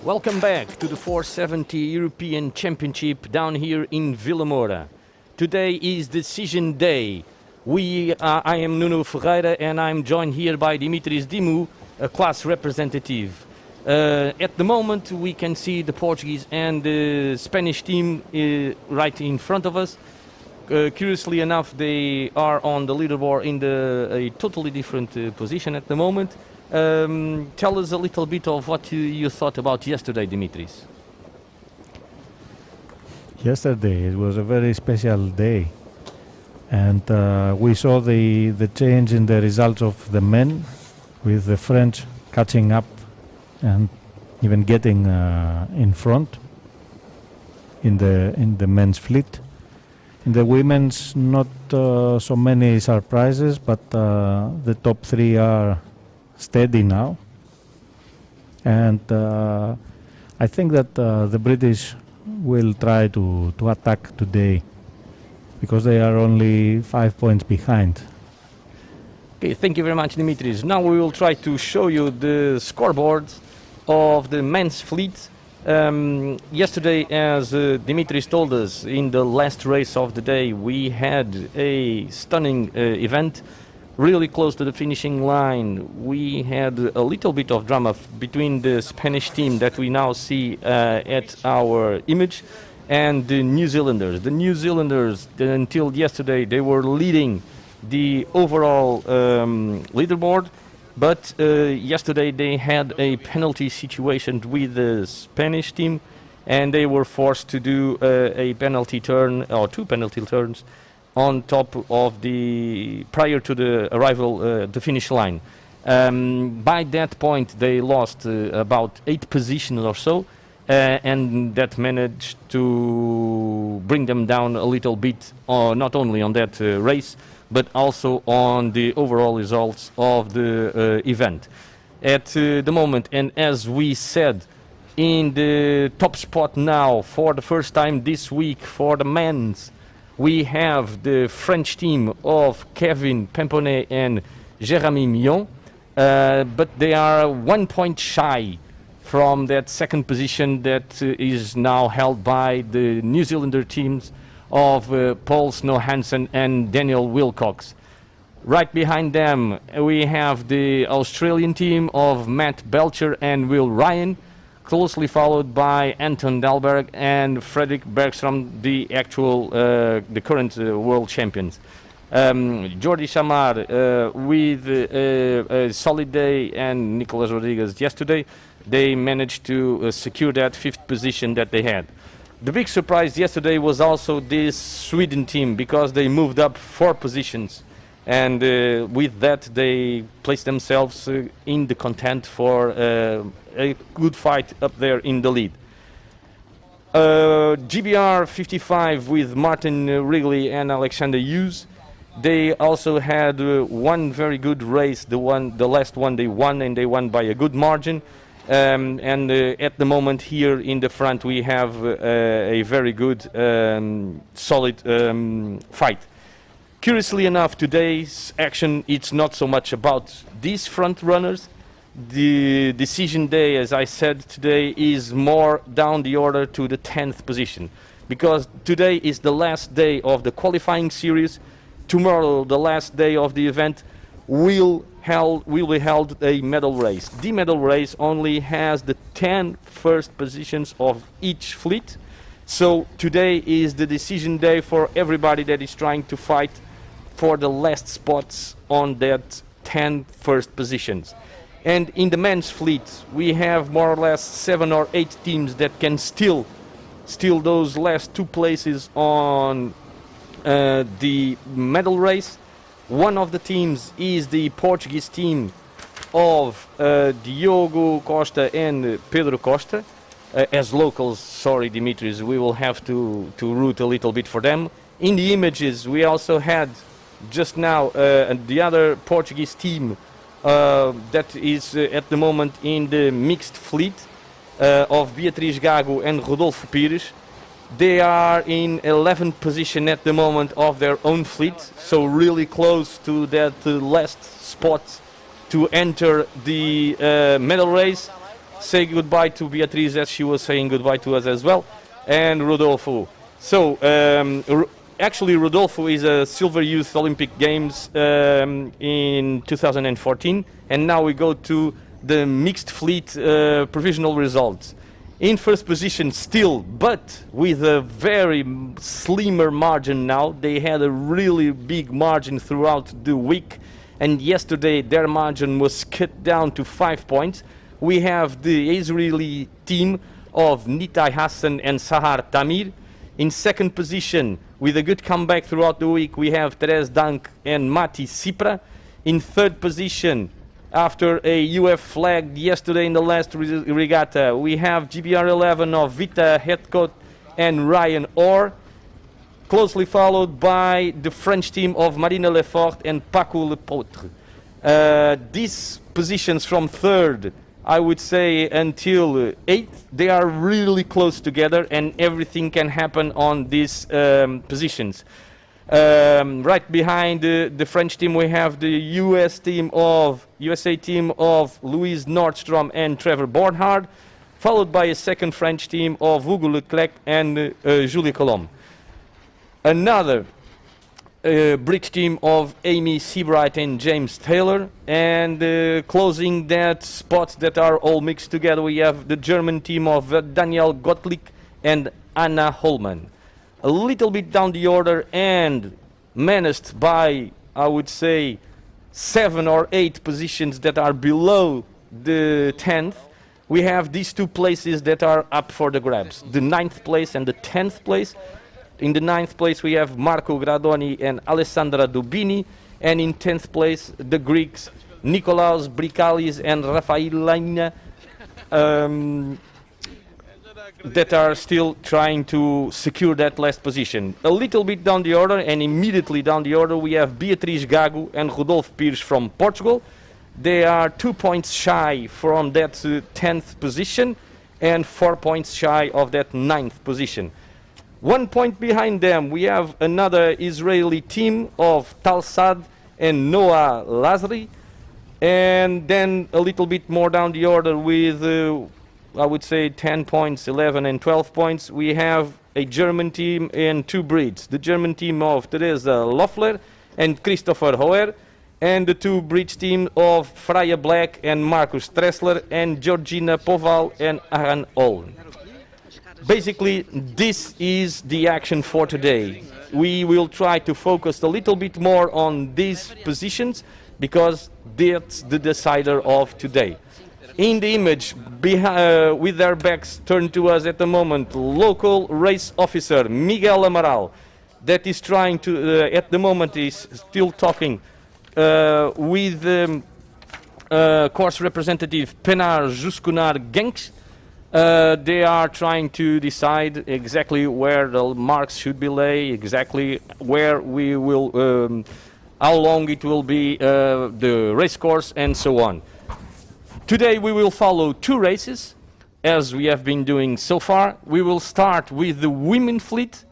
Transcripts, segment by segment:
Welcome back to the 470 European Championship down here in Vilamoura. Today is decision day. I am Nuno Ferreira and I'm joined here by Dimitris Dimou, a class representative. At the moment we can see the Portuguese and the Spanish team right in front of us. Curiously enough, they are on the leaderboard in a totally different position at the moment. Tell us a little bit of what you thought about yesterday, Dimitris. Yesterday it was a very special day, and we saw the change in the results of the men, with the French catching up and even getting in front in the men's fleet. In the women's, not so many surprises, but the top three are steady now, and I think that the British will try to attack today, because they are only 5 points behind. Okay, thank you very much, Dimitris. Now we will try to show you the scoreboard of the men's fleet. Yesterday, as Dimitris told us, in the last race of the day, we had a stunning event. Really close to the finishing line. We had a little bit of drama between the Spanish team that we now see at our image and the New Zealanders. The New Zealanders, until yesterday, they were leading the overall leaderboard, but yesterday they had a penalty situation with the Spanish team, and they were forced to do a penalty turn, or two penalty turns, on top of prior to the arrival, the finish line. By that point, they lost about 8 positions or so, and that managed to bring them down a little bit, not only on that race, but also on the overall results of the event. At the moment, and as we said, in the top spot now, for the first time this week for the men's, we have the French team of Kevin Pemponet and Jérémy Millon, but they are 1 point shy from that second position that is now held by the New Zealander teams of Paul Snow Hansen and Daniel Wilcox. Right behind them we have the Australian team of Matt Belcher and Will Ryan, closely followed by Anton Dahlberg and Fredrik Bergstrom, the current world champions. Jordi Chamar with a solid day, and Nicolas Rodriguez yesterday, they managed to secure that 5th position that they had. The big surprise yesterday was also this Sweden team, because they moved up 4 positions, and with that they placed themselves in the content for a good fight up there in the lead. GBR 55 with Martin Wrigley and Alexander Hughes, they also had one very good race. The last one they won, and they won by a good margin. And at the moment here in the front we have a very good solid fight. Curiously enough, today's action, it's not so much about these front runners. The decision day, as I said today, is more down the order to the 10th position, because today is the last day of the qualifying series. Tomorrow, the last day of the event, will be held a medal race. The medal race only has the 10 first positions of each fleet, so today is the decision day for everybody that is trying to fight for the last spots on that 10 first positions. And in the men's fleet, we have more or less 7 or 8 teams that can steal those last 2 places on the medal race. One of the teams is the Portuguese team of Diogo Costa and Pedro Costa. As locals, sorry Dimitris, we will have to root a little bit for them. In the images, we also had just now the other Portuguese team that is at the moment in the mixed fleet of Beatriz Gago and Rodolfo Pires. They are in 11th position at the moment of their own fleet, so really close to that last spot to enter the medal race. say goodbye to Beatriz as she was saying goodbye to us as well, and Rodolfo. So actually Rodolfo is a Silver Youth Olympic Games in 2014, and now we go to the mixed fleet provisional results. In first position still, but with a very slimmer margin now. They had a really big margin throughout the week, and yesterday their margin was cut down to 5 points. We have the Israeli team of Nitai Hassan and Sahar Tamir. In second position, with a good comeback throughout the week, we have Therese Dank and Mati Sipra. In third position, after a UF flag yesterday in the last regatta, we have GBR 11 of Vita Heathcote and Ryan Orr, closely followed by the French team of Marina Lefort and Paco Lepotre. These positions from third, I would say, until eighth, they are really close together, and everything can happen on these positions. Right behind the French team, we have the USA team of Louise Nordstrom and Trevor Bornhard, followed by a second French team of Hugo Leclerc and Julie Colomb. Another British team of Amy Seabright and James Taylor, and closing that spots that are all mixed together, we have the German team of Daniel Gottlieb and Anna Holman. A little bit down the order and menaced by, I would say, 7 or 8 positions that are below the 10th, we have these two places that are up for the grabs, the 9th place and the 10th place. In the 9th place we have Marco Gradoni and Alessandra Dubini, and in 10th place the Greeks Nikolaos Brikalis and Rafaelina that are still trying to secure that last position. A little bit down the order, and immediately down the order, we have Beatriz Gago and Rodolfo Pires from Portugal. They are 2 points shy from that 10th position and 4 points shy of that 9th position. 1 point behind them, we have another Israeli team of Tal Sad and Noah Lazri. And then a little bit more down the order with, I would say, 10 points, 11 and 12 points. We have a German team and 2 Brits. The German team of Teresa Loeffler and Christopher Hoer, and the 2 British team of Freya Black and Marcus Tressler, and Georgina Poval and Aran Oln. Basically, this is the action for today. We will try to focus a little bit more on these positions because that's the decider of today. In the image, with their backs turned to us at the moment, local race officer Miguel Amaral, that is trying to, at the moment, is still talking with course representative Penar Juskunar Genks. They are trying to decide exactly where the marks should be laid, exactly where we will, how long it will be, the race course, and so on. Today we will follow 2 races, as we have been doing so far. We will start with the women fleet,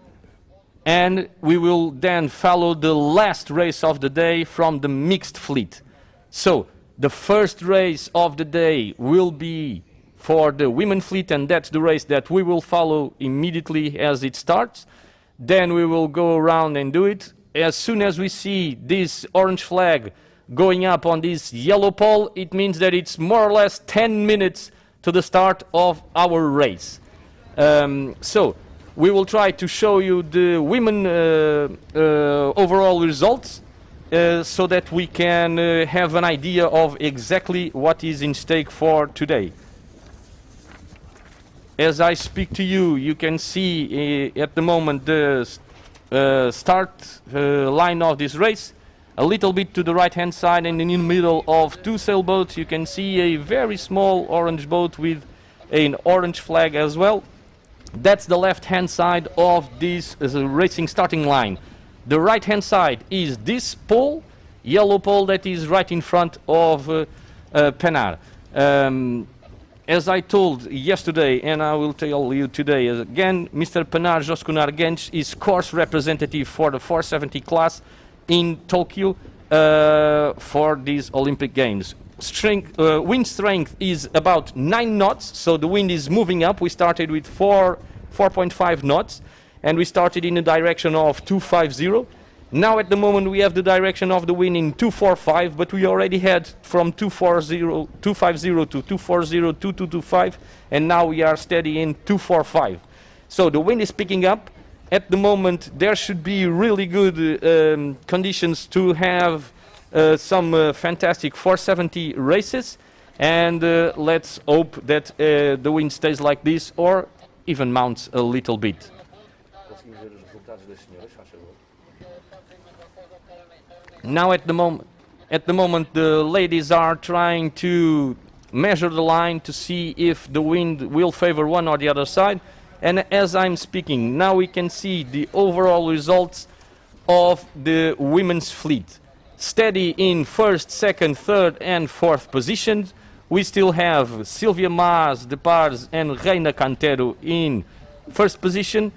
and we will then follow the last race of the day from the mixed fleet. So, the first race of the day will be for the women fleet, and that's the race that we will follow immediately as it starts. Then we will go around and do it. As soon as we see this orange flag going up on this yellow pole, it means that it's more or less 10 minutes to the start of our race. So we will try to show you the women overall results so that we can have an idea of exactly what is in stake for today. As I speak to you, you can see at the moment the start line of this race. A little bit to the right hand side, and in the middle of 2 sailboats you can see a very small orange boat with an orange flag as well. That's the left hand side of this racing starting line. The right hand side is this pole, yellow pole that is right in front of Penar. As I told yesterday, and I will tell you today again, Mr. Penar Joskunar Genç is course representative for the 470 class in Tokyo for these Olympic Games. wind strength is about 9 knots, so the wind is moving up. We started with 4.5 knots, and we started in the direction of 250. Now at the moment we have the direction of the wind in 245, but we already had from 250 to 240, 2225, and now we are steady in 245. So the wind is picking up. At the moment there should be really good conditions to have some fantastic 470 races, and let's hope that the wind stays like this or even mounts a little bit. Now at the moment the ladies are trying to measure the line to see if the wind will favor one or the other side, and as I'm speaking now we can see the overall results of the women's fleet. Steady in first, second, third and fourth positions. We still have Silvia Mas, De Pars and Reina Cantero in first position.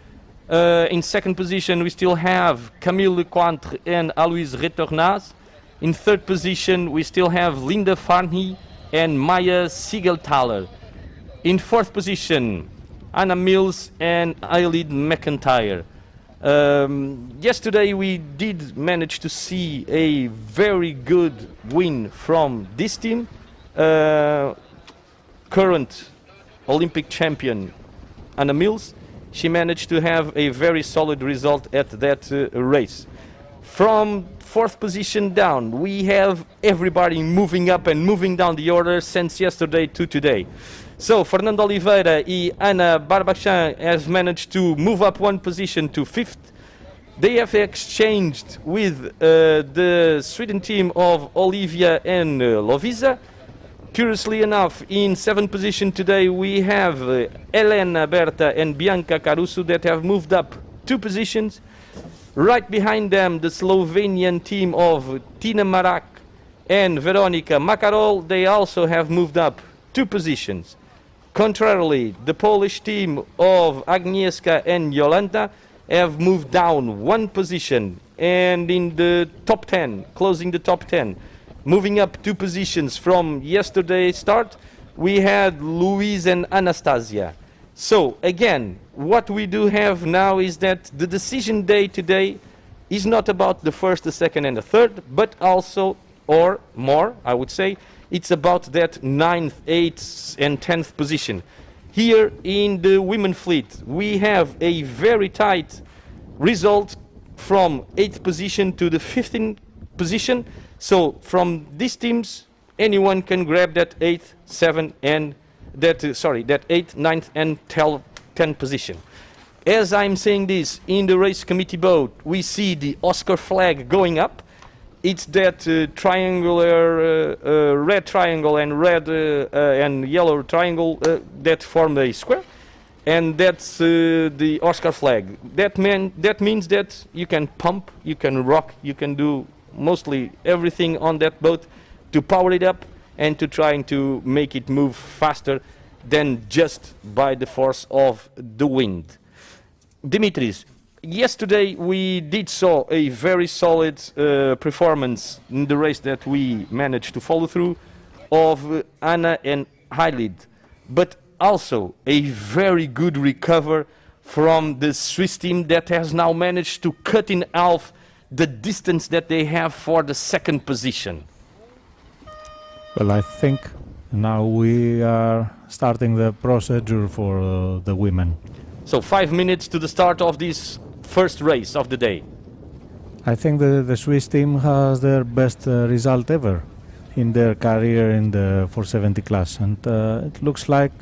In second position we still have Camille Lecointre and Aloise Retornaz. In third position we still have Linda Farney and Maya Siegelthaler. In fourth position Anna Mills and Eileen McIntyre. Yesterday we did manage to see a very good win from this team. Current Olympic champion Anna Mills, she managed to have a very solid result at that race. From fourth position down we have everybody moving up and moving down the order since yesterday to today. So Fernando Oliveira and Ana Barbachan has managed to move up one position to fifth. They have exchanged with the Sweden team of Olivia and Lovisa. Curiously enough, in seventh position today we have Elena Berta and Bianca Caruso that have moved up 2 positions. Right behind them the Slovenian team of Tina Marak and Veronika Makarol, they also have moved up 2 positions. Contrarily, the Polish team of Agnieszka and Jolanta have moved down 1 position, and in the top 10, closing the top 10, moving up 2 positions from yesterday's start, we had Louise and Anastasia. So again, what we do have now is that the decision day today is not about the first, the second and the third, but also, or more, I would say, it's about that 9th, 8th and 10th position. Here in the women fleet we have a very tight result from 8th position to the 15th position. So from these teams anyone can grab that 8th, 7th and that 8th, 9th and 10th position. As I'm saying this, in the race committee boat we see the Oscar flag going up. It's that triangular red triangle and red and yellow triangle that form a square, and that's the Oscar flag. That means that you can pump, you can rock, you can do mostly everything on that boat to power it up and to trying to make it move faster than just by the force of the wind. Dimitris, yesterday we did saw a very solid performance in the race that we managed to follow through of Anna and Hailid, but also a very good recover from the Swiss team that has now managed to cut in half the distance that they have for the second position. Well, I think now we are starting the procedure for the women. So 5 minutes to the start of this first race of the day. I think the Swiss team has their best result ever in their career in the 470 class, and it looks like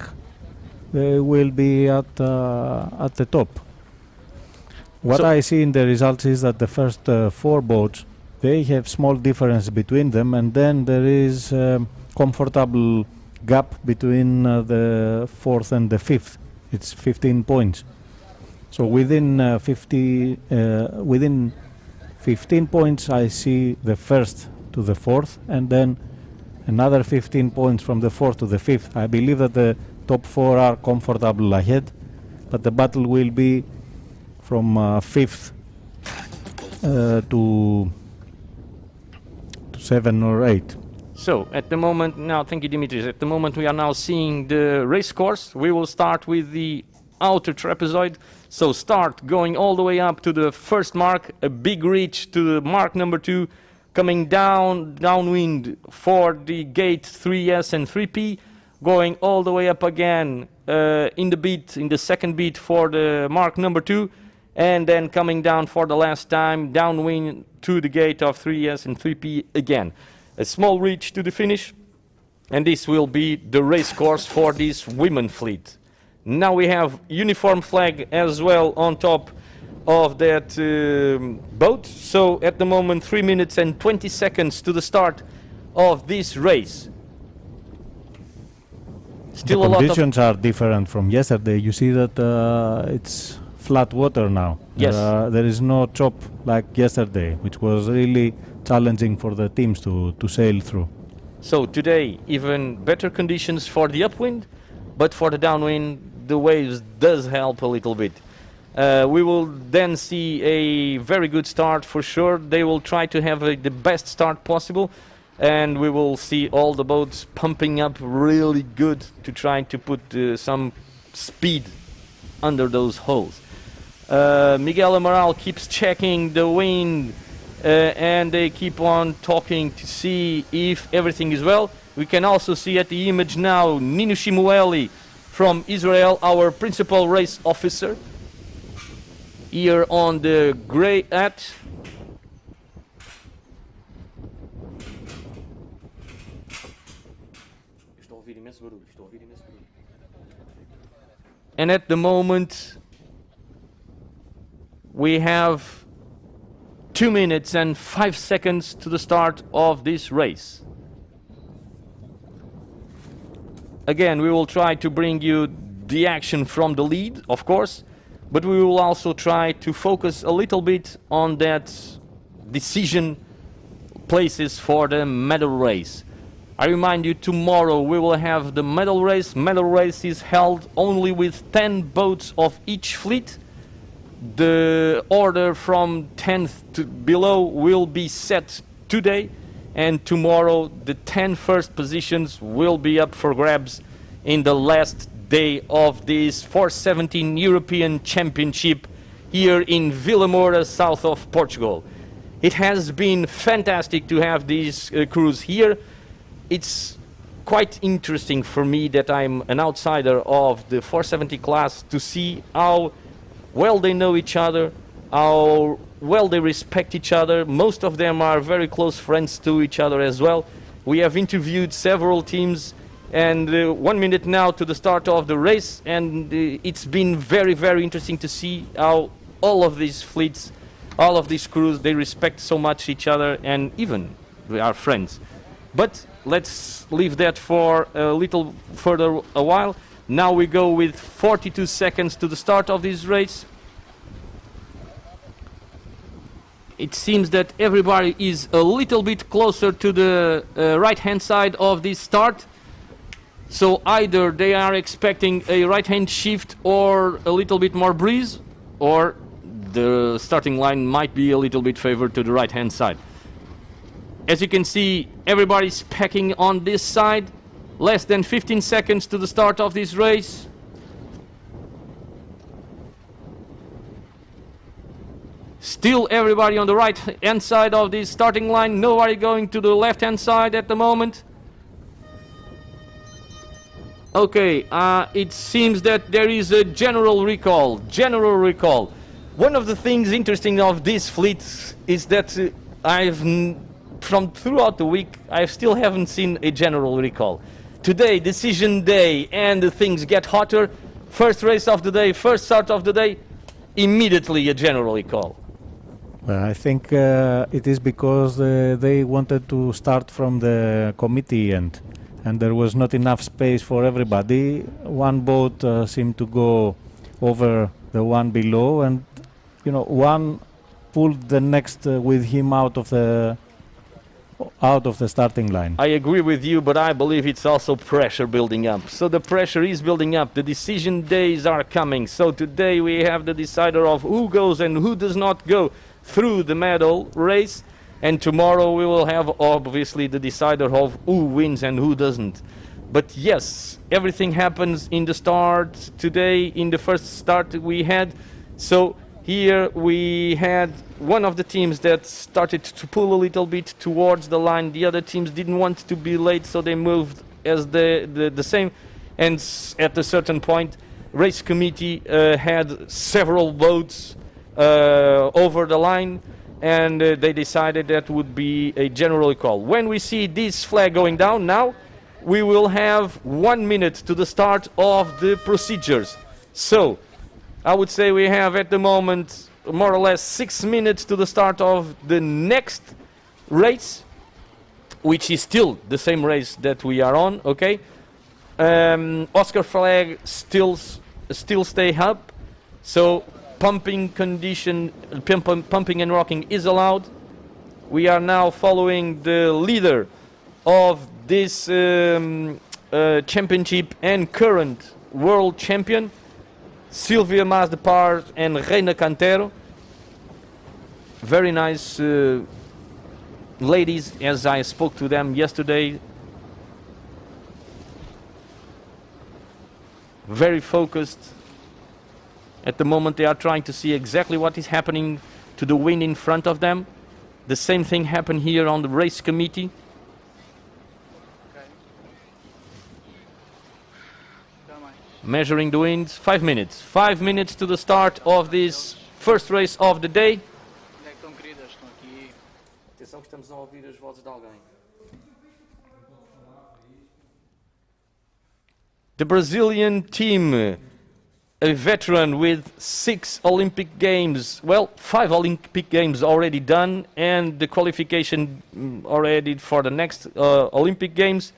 they will be at the top. What I see in the results is that the first 4 boats, they have small difference between them, and then there is comfortable gap between the 4th and the 5th. It's 15 points. So within 15 points I see the 1st to the 4th, and then another 15 points from the 4th to the 5th. I believe that the top 4 are comfortable ahead, but the battle will be from 5th to 7 or 8. So at the moment now, thank you, Dimitris. At the moment we are now seeing the race course. We will start with the outer trapezoid. So start going all the way up to the first mark, a big reach to the mark number 2, coming downwind for the gate 3S and 3P, going all the way up again in the second beat for the mark number 2, and then coming down for the last time, downwind to the gate of 3S and 3P again. A small reach to the finish, and this will be the race course for this women fleet. Now we have uniform flag as well on top of that boat. So at the moment 3 minutes and 20 seconds to the start of this race. Still the a lot of conditions are different from yesterday. You see that it's flat water now. Yes. There is no chop like yesterday, which was really challenging for the teams to sail through. So today even better conditions for the upwind, but for the downwind the waves does help a little bit. We will then see a very good start for sure. They will try to have the best start possible, and we will see all the boats pumping up really good to try to put some speed under those holes. Miguel Amaral keeps checking the wind, and they keep on talking to see if everything is well. We can also see at the image now Nino Shimueli from Israel, our principal race officer, here on the grey hat. And at the moment we have 2 minutes and 5 seconds to the start of this race. Again, we will try to bring you the action from the lead, of course, but we will also try to focus a little bit on that decision places for the medal race. I remind you, tomorrow we will have the medal race. Medal race is held only with 10 boats of each fleet. The order from 10th to below will be set today, and tomorrow the 10 first positions will be up for grabs in the last day of this 417 European Championship here in Vilamoura, south of Portugal. It has been fantastic to have these crews here. It's quite interesting for me that I'm an outsider of the 470 class to see how well they know each other, how well they respect each other. Most of them are very close friends to each other as well. We have interviewed several teams, and 1 minute now to the start of the race, and it's been very, very interesting to see how all of these fleets, all of these crews, they respect so much each other, and even we are friends. But let's leave that for a little further a while. Now we go with 42 seconds to the start of this race. It seems that everybody is a little bit closer to the right-hand side of this start. So either they are expecting a right-hand shift or a little bit more breeze, or the starting line might be a little bit favored to the right-hand side. As you can see, everybody's packing on this side. Less than 15 seconds to the start of this race. Still everybody on the right hand side of this starting line. Nobody going to the left hand side at the moment. Okay, it seems that there is a general recall. One of the things interesting of this fleet is that from throughout the week I still haven't seen a general recall. Today, decision day, and things get hotter. First race of the day, first start of the day, immediately a general recall. Well, I think it is because they wanted to start from the committee end, and there was not enough space for everybody. One boat seemed to go over the one below, and one pulled the next with him out of the starting line. I agree with you, but I believe it's also pressure building up. So the pressure is building up. The decision days are coming. So today we have the decider of who goes and who does not go through the medal race. And tomorrow we will have obviously the decider of who wins and who doesn't. But yes, everything happens in the start today, in the first start we had. So here we had one of the teams that started to pull a little bit towards the line. The other teams didn't want to be late, so they moved as the same. And at a certain point, race committee had several votes over the line, and they decided that would be a general call. When we see this flag going down now, we will have 1 minute to the start of the procedures. So I would say we have at the moment more or less 6 minutes to the start of the next race, which is still the same race that we are on, okay? Oscar flag still stay up, so pumping and rocking is allowed. We are now following the leader of this championship and current world champion, Silvia Mazdepar and Reina Cantero. Very nice ladies, as I spoke to them yesterday. Very focused. At the moment they are trying to see exactly what is happening to the wind in front of them. The same thing happened here on the race committee. Measuring the wind, 5 minutes. 5 minutes to the start of this first race of the day. Atenção que estamos a ouvir as vozes de alguém. The Brazilian team, a veteran with 6 Olympic Games, well, 5 Olympic Games already done, and the qualification already for the next Olympic Games.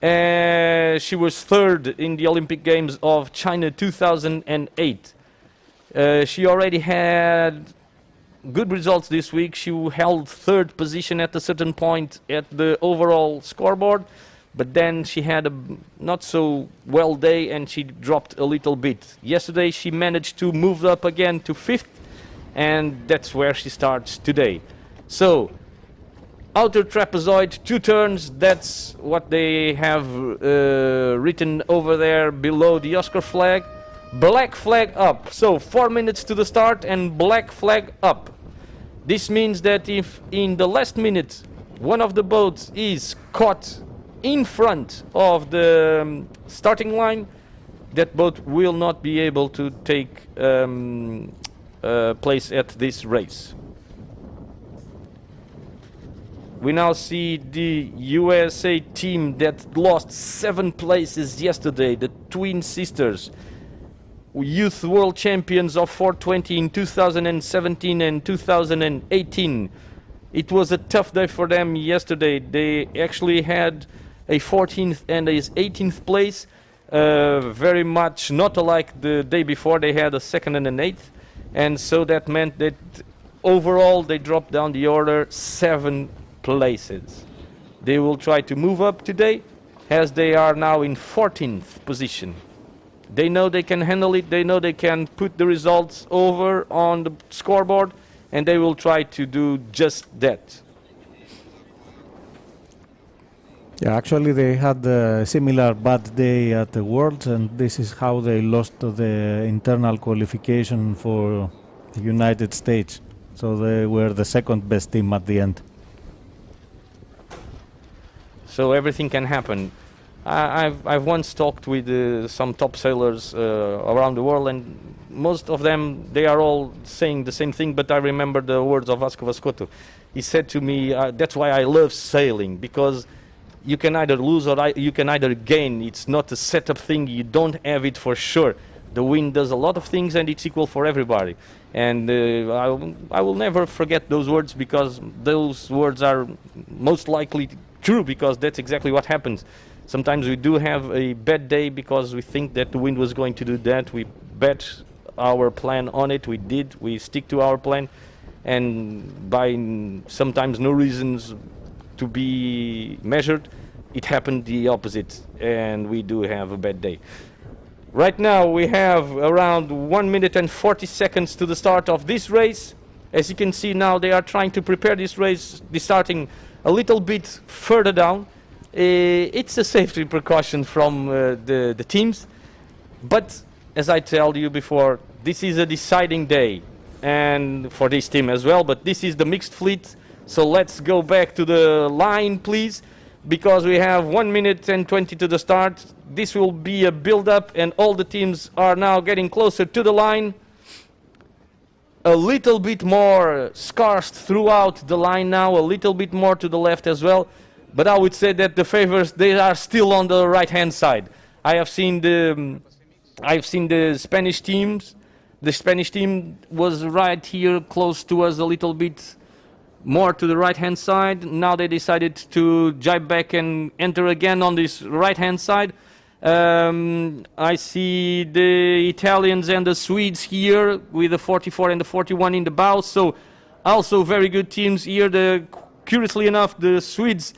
She was third in the Olympic Games of China 2008. She already had good results this week. She held third position at a certain point at the overall scoreboard, but then she had a not so well day and she dropped a little bit. Yesterday she managed to move up again to 5th, and that's where she starts today. So outer trapezoid, 2 turns, that's what they have written over there below the Oscar flag. Black flag up, so 4 minutes to the start and black flag up. This means that if in the last minute one of the boats is caught in front of the starting line, that boat will not be able to take place at this race. We now see the USA team that lost 7 places yesterday, the twin sisters, youth world champions of 420 in 2017 and 2018. It was a tough day for them yesterday. They actually had a 14th and a 18th place, very much not alike the day before. They had a 2nd and an 8th, and so that meant that overall they dropped down the order 7 places. They will try to move up today, as they are now in 14th position. They know they can handle it, they know they can put the results over on the scoreboard, and they will try to do just that. Yeah, actually they had a similar bad day at the Worlds, and this is how they lost the internal qualification for the United States. So they were the 2nd best team at the end. So everything can happen. I've once talked with some top sailors around the world, and most of them, they are all saying the same thing, but I remember the words of Vasco Vascoto. He said to me, that's why I love sailing, because you can either lose or you can either gain. It's not a setup thing, you don't have it for sure. The wind does a lot of things and it's equal for everybody. And I will never forget those words, because those words are most likely true, because that's exactly what happens. Sometimes we do have a bad day because we think that the wind was going to do that. We bet our plan on it. We did. We stick to our plan. And by sometimes no reasons to be measured, it happened the opposite. And we do have a bad day. Right now we have around 1 minute and 40 seconds to the start of this race. As you can see now, they are trying to prepare this race, starting a little bit further down. It's a safety precaution from the teams, but as I told you before, this is a deciding day, and for this team as well, but this is the mixed fleet, so let's go back to the line, please, because we have 1 minute and 20 to the start. This will be a build-up, and all the teams are now getting closer to the line. A little bit more scarce throughout the line now, a little bit more to the left as well. But I would say that the favors, they are still on the right-hand side. I've seen the Spanish teams. The Spanish team was right here close to us, a little bit more to the right-hand side. Now they decided to jibe back and enter again on this right-hand side. I see the Italians and the Swedes here with the 44 and the 41 in the bow, so also very good teams here. Curiously enough, the Swedes,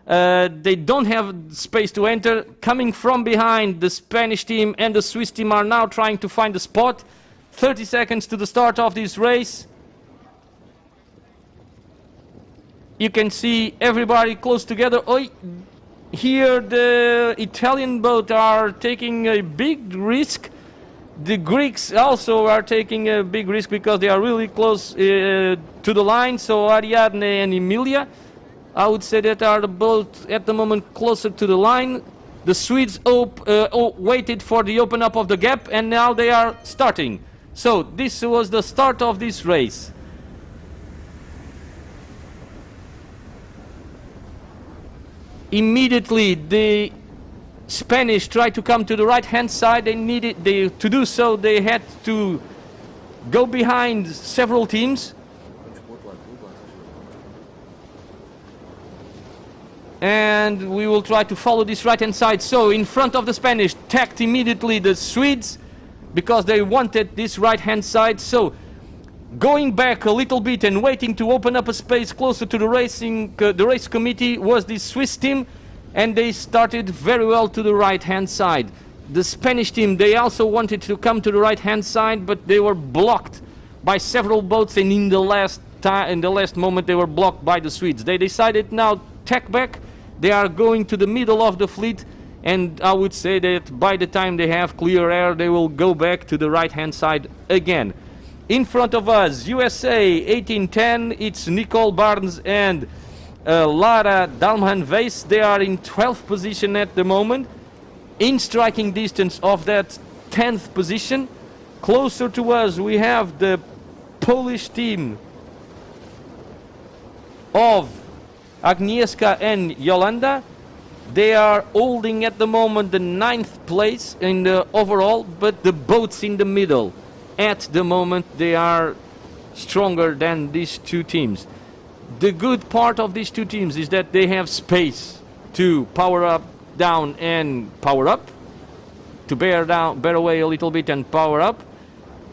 they don't have space to enter. Coming from behind, the Spanish team and the Swiss team are now trying to find a spot. 30 seconds to the start of this race. You can see everybody close together. Here the Italian boat are taking a big risk. The Greeks also are taking a big risk because they are really close to the line. So Ariadne and Emilia, I would say that are the boat at the moment closer to the line. The Swedes waited for the open up of the gap, and now they are starting. So this was the start of this race. Immediately the Spanish tried to come to the right hand side. To do so they had to go behind several teams. And we will try to follow this right hand side. So in front of the Spanish tacked immediately the Swedes, because they wanted this right hand side. So going back a little bit and waiting to open up a space closer to the race committee was the Swiss team, and they started very well to the right hand side. The Spanish team, they also wanted to come to the right hand side, but they were blocked by several boats, and in the last moment they were blocked by the Swedes. They decided now tack back. They are going to the middle of the fleet, and I would say that by the time they have clear air, they will go back to the right hand side again. In front of us, USA 1810, it's Nicole Barnes and Lara Dalman-Weiss. They are in 12th position at the moment, in striking distance of that 10th position. Closer to us, we have the Polish team of Agnieszka and Yolanda. They are holding at the moment the 9th place in the overall, but the boats in the middle, at the moment, they are stronger than these two teams. The good part of these two teams is that they have space to power up, down, and power up, to bear away a little bit and power up.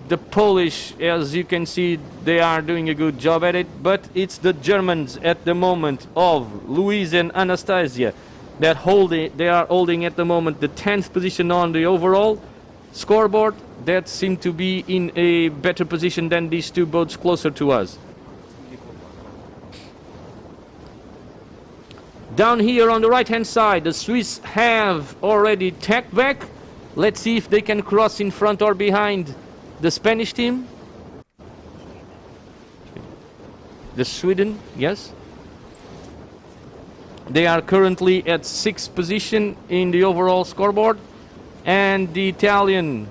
The Polish, as you can see, they are doing a good job at it, but it's the Germans at the moment of Louise and Anastasia that they are holding at the moment the 10th position on the overall scoreboard, that seem to be in a better position than these two boats closer to us. Down here on the right hand side, the Swiss have already tacked back. Let's see if they can cross in front or behind the Spanish team. The Sweden, yes. They are currently at 6th position in the overall scoreboard. And the Italian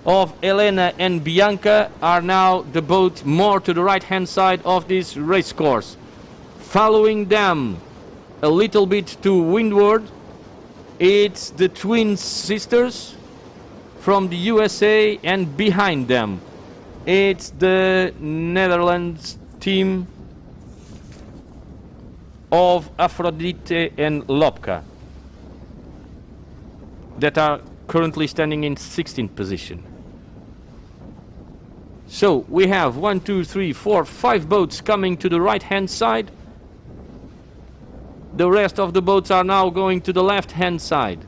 of Elena and Bianca are now the boat more to the right hand side of this race course. Following them a little bit to windward, it's the twin sisters from the USA, and behind them it's the Netherlands team of Aphrodite and Lopka, that are currently standing in 16th position. So we have 1, 2, 3, 4, 5 boats coming to the right hand side. The rest of the boats are now going to the left hand side.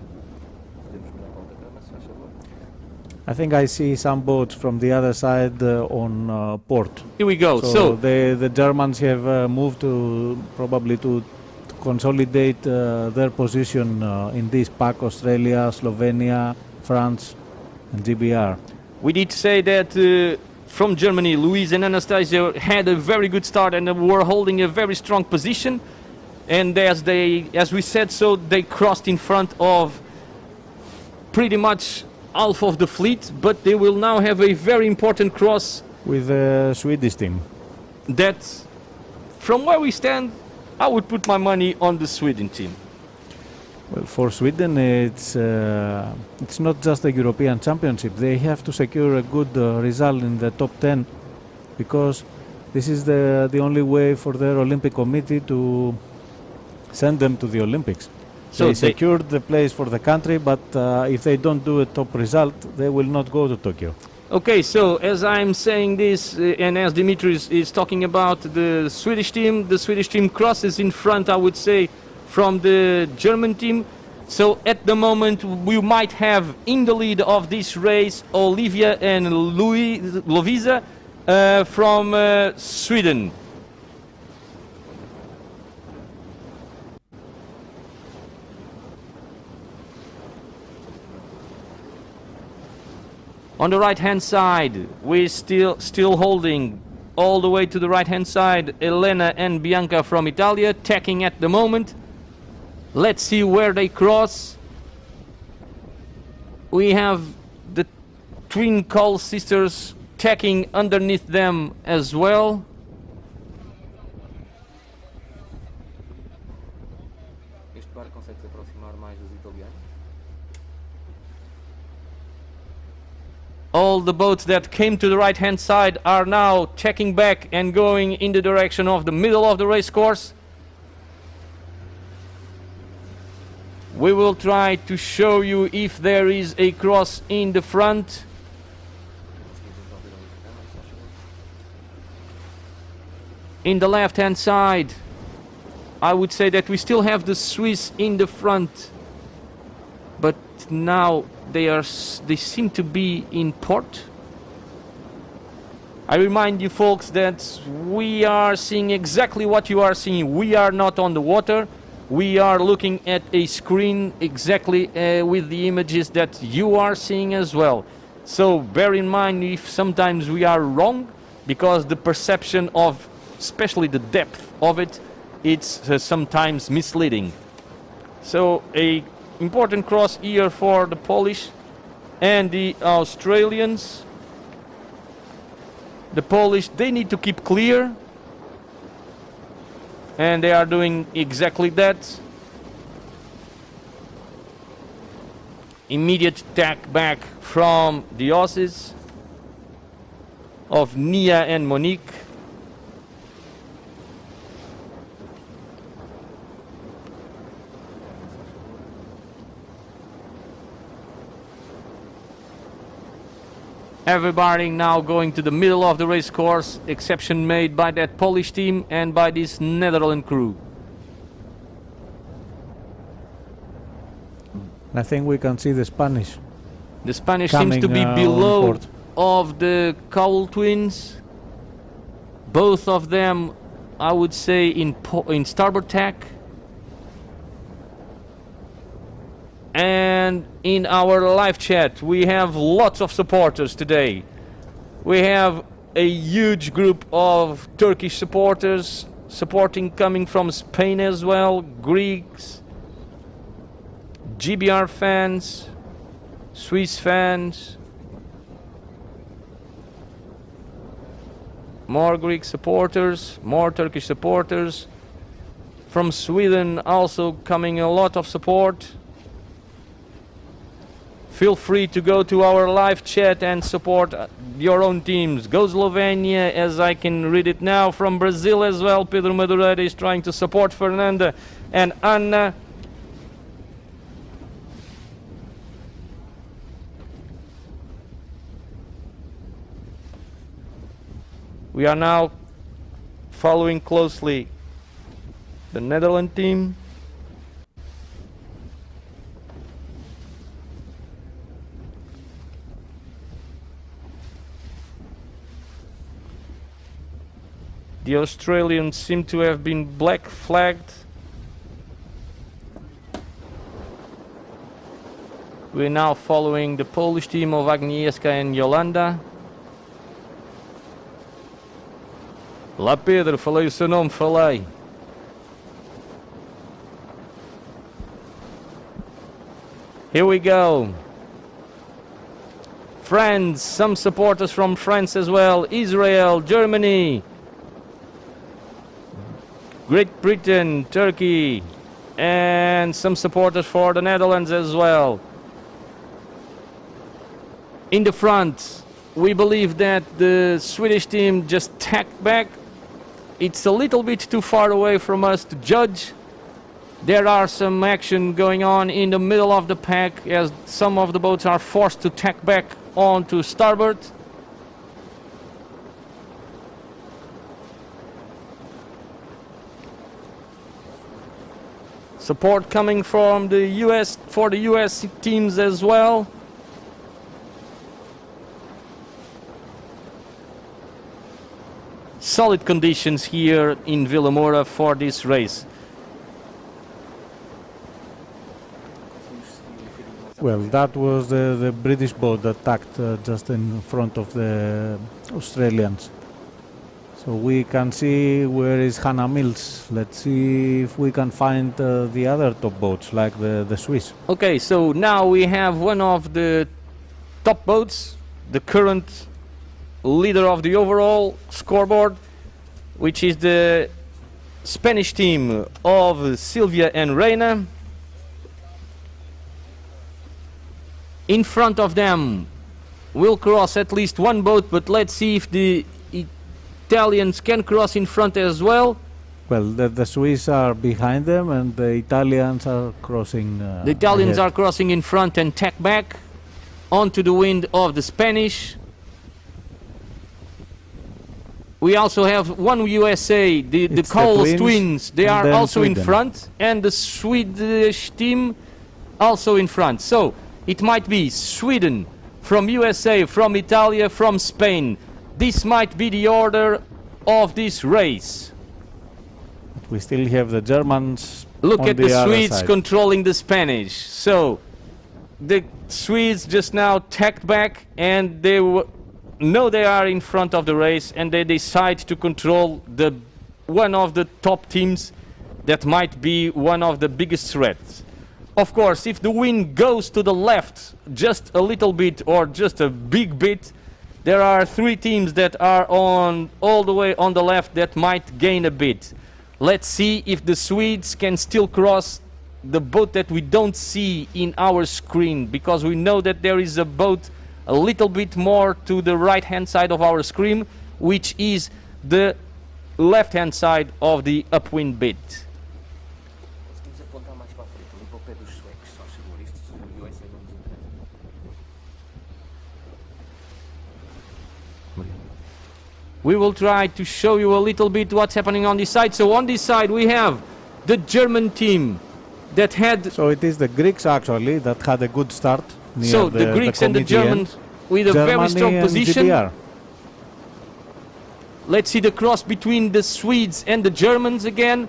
I think I see some boats from the other side on port. Here we go. So the Germans have moved to probably to consolidate their position in this pack: Australia, Slovenia, France, and GBR. we did say that from Germany, Luis and Anastasia had a very good start and were holding a very strong position. And as we said, so they crossed in front of pretty much half of the fleet, but they will now have a very important cross With the Swedish team. that, from where we stand, I would put my money on the Sweden team. Well, for Sweden, it's not just the European Championship. They have to secure a good result in the top 10, because this is the only way for their Olympic committee to send them to the Olympics. So they secured the place for the country, but if they don't do a top result, they will not go to Tokyo. Okay, so as I'm saying this, and as Dimitris is talking about the Swedish team crosses in front, I would say, from the German team. So at the moment, we might have in the lead of this race Olivia and Lovisa from Sweden. On the right-hand side, we're still holding all the way to the right-hand side Elena and Bianca from Italia, tacking at the moment. Let's see where they cross. We have the twin Cole sisters tacking underneath them as well. All the boats that came to the right-hand side are now checking back and going in the direction of the middle of the race course. We will try to show you if there is a cross in the front. In the left-hand side, I would say that we still have the Swiss in the front, but now they seem to be in port. I remind you folks that we are seeing exactly what you are seeing. We are not on the water. We are looking at a screen exactly with the images that you are seeing as well. So bear in mind if sometimes we are wrong, because the perception of, especially the depth of it, it's sometimes misleading. So a important cross here for the Polish and the Australians. The Polish, they need to keep clear, and they are doing exactly that. Immediate attack back from the Aussies of Nia and Monique. Everybody now going to the middle of the race course, exception made by that Polish team and by this Netherlands crew. I think we can see the Spanish. The Spanish seems to be below of the Cowell twins. Both of them, I would say, in starboard tack. And in our live chat, we have lots of supporters today. We have a huge group of Turkish supporters supporting, coming from Spain as well, Greeks, GBR fans, Swiss fans, more Greek supporters, more Turkish supporters. From Sweden also coming a lot of support. Feel free to go to our live chat and support your own teams. Go Slovenia, as I can read it now. From Brazil as well, Pedro Madureira is trying to support Fernanda and Anna. We are now following closely the Netherlands team. The Australians seem to have been black flagged. We're now following the Polish team of Agnieszka and Yolanda. Lá Pedro, falei o seu nome, falei. Here we go. France, some supporters from France as well. Israel, Germany, Great Britain, Turkey, and some supporters for the Netherlands as well. In the front, we believe that the Swedish team just tacked back. It's a little bit too far away from us to judge. There are some action going on in the middle of the pack as some of the boats are forced to tack back onto starboard. Support coming from the US for the US teams as well. Solid conditions here in Vilamoura for this race. Well, that was the British boat that tacked just in front of the Australians. So we can see where is Hannah Mills. Let's see if we can find the other top boats like the Swiss. Okay, so now we have one of the top boats, the current leader of the overall scoreboard, which is the Spanish team of Silvia and Reina. In front of them will cross at least one boat, but let's see if the Italians can cross in front as well. Well, the Swiss are behind them and the Italians are crossing The Italians ahead. are crossing in front and tack back onto the wind of the Spanish. We also have one USA, the It's the Coles twins, twins. They and are then also in Sweden. front, and the Swedish team also in front. So it might be Sweden, from USA, from Italy, from Spain. This might be the order of this race. We still have the Germans. Look on at the other Swedes side. controlling the Spanish. So the Swedes just now tacked back and they know they are in front of the race and they decide to control one of the top teams that might be one of the biggest threats. Of course, if the wind goes to the left just a little bit or just a big bit, there are three teams that are all the way on the left that might gain a bit. Let's see if the Swedes can still cross the boat that we don't see in our screen, because we know that there is a boat a little bit more to the right hand side of our screen, which is the left hand side of the upwind bit. We will try to show you a little bit what's happening on this side. So on this side we have the German team that had... So it is the Greeks actually that had a good start. Near So the Greeks and the committee end. Germans with a very strong and position. GBR. Let's see the cross between the Swedes and the Germans again.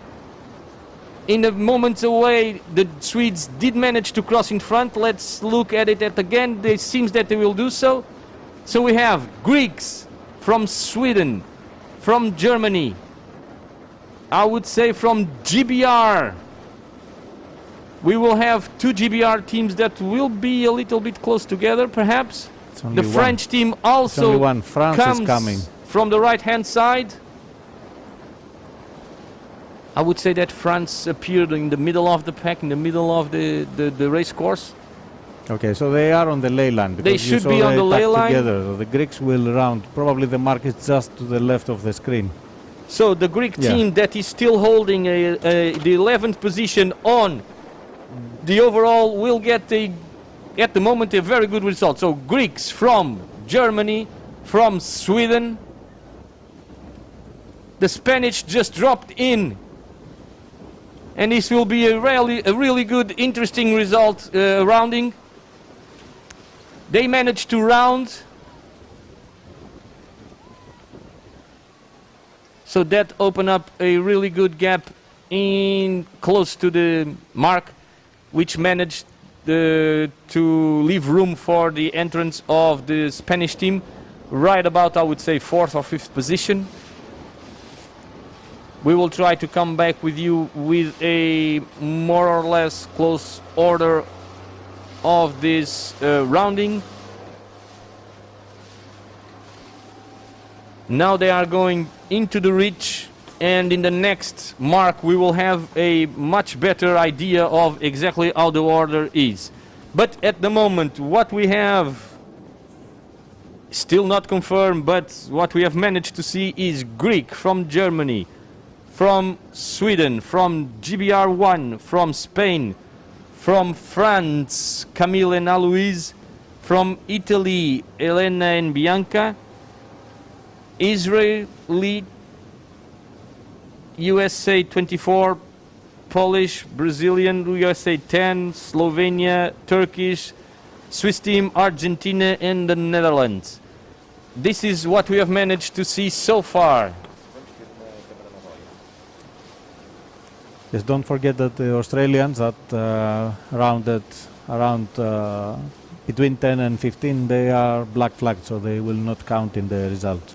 In a moment away, the Swedes did manage to cross in front. Let's look at it again. It seems that they will do so. So we have Greeks from Sweden, from Germany, I would say from GBR. We will have two GBR teams that will be a little bit close together, perhaps. The French team also France comes is coming. from the right-hand side. I would say that France appeared in the middle of the pack, in the middle of the race course. Okay, so they are on the ley line. They should be on the ley line. Together. So the Greeks will round. Probably the mark is just to the left of the screen. So the Greek team that is still holding the 11th position on the overall will get at the moment a very good result. So Greeks from Germany, from Sweden. The Spanish just dropped in. And this will be a really good, interesting result rounding. They managed to round. So that opened up a really good gap in close to the mark, which managed to leave room for the entrance of the Spanish team, right about, I would say, 4th or 5th position. We will try to come back with you with a more or less close order of this rounding. Now they are going into the reach, and in the next mark we will have a much better idea of exactly how the order is. But at the moment what we have, still not confirmed, but what we have managed to see is Greek from Germany, from Sweden, from GBR1, from Spain, from France, Camille and Aloise, from Italy, Elena and Bianca, Israeli, USA 24, Polish, Brazilian, USA 10, Slovenia, Turkish, Swiss team, Argentina and the Netherlands. This is what we have managed to see so far. Yes, don't forget that the Australians that rounded around between 10 and 15, they are black flagged, so they will not count in the result.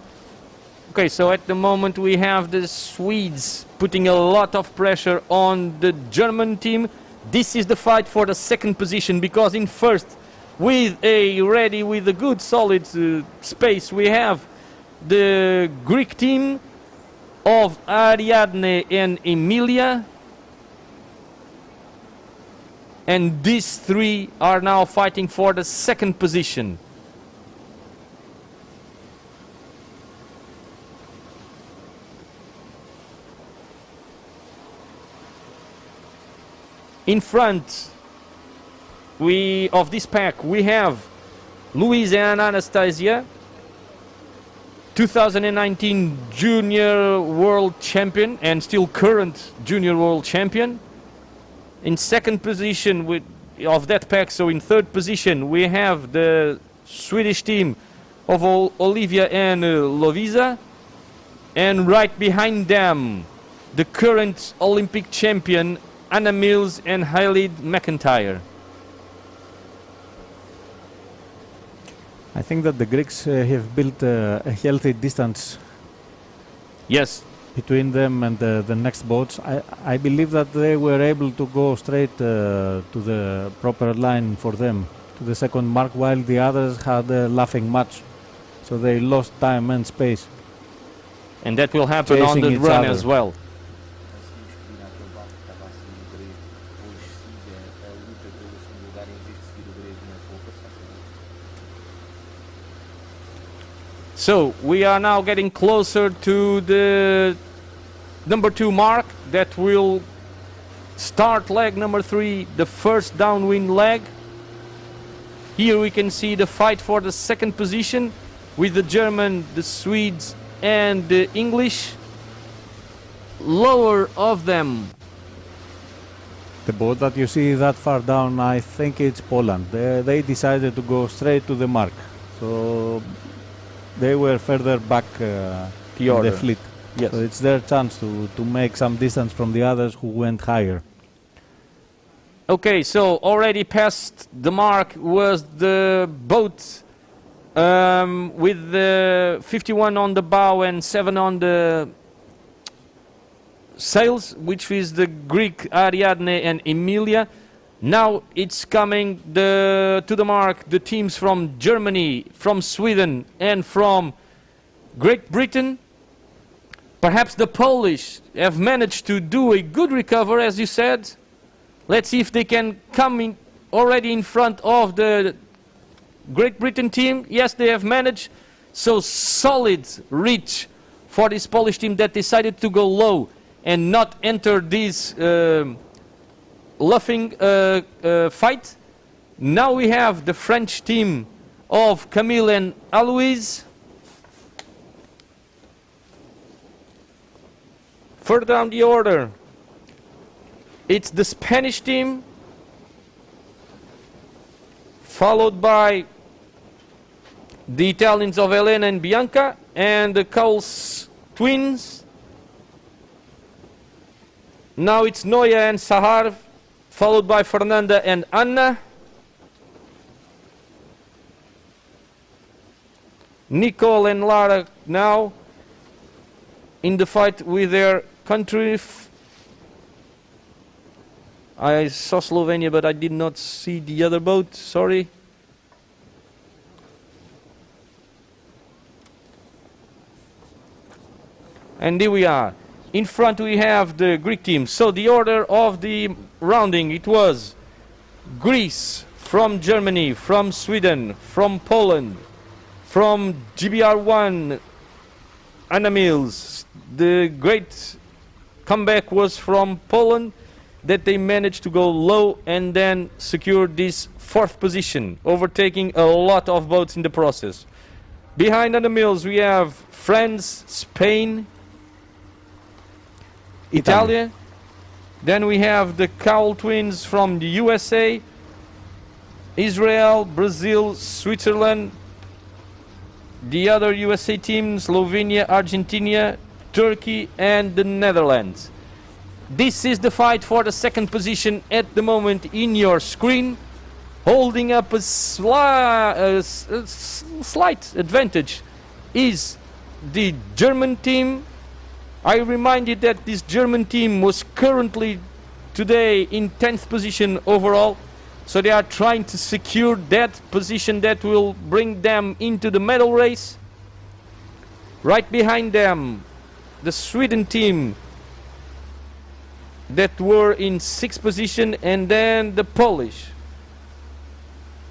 Okay, so at the moment we have the Swedes putting a lot of pressure on the German team. This is the fight for the second position, because in first, with a good solid space, we have the Greek team of Ariadne and Emilia. And these three are now fighting for the second position. In front of this pack we have Louise and Anastasia, 2019 junior world champion and still current junior world champion. In second position of that pack, so in third position, we have the Swedish team of Olivia and Lovisa, and right behind them the current Olympic champion Anna Mills and Hailey McIntyre. I think that the Greeks have built a healthy distance. Yes. Between them and the next boats. I believe that they were able to go straight to the proper line for them, to the second mark, while the others had a laughing match. So they lost time and space. And that will happen on the run as well. So we are now getting closer to the number 2 mark that will start leg number 3, the first downwind leg. Here we can see the fight for the second position with the German, the Swedes and the English. Lower of them, the boat that you see that far down, I think it's Poland. They decided to go straight to the mark, so they were further back in the fleet. Yes. So it's their chance to make some distance from the others who went higher. Okay, so already past the mark was the boat with the 51 on the bow and 7 on the sails, which is the Greek Ariadne and Emilia. Now it's coming to the mark the teams from Germany, from Sweden and from Great Britain. Perhaps the Polish have managed to do a good recover, as you said. Let's see if they can come in already in front of the Great Britain team. Yes, they have managed. So solid reach for this Polish team that decided to go low and not enter this luffing fight. Now we have the French team of Camille and Aloise. Further down the order, it's the Spanish team, followed by the Italians of Elena and Bianca and the Cowles twins. Now it's Noya and Sahar, followed by Fernanda and Anna. Nicole and Lara now in the fight with their country. I saw Slovenia, but I did not see the other boat, sorry. And here we are. In front we have the Greek team. So the order of the rounding, it was Greece, from Germany, from Sweden, from Poland, from GBR1, Anna Mills. The great comeback was from Poland, that they managed to go low and then secure this fourth position, overtaking a lot of boats in the process. Behind Anna Mills we have France, Spain, Italy. Then we have the Cowell twins from the USA, Israel, Brazil, Switzerland, the other USA team, Slovenia, Argentina, Turkey and the Netherlands. This is the fight for the second position at the moment in your screen. Holding up a slight advantage is the German team. I remind you that this German team was currently today in 10th position overall. So they are trying to secure that position that will bring them into the medal race. Right behind them, the Sweden team that were in 6th position, and then the Polish.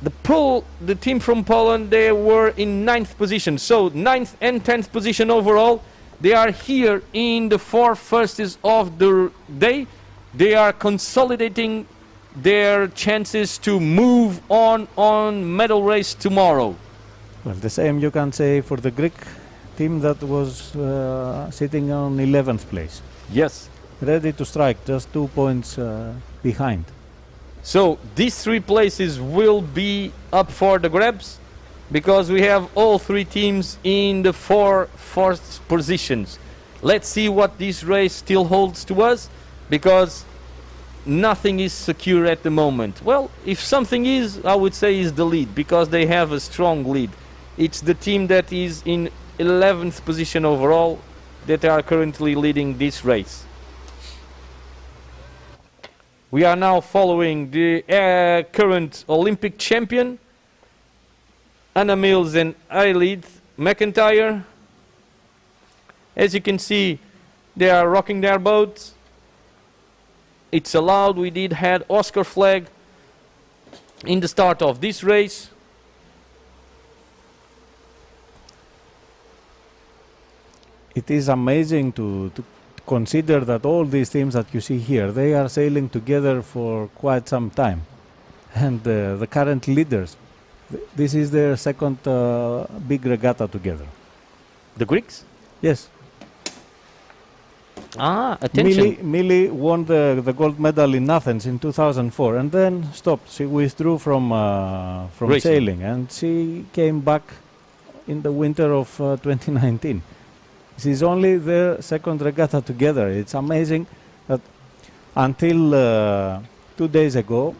The team from Poland, they were in 9th position. So 9th and 10th position overall. They are here in the 4 firsts of the day. They are consolidating their chances to move on medal race tomorrow. Well, the same you can say for the Greek team that was sitting on 11th place. Yes. Ready to strike, just 2 points behind. So these 3 places will be up for the grabs, because we have all 3 teams in the 4 first positions. Let's see what this race still holds to us, because nothing is secure at the moment. Well, if something is, I would say is the lead, because they have a strong lead. It's the team that is in 11th position overall that are currently leading this race. We are now following the current Olympic champion, Anna Mills and Ailid McIntyre. As you can see, they are rocking their boats. It's allowed. We did had Oscar flag in the start of this race. It is amazing to consider that all these teams that you see here, they are sailing together for quite some time. And the current leaders, this is their second big regatta together. The Greeks? Yes. Ah, attention. Millie won the gold medal in Athens in 2004 and then stopped. She withdrew from sailing, and she came back in the winter of 2019. This is only their second regatta together. It's amazing that until 2 days ago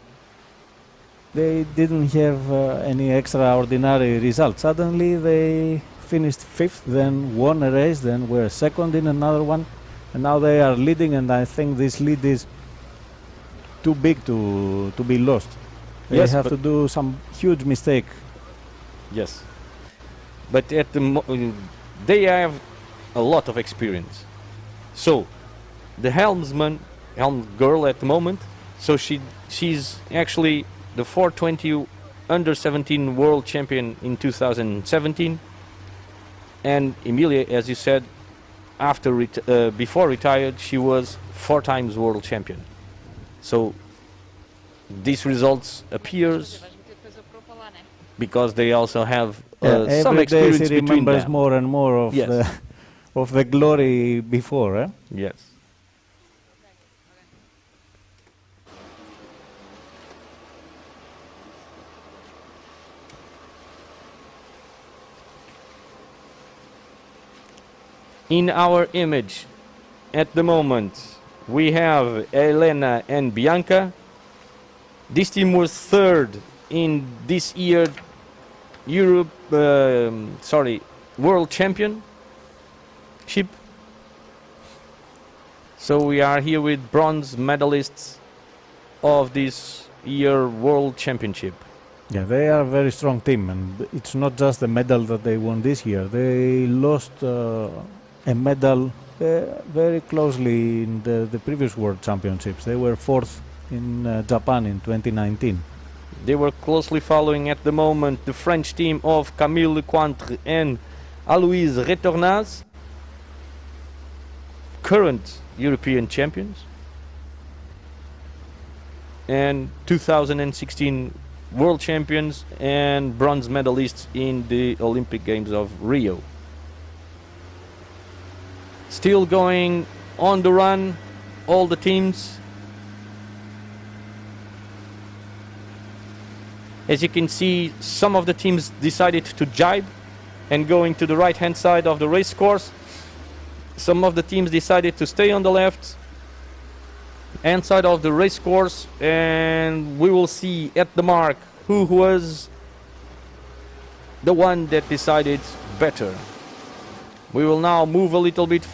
they didn't have any extraordinary results. Suddenly they finished 5th, then won a race, then were second in another one, and now they are leading, and I think this lead is too big to be lost. They Yes, have to do some huge mistake. Yes. But at the they have a lot of experience. So the helm girl at the moment, so she's actually the 420 under 17 world champion in 2017, and Emilia, as you said, before retired, she was 4 times world champion. So these results appears because they also have some experience every day she between remembers them. more and more of Yes. of the glory before. Eh? Yes. In our image at the moment, we have Elena and Bianca. This team was third in this year World Championship. So we are here with bronze medalists of this year World Championship. Yeah, they are a very strong team, and it's not just the medal that they won this year. They lost a medal very closely in the previous World Championships. They were fourth in Japan in 2019. They were closely following at the moment the French team of Camille Lecointre and Aloïse Retornaz, current European champions, and 2016 world champions and bronze medalists in the Olympic Games of Rio. Still going on the run, all the teams. As you can see, some of the teams decided to jibe and going to the right hand side of the race course. Some of the teams decided to stay on the left hand side of the race course, and we will see at the mark who was the one that decided better. We will now move a little bit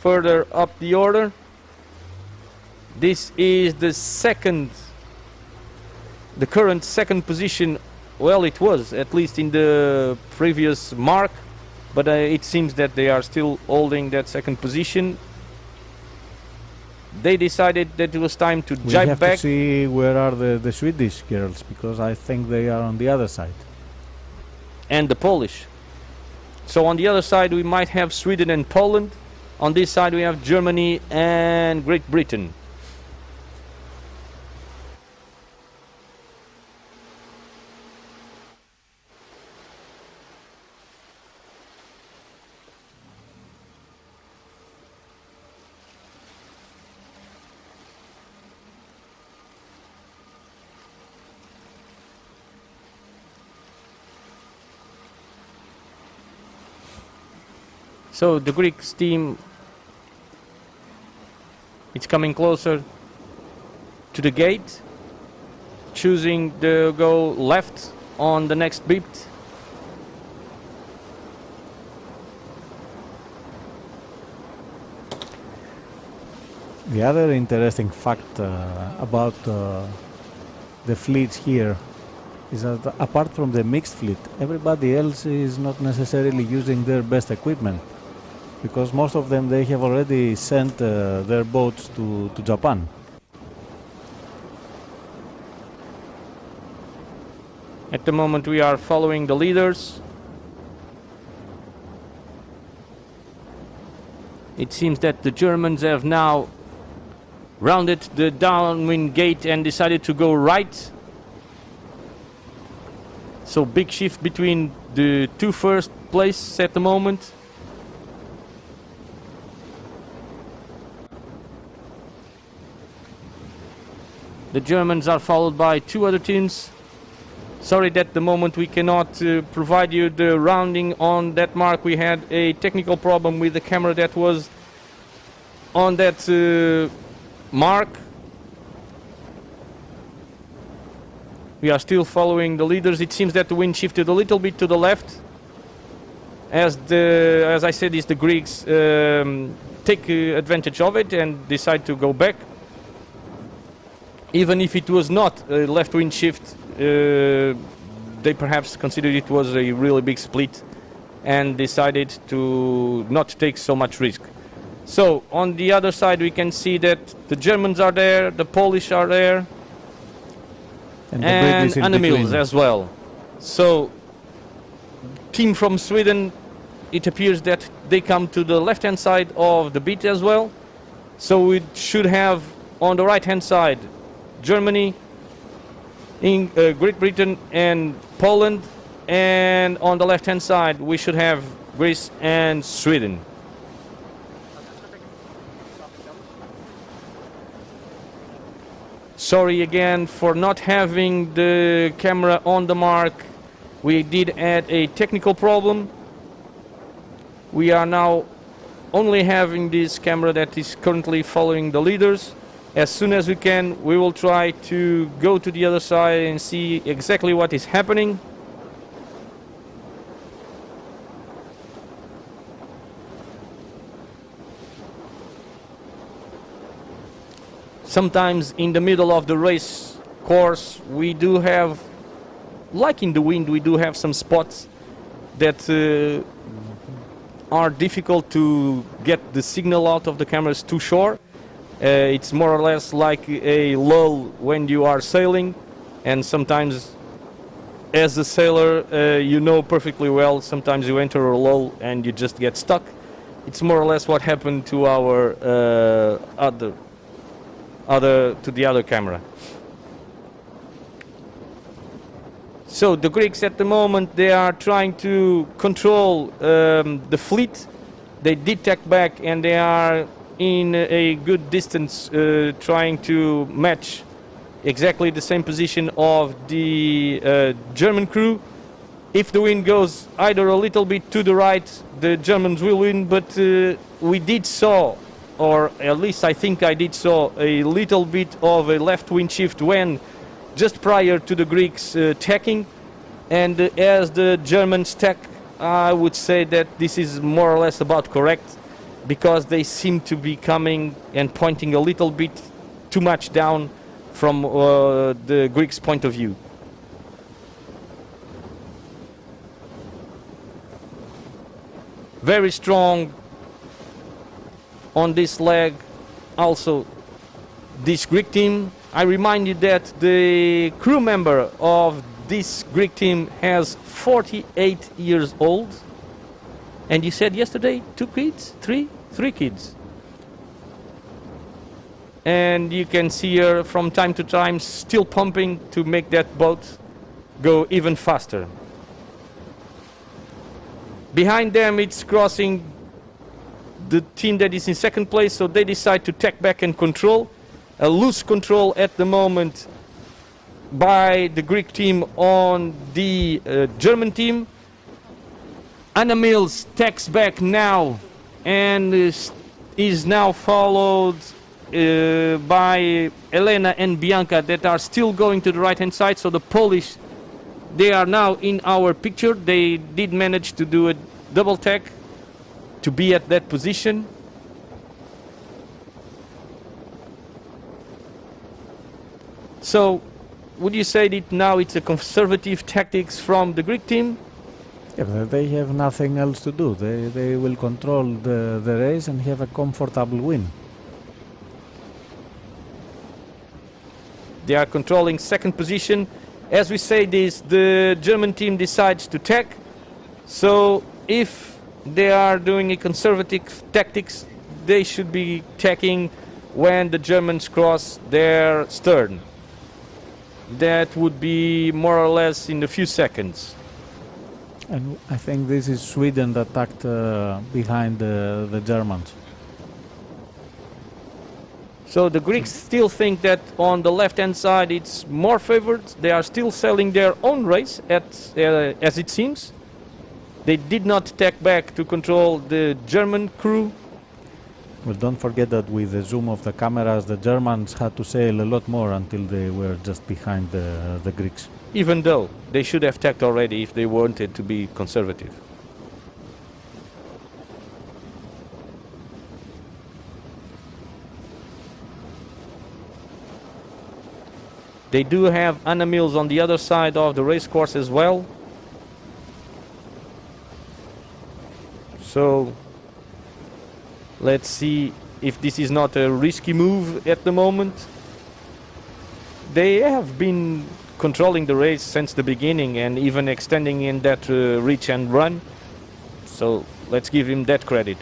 further up the order. This is the current second position. Well, it was at least in the previous mark, but it seems that they are still holding that second position. They decided that it was time to jibe have back. To see where are the Swedish girls, because I think they are on the other side. And the Polish. So on the other side we might have Sweden and Poland. On this side we have Germany and Great Britain. So the Greeks team, it's coming closer to the gate, choosing to go left on the next beat. The other interesting fact about the fleets here is that apart from the mixed fleet, everybody else is not necessarily using their best equipment, because most of them, they have already sent their boats to Japan. At the moment we are following the leaders. It seems that the Germans have now rounded the downwind gate and decided to go right. So big shift between the two first places at the moment. The Germans are followed by two other teams. Sorry that at the moment we cannot provide you the rounding on that mark. We had a technical problem with the camera that was on that mark. We are still following the leaders. It seems that the wind shifted a little bit to the left. As I said, the Greeks take advantage of it and decide to go back. Even if it was not a left wind shift, they perhaps considered it was a really big split and decided to not take so much risk. So on the other side we can see that the Germans are there, the Polish are there, and Anna Mills as well. So team from Sweden, it appears that they come to the left hand side of the beat as well. So we should have on the right hand side Germany, in Great Britain and Poland, and on the left hand side we should have Greece and Sweden. Sorry again for not having the camera on the mark. We did add a technical problem. We are now only having this camera that is currently following the leaders. As soon as we can, we will try to go to the other side and see exactly what is happening. Sometimes in the middle of the race course, we do have, like in the wind, we do have some spots that are difficult to get the signal out of the cameras to shore. It's more or less like a lull when you are sailing, and sometimes as a sailor you know perfectly well, sometimes you enter a lull and you just get stuck. It's more or less what happened to our the other camera. So the Greeks at the moment, they are trying to control the fleet. They did tack back and they are in a good distance trying to match exactly the same position of the German crew. If the wind goes either a little bit to the right, the Germans will win, but we did saw, or at least I think I did saw, a little bit of a left wind shift when just prior to the Greeks tacking, and as the Germans tack, I would say that this is more or less about correct, because they seem to be coming and pointing a little bit too much down from the Greeks' point of view. Very strong on this leg also this Greek team. I remind you that the crew member of this Greek team has 48 years old, and you said yesterday 2 kids? 3 kids. And you can see her from time to time still pumping to make that boat go even faster. Behind them it's crossing the team that is in second place, so they decide to tack back and control. A loose control at the moment by the Greek team on the German team. Anna Mills tacks back now and is now followed by Elena and Bianca that are still going to the right hand side. So the Polish, they are now in our picture. They did manage to do a double tack to be at that position. So would you say that now it's a conservative tactics from the Greek team? Yeah, but they have nothing else to do. They will control the race and have a comfortable win. They are controlling second position. As we say this, the German team decides to tack. So if they are doing a conservative tactics, they should be tacking when the Germans cross their stern. That would be more or less in a few seconds. And I think this is Sweden that attacked behind the Germans. So the Greeks still think that on the left-hand side it's more favored. They are still sailing their own race, as it seems. They did not tack back to control the German crew. Well, don't forget that with the zoom of the cameras, the Germans had to sail a lot more until they were just behind the Greeks. Even though they should have tacked already if they wanted to be conservative. They do have Anna Mills on the other side of the race course as well. So let's see if this is not a risky move at the moment. They have been controlling the race since the beginning and even extending in that reach and run. So let's give him that credit.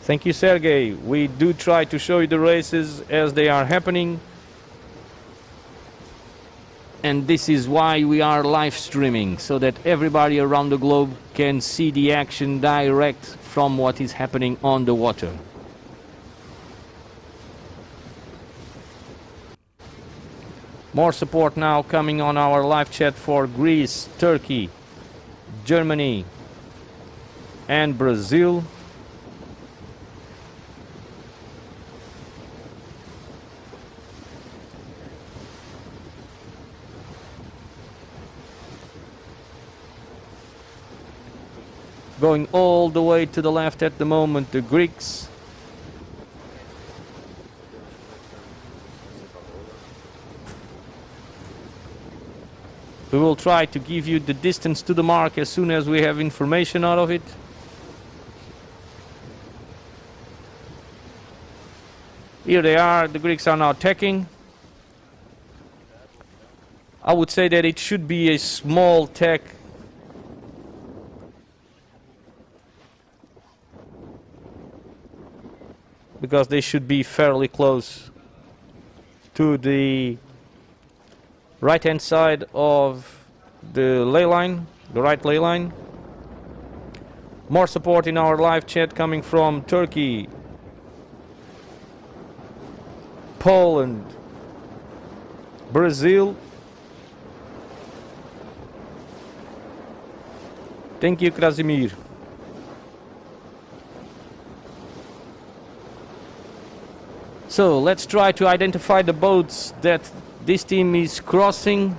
Thank you, Sergey. We do try to show you the races as they are happening. And this is why we are live streaming, so that everybody around the globe can see the action direct from what is happening on the water. More support now coming on our live chat for Greece, Turkey, Germany, and Brazil. Going all the way to the left at the moment, the Greeks. We will try to give you the distance to the mark as soon as we have information out of it. Here they are, the Greeks are now attacking. I would say that it should be a small tack. Because they should be fairly close to the right-hand side of the ley line, the right ley line. More support in our live chat coming from Turkey, Poland, Brazil. Thank you, Krasimir. So let's try to identify the boats that this team is crossing.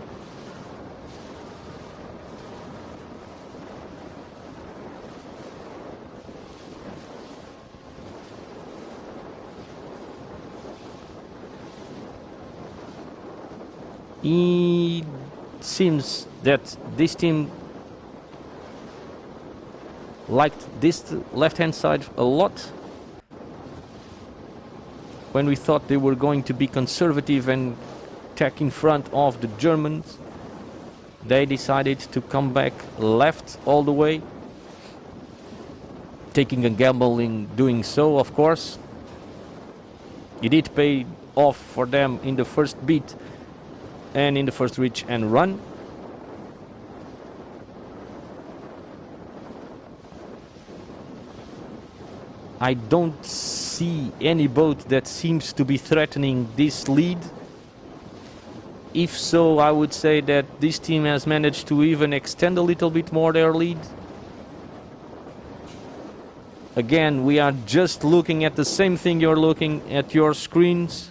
It seems that this team liked this left-hand side a lot. When we thought they were going to be conservative and attack in front of the Germans, they decided to come back left all the way, taking a gamble in doing so, of course. It did pay off for them in the first beat and in the first reach and run. I don't see any boat that seems to be threatening this lead. If so, I would say that this team has managed to even extend a little bit more their lead. Again, we are just looking at the same thing you're looking at your screens.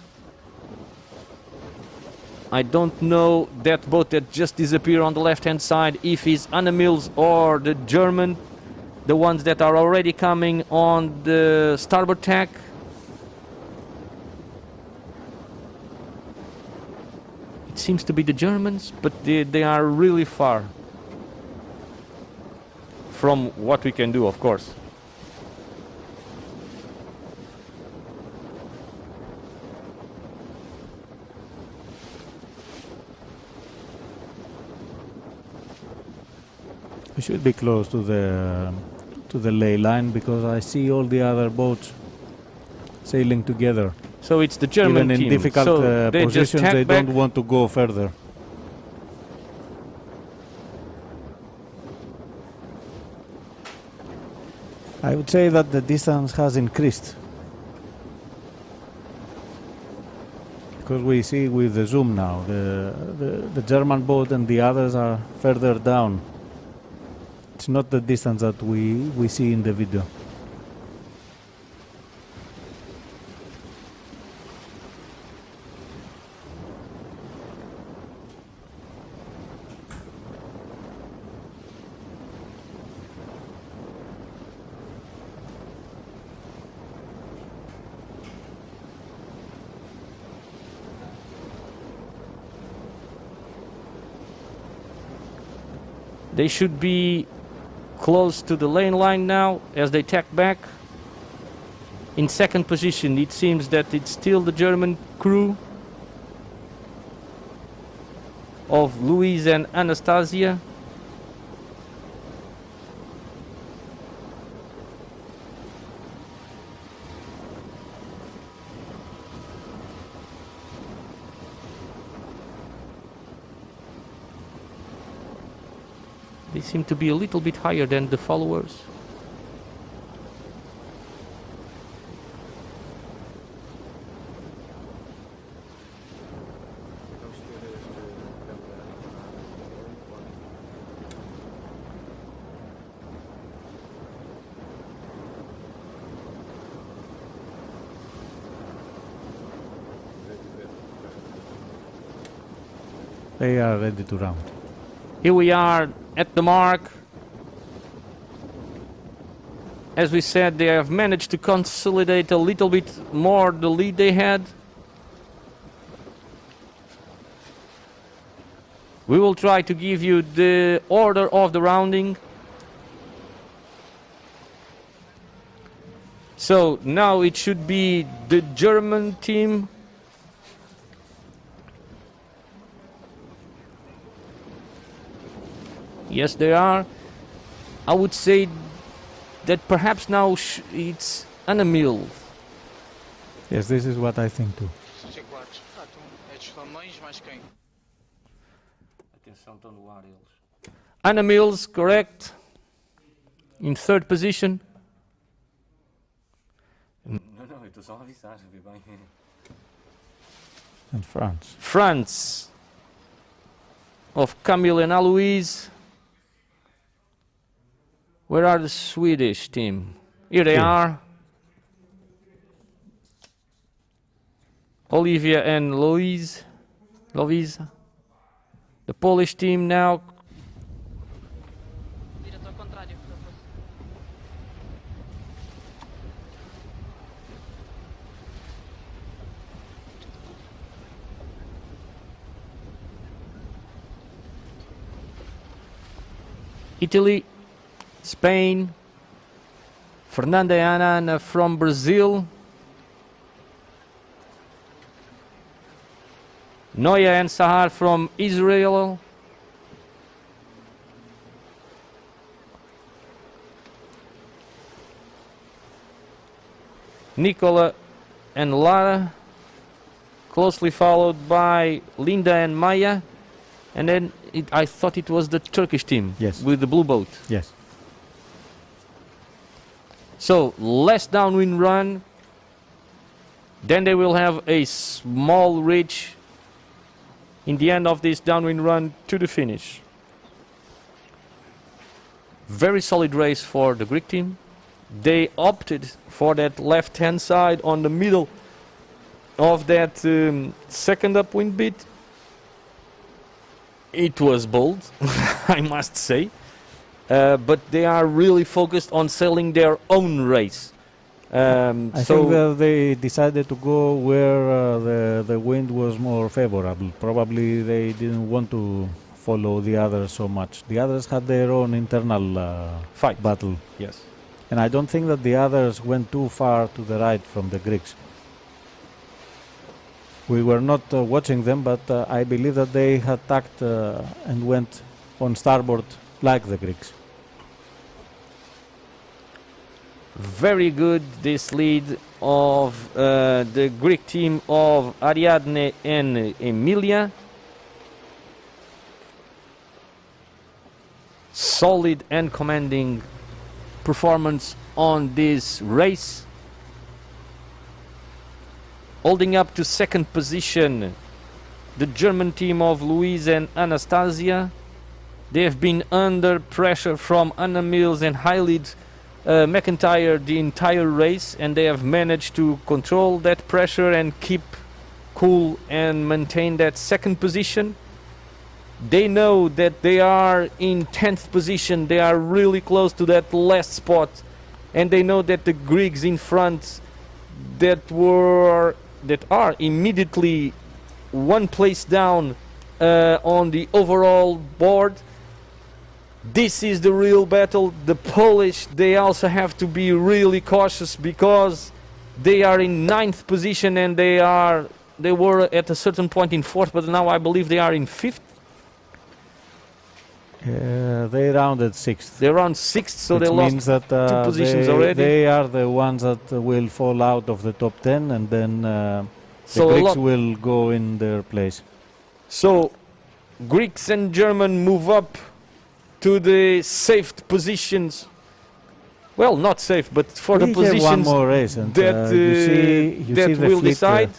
I don't know that boat that just disappeared on the left-hand side, if it's Anna Mills or the German, the ones that are already coming on the starboard tack. It seems to be the Germans, but they are really far from what we can do, of course. We should be close to the ley line because I see all the other boats sailing together. So it's the German Even team. in difficult So they positions, just they back. don't want to go further. I would say that the distance has increased. Because we see with the zoom now, the German boat and the others are further down. It's not the distance that we see in the video. They should be close to the lane line now as they tack back. In second position, it seems that it's still the German crew of Louise and Anastasia. seem to be a little bit higher than the followers. They are ready to round. Here we are at the mark. As we said, they have managed to consolidate a little bit more the lead they had. We will try to give you the order of the rounding. So now it should be the German team. Yes, they are. I would say that perhaps now it's Anamil. Yes, this is what I think too. Anamil's correct. In third position. And France. France of Camille and Aloise. Where are the Swedish team? Here they are. Olivia and Louise. The Polish team now. Italy, Spain, Fernanda and Ana from Brazil, Noya and Sahar from Israel, Nicola and Lara, closely followed by Linda and Maya, and then I thought it was the Turkish team. Yes. With the blue boat. Yes. So less downwind run, then they will have a small ridge in the end of this downwind run to the finish. Very solid race for the Greek team. They opted for that left-hand side on the middle of that second upwind bit. It was bold, I must say, but they are really focused on sailing their own race. I think that they decided to go where the wind was more favorable. Probably they didn't want to follow the others so much. The others had their own internal fight battle. Yes. And I don't think that the others went too far to the right from the Greeks. We were not watching them, but I believe that they had tacked and went on starboard like the Greeks. Very good, this lead of the Greek team of Ariadne and Emilia. Solid and commanding performance on this race. Holding up to second position, the German team of Louise and Anastasia. They have been under pressure from Anna Mills and Hailid McIntyre the entire race, and they have managed to control that pressure and keep cool and maintain that second position. They know that they are in 10th position. They are really close to that last spot, and they know that the Greeks in front that are immediately one place down on the overall board. This is the real battle. The Polish, they also have to be really cautious because they are in 9th position and they were at a certain point in 4th, but now I believe they are in 5th. They rounded 6th. They're around 6th, so which they means lost that, 2 positions already. They are the ones that will fall out of the top 10, and then the So Greeks will go in their place. So Greeks and German move up to the safe positions. Well, not safe, but for the We have one positions more race, and that you see that the will fleet, decide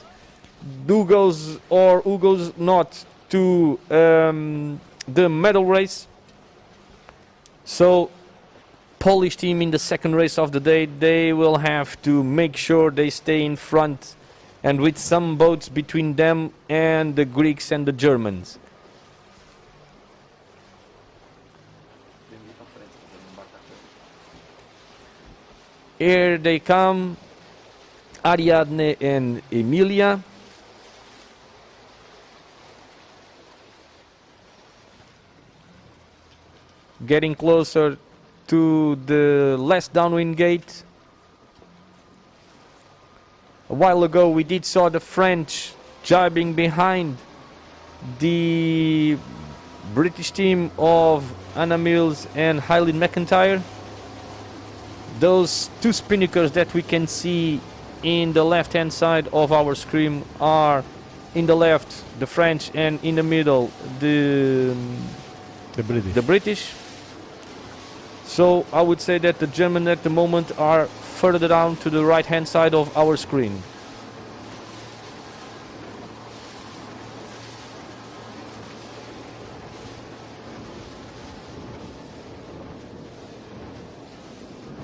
who goes or who goes not to the medal race. So Polish team in the second race of the day, they will have to make sure they stay in front, and with some boats between them and the Greeks and the Germans. Here they come, Ariadne and Emilia. Getting closer to the last downwind gate. A while ago we did saw the French jibing behind the British team of Anna Mills and Eileen McIntyre. Those two spinnakers that we can see in the left hand side of our screen are in the left the French and in the middle the British. So I would say that the German at the moment are further down to the right hand side of our screen.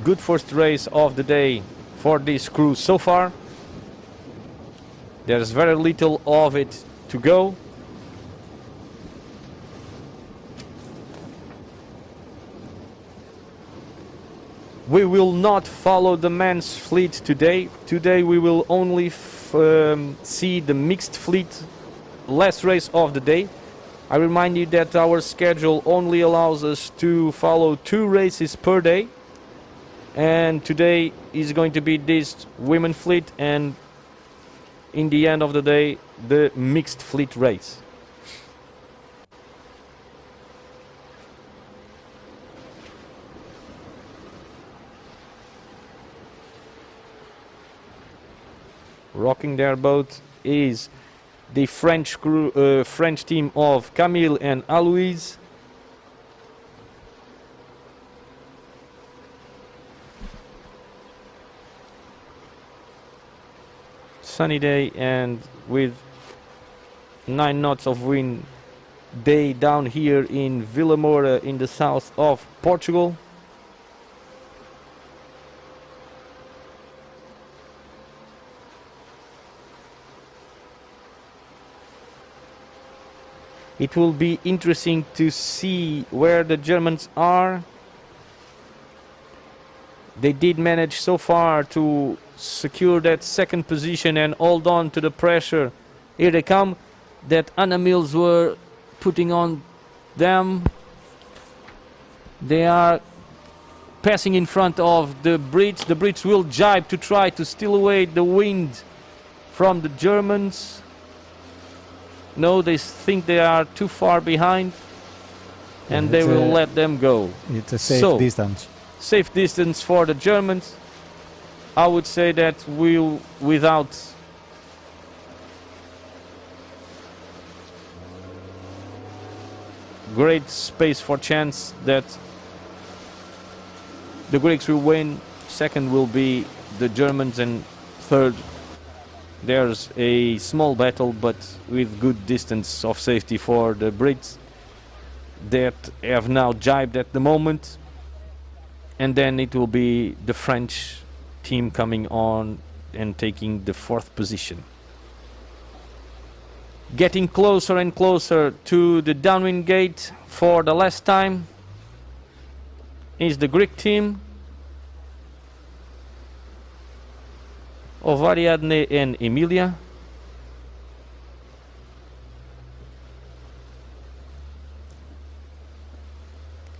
Good first race of the day for this crew so far. There's very little of it to go. We will not follow the men's fleet today. Today we will only see the mixed fleet last race of the day. I remind you that our schedule only allows us to follow 2 races per day. And today is going to be this women fleet, and in the end of the day the mixed fleet race. Rocking their boat is the French crew, French team of Camille and Aloise. Sunny day and with 9 knots of wind day down here in Vilamoura in the south of Portugal. It will be interesting to see where the Germans are. They did manage so far to secure that second position and hold on to the pressure. Here they come, that Anna Mills were putting on them. They are passing in front of the Brits. The Brits will jibe to try to steal away the wind from the Germans. No, they think they are too far behind, and they will let them go. It's a safe distance. Safe distance for the Germans. I would say that without great space for chance, that the Greeks will win. Second will be the Germans, and third there's a small battle but with good distance of safety for the Brits that have now jibed at the moment. And then it will be the French team coming on and taking the 4th position. Getting closer and closer to the downwind gate for the last time is the Greek team of Ariadne and Emilia.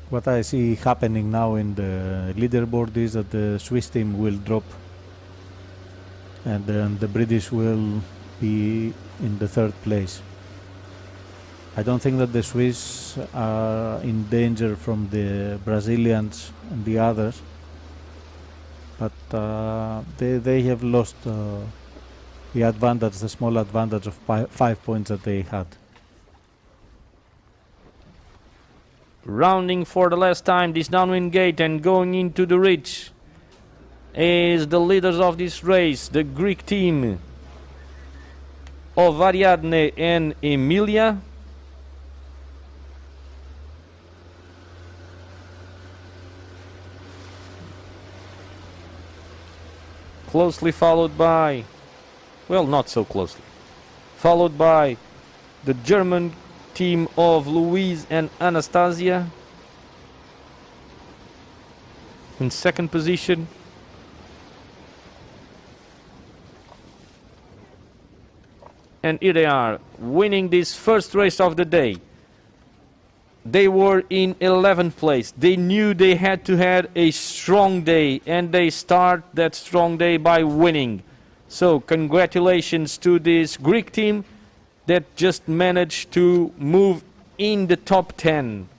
What I see happening now in the leaderboard is that the Swiss team will drop, and then the British will be in the 3rd place. I don't think that the Swiss are in danger from the Brazilians and the others, but they have lost the advantage, the small advantage of 5 points that they had. rounding for the last time this downwind gate and going into the ridge is the leaders of this race, the Greek team of Ariadne and Emilia. Closely followed by, well, not so closely, followed by the German team of Louise and Anastasia in second position. And here they are, winning this first race of the day. They were in 11th place. They knew they had to have a strong day, and they start that strong day by winning. So congratulations to this Greek team that just managed to move in the top 10.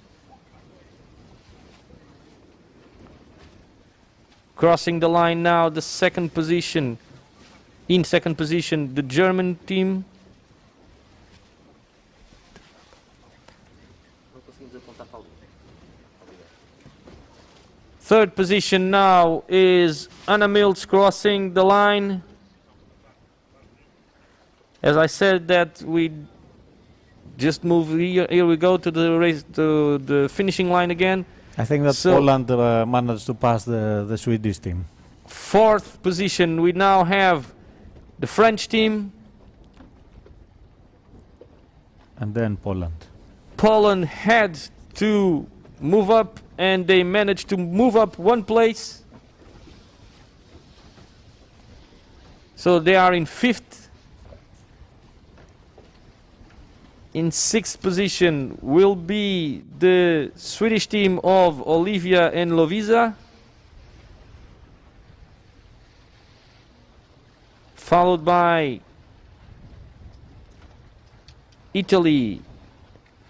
Crossing the line now, the second position. In second position, the German team. Third position now is Anna Mills crossing the line. As I said that we just move here we go to the race, to the finishing line again. I think that So- Poland managed to pass the Swedish team. Fourth position, we now have the French team. And then Poland. Poland had to move up, and they managed to move up one place. So they are in fifth. In sixth position will be the Swedish team of Olivia and Lovisa, followed by Italy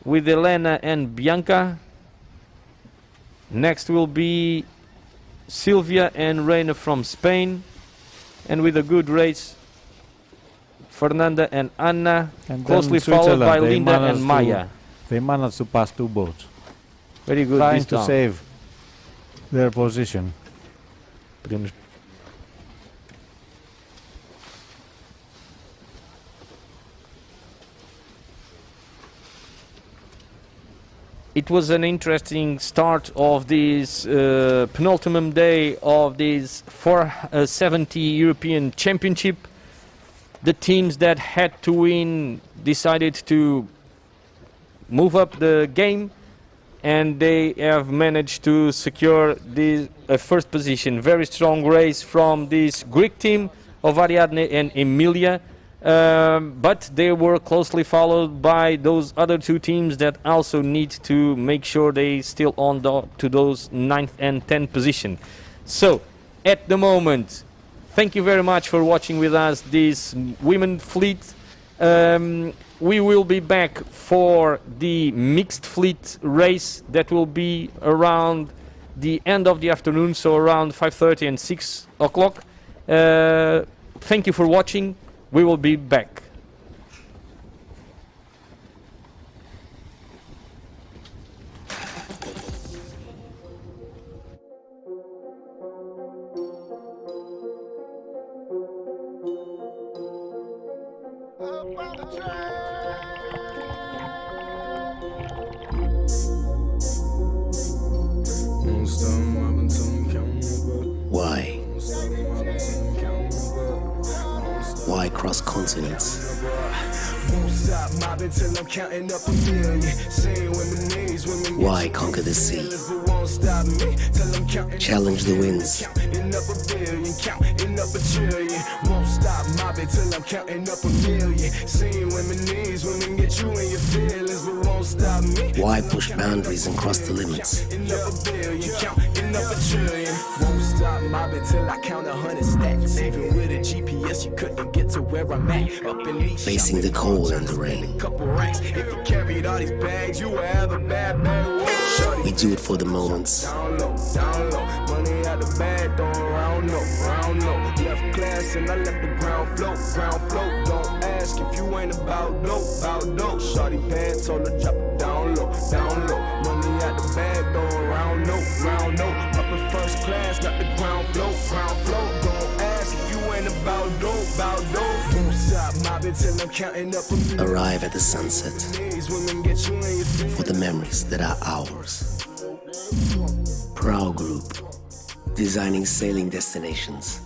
with Elena and Bianca. Next will be Silvia and Reina from Spain, and with a good race, Fernanda and Anna, And closely then followed by Switzerland, they Linda managed and Maya. They managed to pass two boats, Very good trying this to time. save their position. It was an interesting start of this penultimate day of this 470 European Championship. The teams that had to win decided to move up the game, and they have managed to secure the first position. Very strong race from this Greek team of Ariadne and Emilia. But they were closely followed by those other two teams that also need to make sure they still on to those 9th and 10th position. So at the moment, thank you very much for watching with us this women fleet. We will be back for the mixed fleet race that will be around the end of the afternoon, so around 5:30 and 6 o'clock. Thank you for watching. We will be back. Why? Why cross continents? Why conquer the sea? Challenge the winds. Why push boundaries and cross the limits? Won't stop mobbing till I count 100 stacks. Even with a GPS, you couldn't get to where I'm at. Up in Leash, Facing the cold and the rain. couple racks. If you carried all these bags, you would have a bad bag. Shorty, We do it for the moments. down low, down low. Money out the bag, throwing round low, round low. Left class and I left the ground float, ground float. Don't ask if you ain't about dope, about dope. Shorty pants, told her drop it down low, down low. Money out the round note. Up in first class, got the ground floor, ground floor. Don't ask if you ain't about dope, about dope. Won't stop mobbing till I'm counting up a million. Arrive at the sunset These women get you in your feet. for the memories that are ours. Proud Group, designing sailing destinations.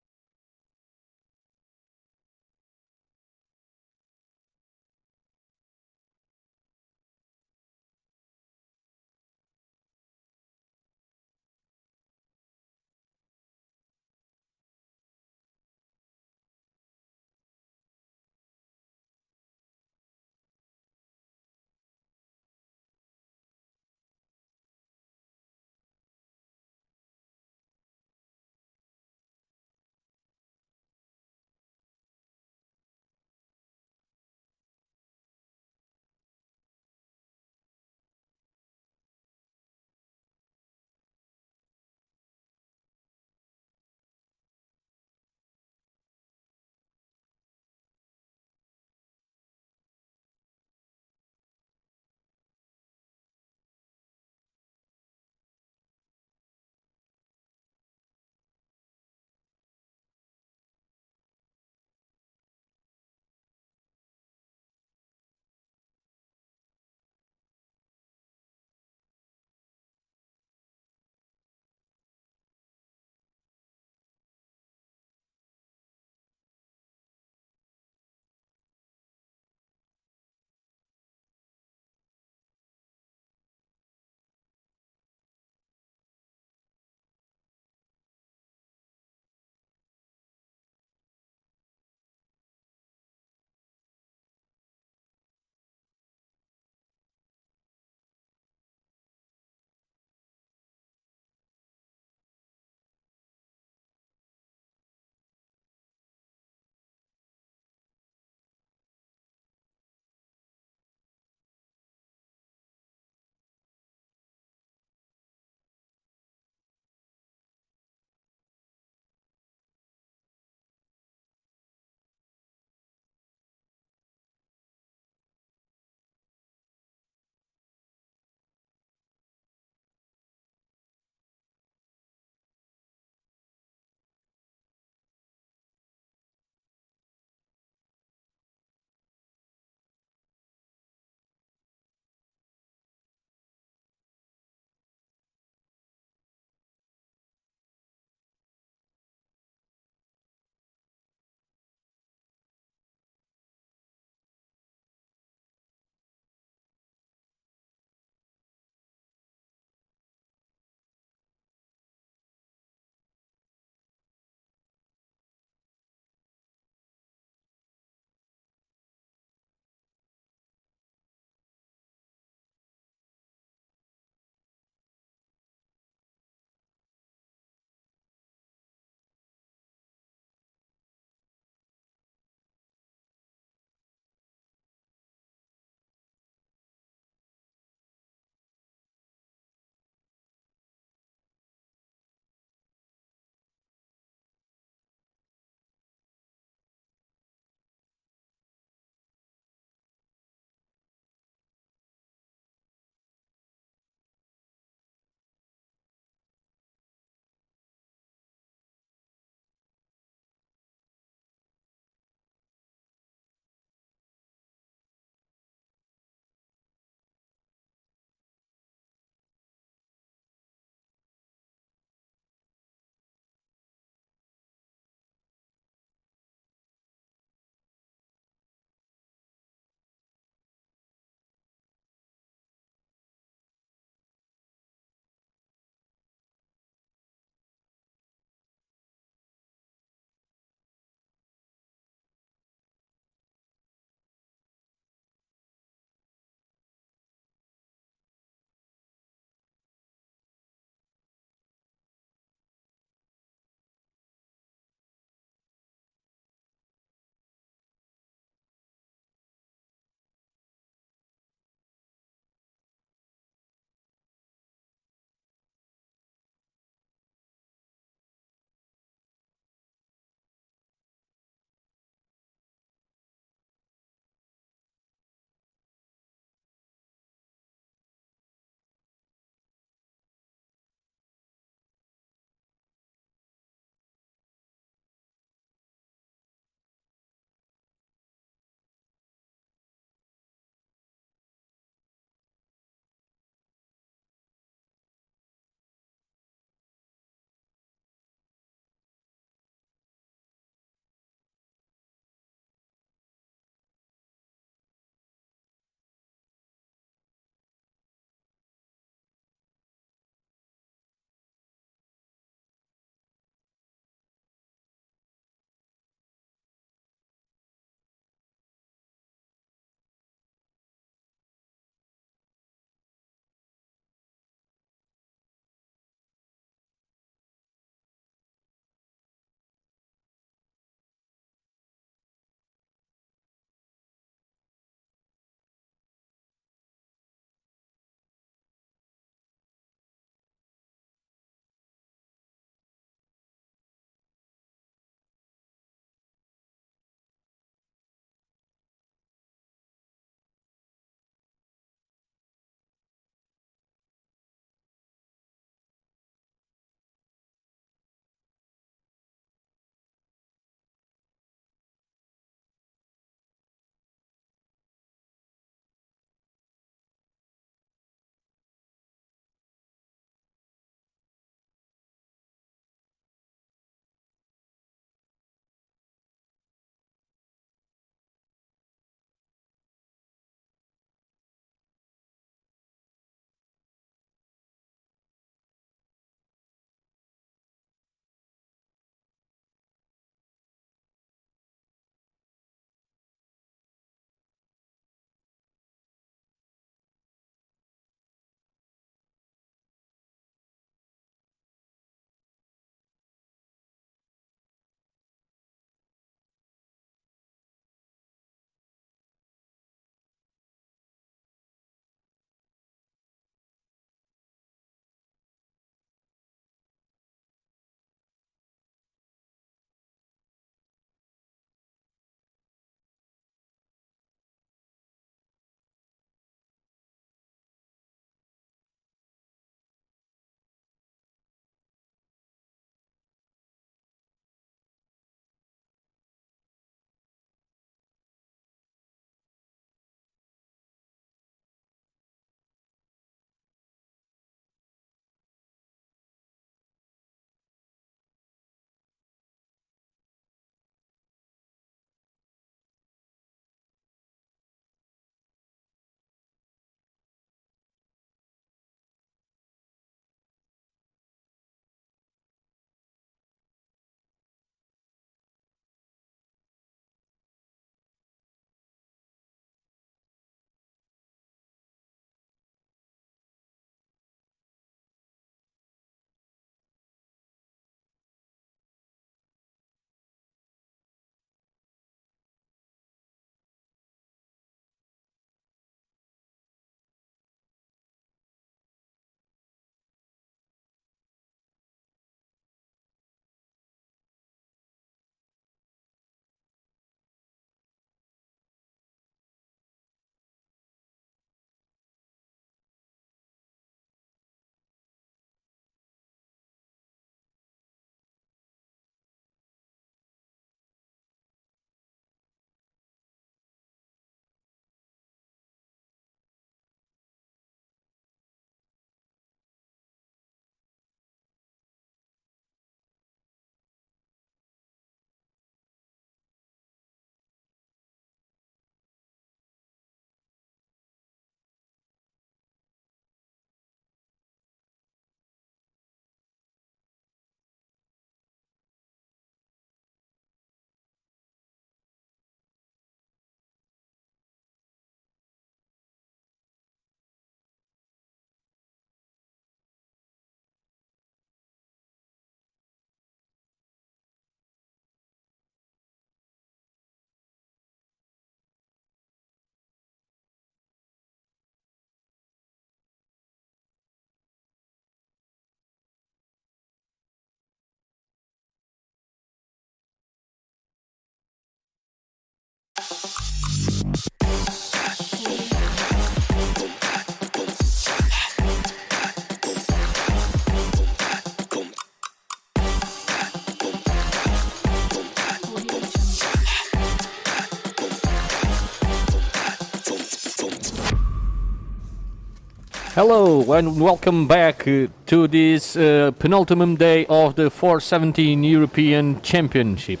Hello and welcome back to this penultimate day of the 417 European Championship.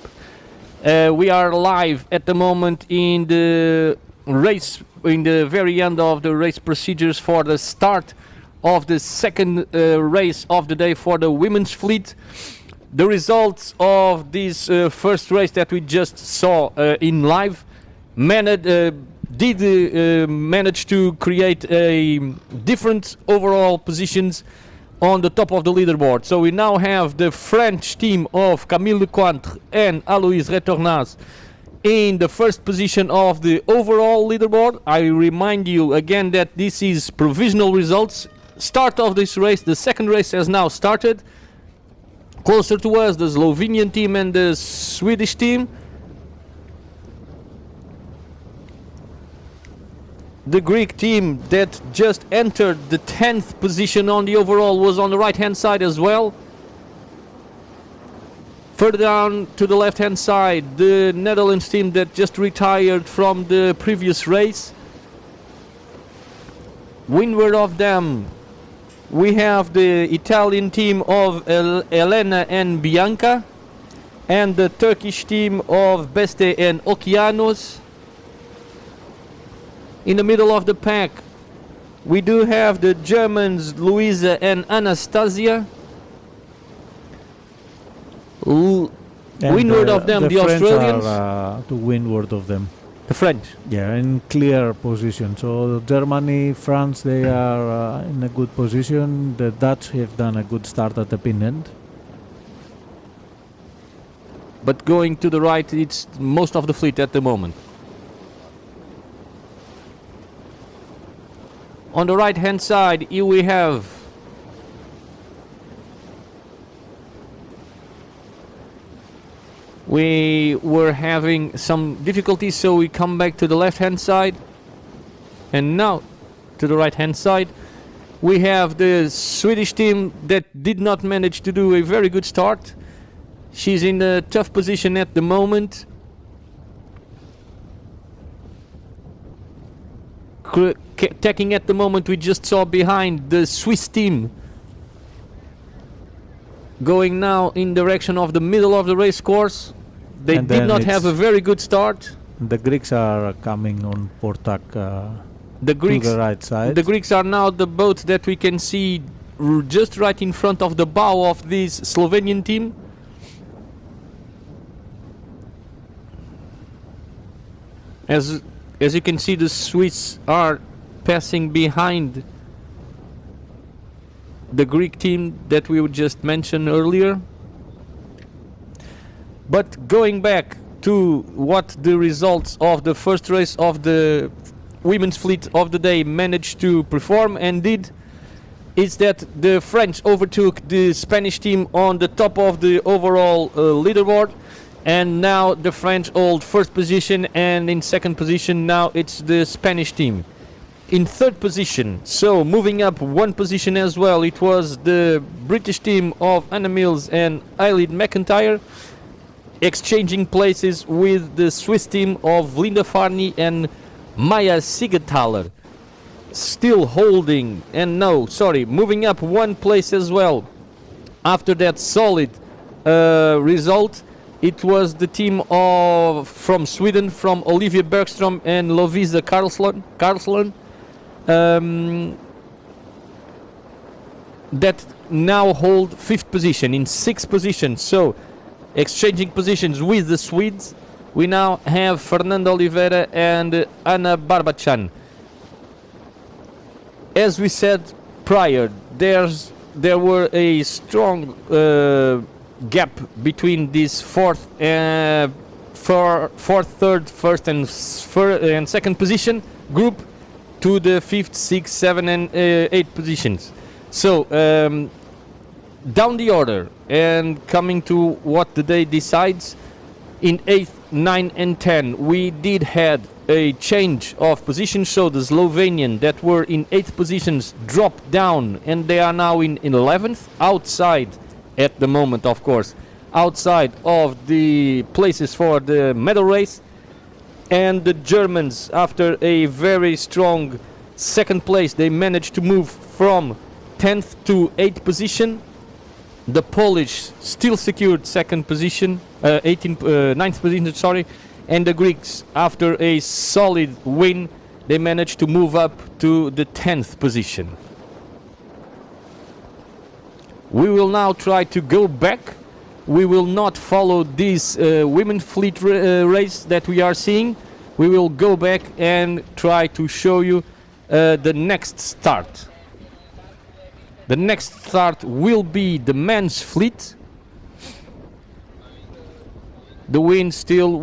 We are live at the moment in the race, in the very end of the race procedures for the start of the second race of the day for the women's fleet. The results of this first race that we just saw in live did manage to create a different overall positions on the top of the leaderboard. So we now have the French team of Camille Lecointre and Aloïse Retornaz in the first position of the overall leaderboard. I remind you again that this is provisional results. Start of this race, the second race has now started. Closer to us, the Slovenian team and the Swedish team. The Greek team that just entered the 10th position on the overall was on the right hand side as well. Further down to the left hand side, the Netherlands team that just retired from the previous race. Windward of them we have the Italian team of Elena and Bianca, and the Turkish team of Beste and Okeanos. In the middle of the pack, we do have the Germans Luisa and Anastasia. Windward of them, the French Australians. Are, to windward of them. The French. Yeah, in clear position. So Germany, France, they are in a good position. The Dutch have done a good start at the pin end. But going to the right, it's most of the fleet at the moment. On the right hand side, here we have we were having some difficulties, so we come back to the left hand side, and now to the right hand side we have the Swedish team that did not manage to do a very good start. She's in a tough position at the moment. Attacking at the moment, we just saw behind the Swiss team going now in direction of the middle of the race course. They did not have a very good start. The Greeks are coming on Portac the Greeks, to the right side. The Greeks are now the boat that we can see just right in front of the bow of this Slovenian team. As you can see, the Swiss are passing behind the Greek team that we just mentioned earlier. But going back to what the results of the first race of the women's fleet of the day managed to perform and did, is that the French overtook the Spanish team on the top of the overall leaderboard, and now the French hold first position, and in second position now it's the Spanish team. In third position, so moving up one position as well, it was the British team of Anna Mills and Eileen McIntyre, exchanging places with the Swiss team of Linda Farney and Maya Siegenthaler. Still holding, and moving up one place as well. After that solid result, it was the team from Sweden, from Olivia Bergström and Lovisa Karlsson, that now hold fifth position. In sixth position, so exchanging positions with the Swedes, we now have Fernanda Oliveira and Anna Barbachan. As we said prior, there were a strong gap between this fourth, third, first and second position group to the fifth, sixth, seven and eight positions. So down the order and coming to what the day decides, in 8th, 9 and 10 we did had a change of position, so the Slovenian that were in 8th positions dropped down and they are now in 11th, outside at the moment, of course, outside of the places for the medal race. And the Germans, after a very strong second place, they managed to move from 10th to 8th position. The Polish still secured second position, 9th position, sorry, and the Greeks, after a solid win, they managed to move up to the 10th position. We will now try to go back. We will not follow this women fleet race that we are seeing. We will go back and try to show you the next start. The next start will be the men's fleet. The wind still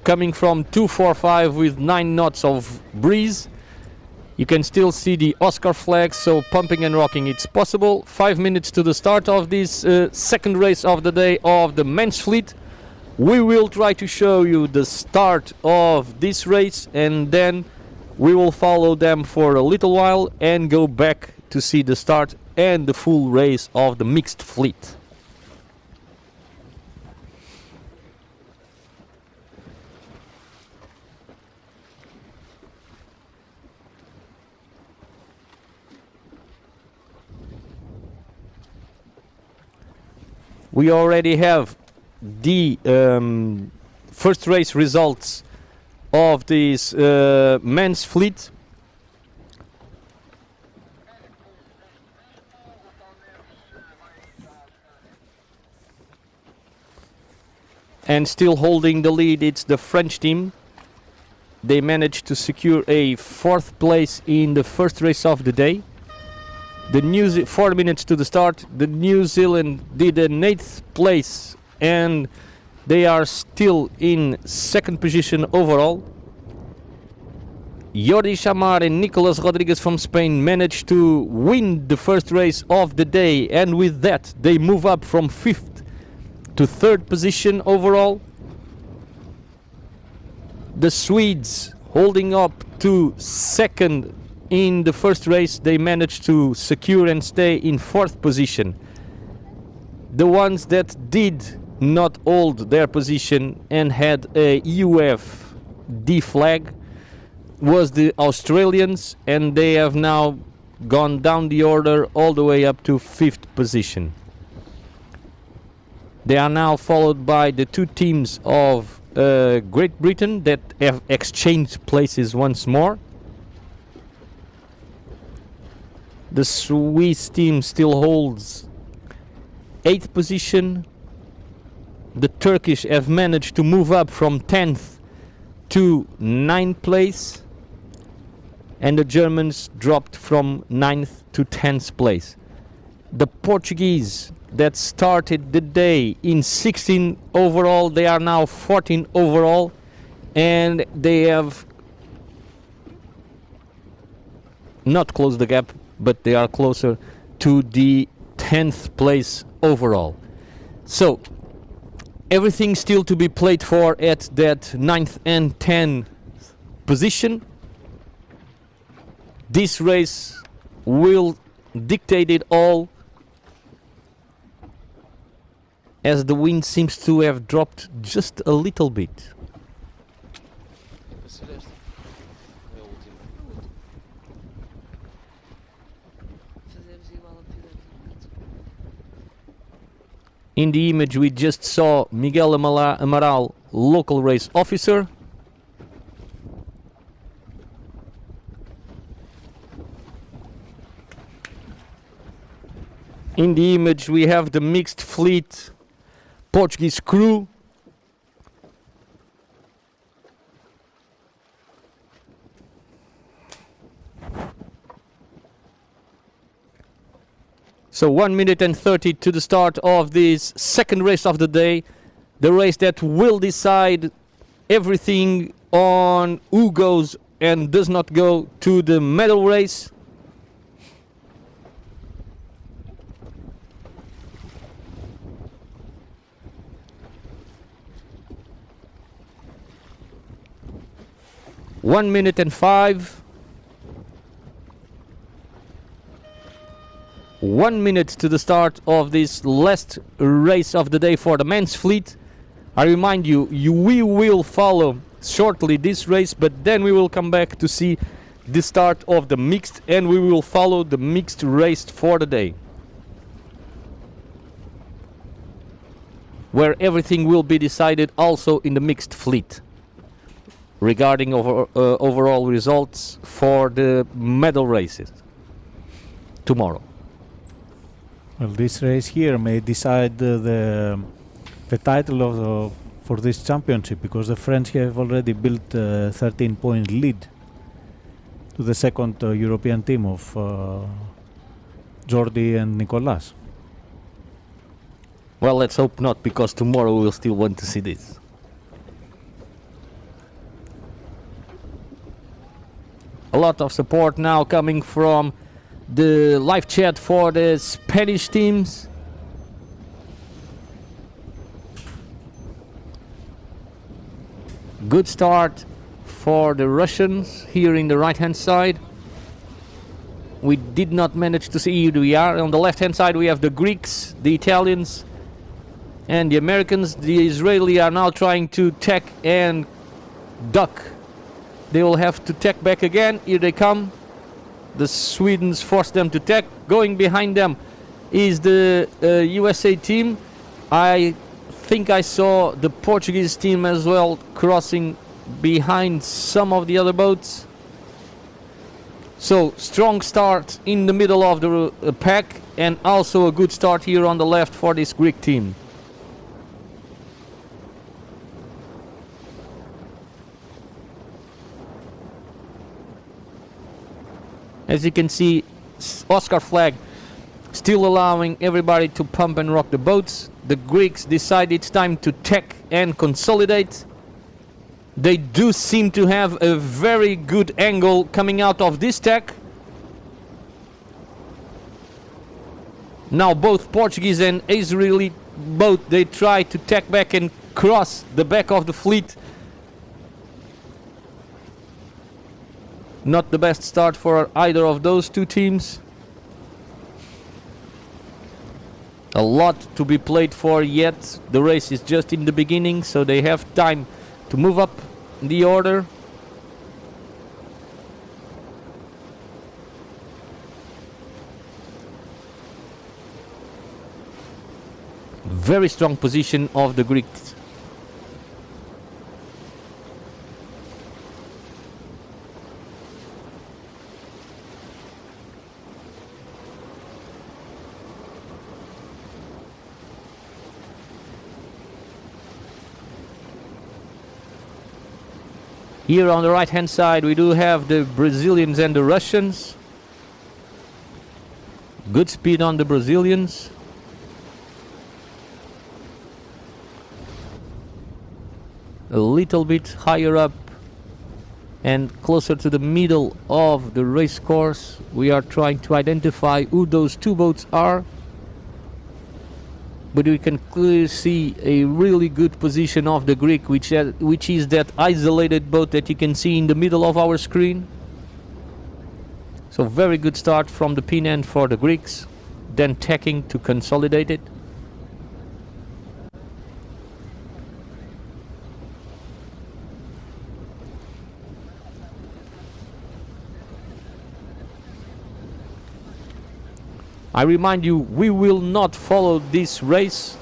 coming from 245 with 9 knots of breeze. You can still see the Oscar flag, so pumping and rocking it's possible. 5 minutes to the start of this second race of the day of the men's fleet. We will try to show you the start of this race, and then we will follow them for a little while and go back to see the start and the full race of the mixed fleet. We already have the first race results of this men's fleet. And still holding the lead, it's the French team. They managed to secure a 4th place in the first race of the day. 4 minutes to the start, the New Zealand did an 8th place, and they are still in 2nd position overall. Jordi Chamar and Nicolas Rodriguez from Spain managed to win the first race of the day, and with that they move up from 5th to 3rd position overall. The Swedes holding up to 2nd in the first race, they managed to secure and stay in 4th position. The ones that did not hold their position and had a UF D flag was the Australians, and they have now gone down the order all the way up to 5th position. They are now followed by the 2 teams of Great Britain that have exchanged places once more. The Swiss team still holds 8th position. The Turkish have managed to move up from 10th to 9th place. And the Germans dropped from 9th to 10th place. The Portuguese that started the day in 16 overall, they are now 14 overall, and they have not closed the gap, but they are closer to the 10th place overall. So everything still to be played for at that 9th and 10th position. This race will dictate it all, as the wind seems to have dropped just a little bit. In the image we just saw Miguel Amaral, local race officer. In the image we have the mixed fleet Portuguese crew. So 1 minute and 30 to the start of this second race of the day. The race that will decide everything on who goes and does not go to the medal race. One minute and 5. 1 minute to the start of this last race of the day for the men's fleet. I remind you, we will follow shortly this race, but then we will come back to see the start of the mixed, and we will follow the mixed race for the day, where everything will be decided also in the mixed fleet regarding overall results for the medal races tomorrow. Well, this race here may decide the title of for this championship, because the French have already built a 13-point lead to the second European team of Jordi and Nicolas. Well, let's hope not, because tomorrow we'll still want to see this. A lot of support now coming from the live chat for the Spanish teams. Good start for the Russians here in the right hand side. We did not manage to see who we are. On the left hand side we have the Greeks, the Italians and the Americans. The Israeli are now trying to tack and duck. They will have to tack back again. Here they come. The Swedes force them to tack. Going behind them is the USA team. I think I saw the Portuguese team as well crossing behind some of the other boats. So strong start in the middle of the pack, and also a good start here on the left for this Greek team. As you can see, Oscar flag still allowing everybody to pump and rock the boats. The Greeks decide it's time to tack and consolidate. They do seem to have a very good angle coming out of this tack. Now both Portuguese and Israeli boat, they try to tack back and cross the back of the fleet. Not the best start for either of those two teams. A lot to be played for yet. The race is just in the beginning, so they have time to move up the order. Very strong position of the Greeks. Here on the right hand side we do have the Brazilians and the Russians. Good speed on the Brazilians. A little bit higher up and closer to the middle of the race course, we are trying to identify who those two boats are. But we can clearly see a really good position of the Greek, which is that isolated boat that you can see in the middle of our screen. So very good start from the pin end for the Greeks, then tacking to consolidate it. I remind you, we will not follow this race.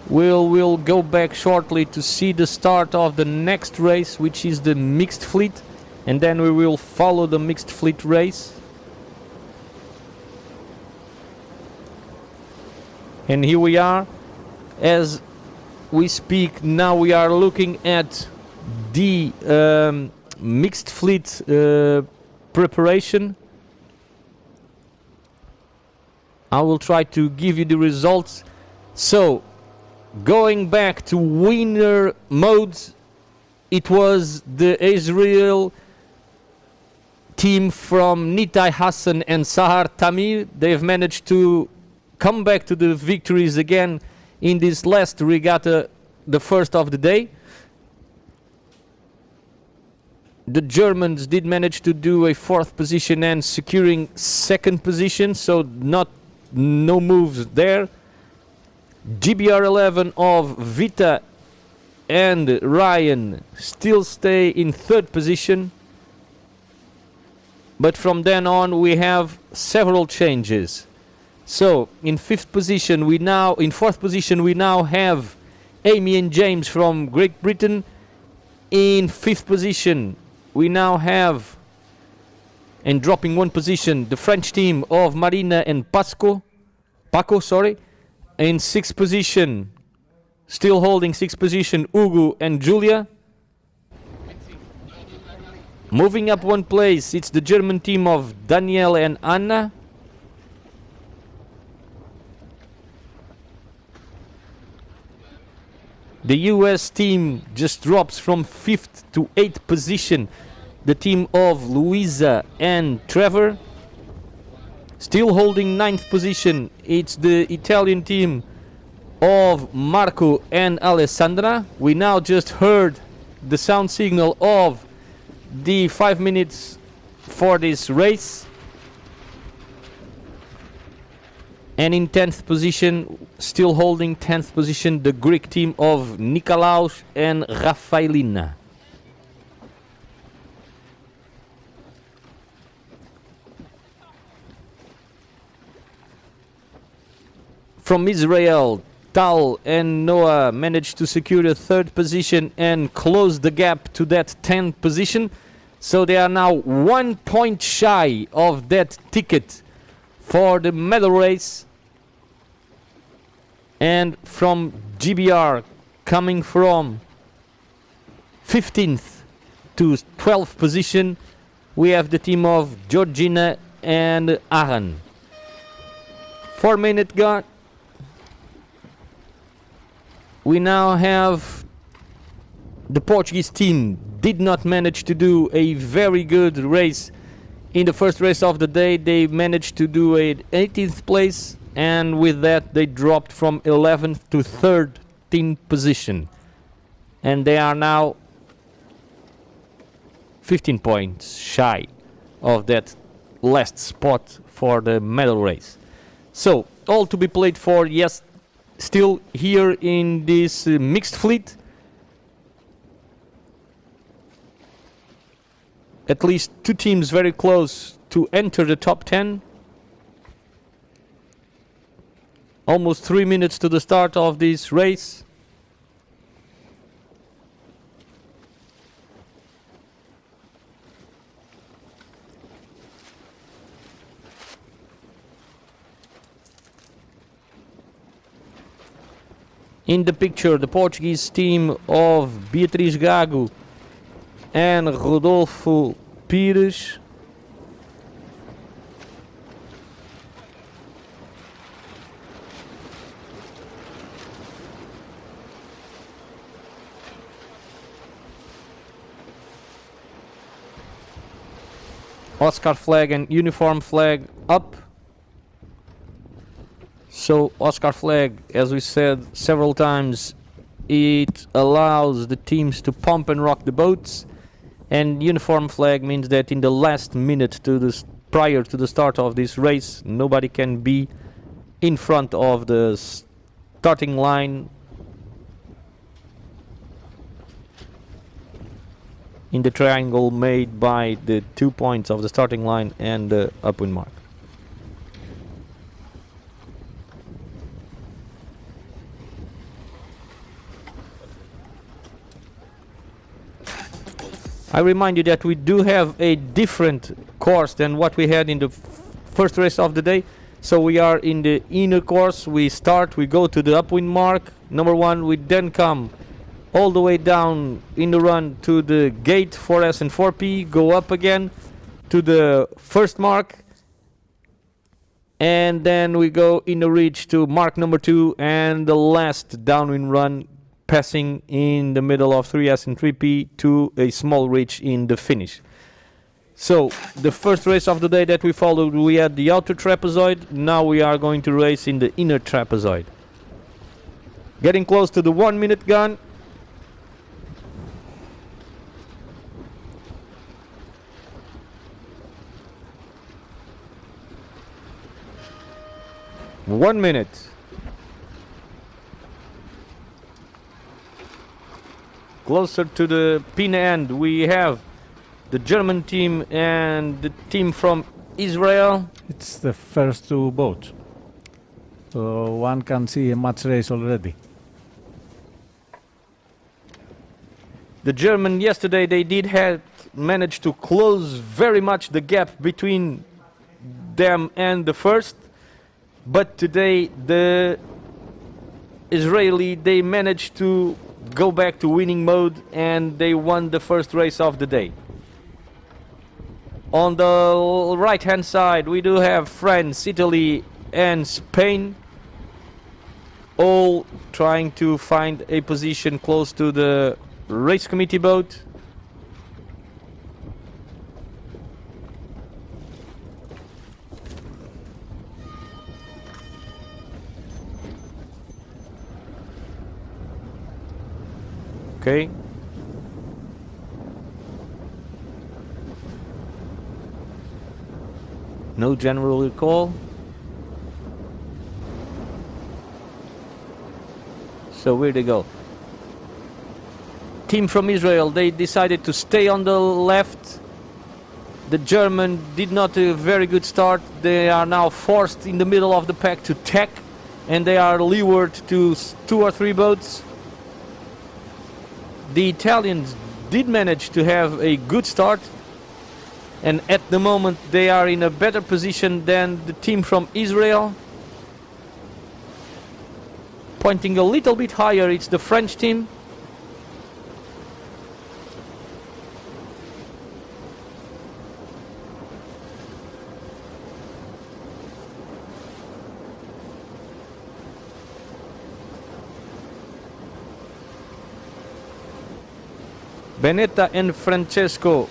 We'll go back shortly to see the start of the next race, which is the mixed fleet, and then we will follow the mixed fleet race. And here we are, as we speak now, we are looking at the mixed fleet preparation. I will try to give you the results. So, going back to winner mode, it was the Israel team from Nitai Hassan and Sahar Tamir. They've managed to come back to the victories again in this last regatta, the first of the day. The Germans did manage to do a fourth position and securing second position, so no moves there. GBR 11 of Vita and Ryan still stay in third position. but from then on we have several changes. So in fourth position we now have Amy and James from Great Britain. In fifth position we now have, and dropping one position, the French team of Marina and Paco. In sixth position, still holding sixth position, Hugo and Julia. Moving up one place, it's the German team of Danielle and Anna. The US team just drops from 5th to 8th position. The team of Luisa and Trevor. Still holding 9th position, it's the Italian team of Marco and Alessandra. We now just heard the sound signal of the 5 minutes for this race. And in 10th position, still holding 10th position, the Greek team of Nikolaos and Rafaelina. From Israel, Tal and Noah managed to secure a 3rd position and close the gap to that 10th position. So they are now 1 point shy of that ticket for the medal race. And from GBR, coming from 15th to 12th position, we have the team of Georgina and Aaron. 4 minutes gone. We now have the Portuguese team did not manage to do a very good race in the first race of the day. They managed to do an 18th place, and with that they dropped from 11th to 13th position, and they are now 15 points shy of that last spot for the medal race. So all to be played for, yes, still here in this mixed fleet. At least 2 teams very close to enter the top 10. Almost 3 minutes to the start of this race. In the picture, the Portuguese team of Beatriz Gago and Rodolfo Pires. Oscar flag and uniform flag up. So Oscar flag, as we said several times, it allows the teams to pump and rock the boats, and uniform flag means that in the last minute prior to the start of this race, nobody can be in front of the starting line in the triangle made by the 2 points of the starting line and the upwind mark. I remind you that we do have a different course than what we had in the first race of the day. So we are in the inner course. We go to the upwind mark, number 1. We then come all the way down in the run to the gate 4S and 4P, go up again to the first mark, and then we go in the reach to mark number 2 and the last downwind run, passing in the middle of 3S and 3P to a small reach in the finish. So the first race of the day that we followed, we had the outer trapezoid. Now we are going to race in the inner trapezoid. Getting close to the 1 minute gun. One minute. Closer to the pin end, we have the German team and the team from Israel. It's the first two boats. So one can see a match race already. The German yesterday, they did have managed to close very much the gap between them and the first, but today the Israeli, they managed to go back to winning mode and they won the first race of the day. On the right hand side we do have France, Italy and Spain, all trying to find a position close to the race committee boat. Okay. No general recall. So where they go? Team from Israel, they decided to stay on the left. The German did not a very good start. They are now forced in the middle of the pack to tack, and they are leeward to 2 or 3 boats. The Italians did manage to have a good start, and at the moment they are in a better position than the team from Israel. Pointing a little bit higher, it's the French team. Benetta and Francesco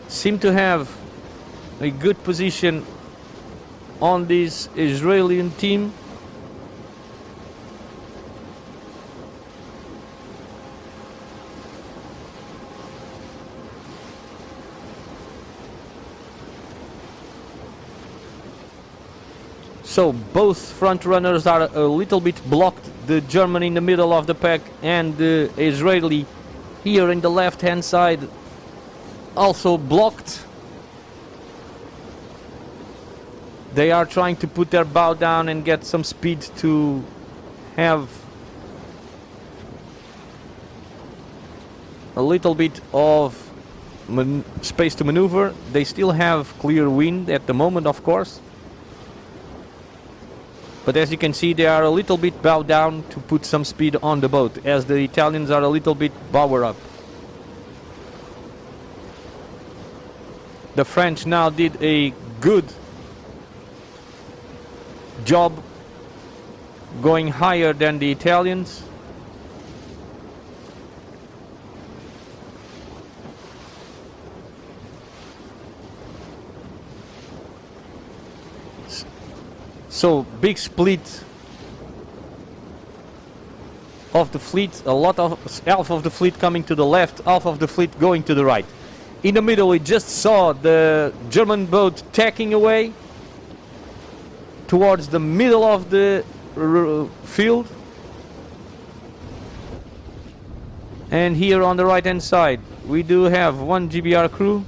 seem to have a good position on this Israeli team. So both front runners are a little bit blocked, the German in the middle of the pack and the Israeli here in the left hand side also blocked. They are trying to put their bow down and get some speed to have a little bit of space to maneuver. They still have clear wind at the moment, of course. But as you can see, they are a little bit bowed down to put some speed on the boat, as the Italians are a little bit bower up. The French now did a good job going higher than the Italians. So big split of the fleet, a lot of half of the fleet coming to the left, half of the fleet going to the right. In the middle we just saw the German boat tacking away towards the middle of the field. And here on the right hand side we do have one GBR crew.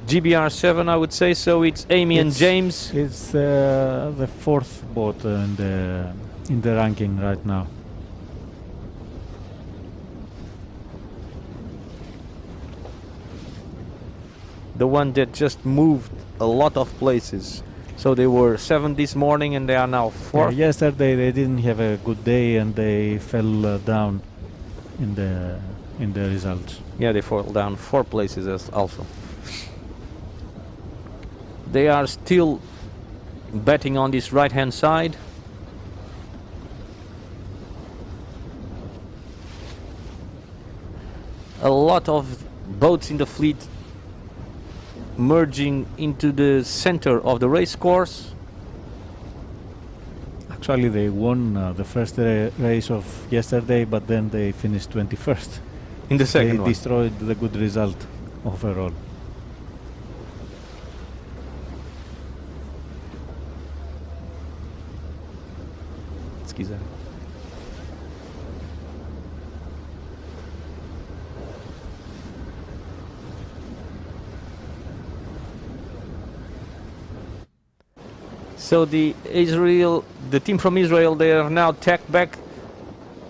GBR 7, I would say, so it's Amy and James. It's the 4th boat in the ranking right now. The one that just moved a lot of places. So they were 7 this morning and they are now 4th. Yesterday they didn't have a good day and they fell down in the results. Yeah, they fell down 4 places also. They are still betting on this right hand side. A lot of boats in the fleet merging into the center of the race course. Actually they won the first race of yesterday, but then they finished 21st. In the second they one. destroyed the good result overall. So the team from Israel, they are now tacked back.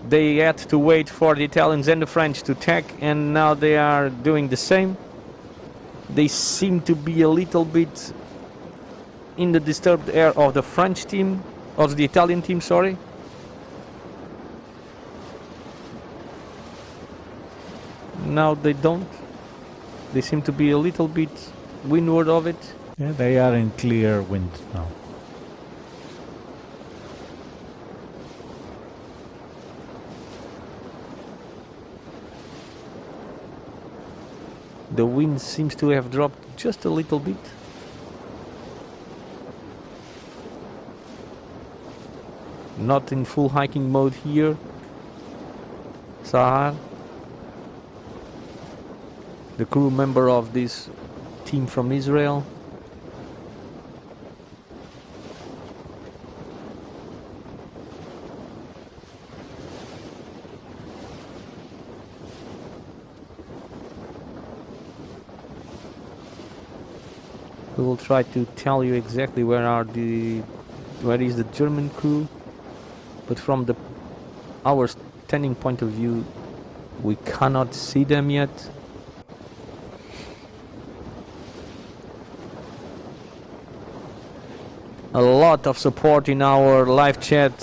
They had to wait for the Italians and the French to tack, and now they are doing the same. They seem to be a little bit in the disturbed air of the French team, of the Italian team, sorry. Now they don't. They seem to be a little bit windward of it. Yeah, they are in clear wind now. The wind seems to have dropped just a little bit. Not in full hiking mode here. Sahar, the crew member of this team from Israel. We will try to tell you exactly where is the German crew, but from our standing point of view, we cannot see them yet. A lot of support in our live chat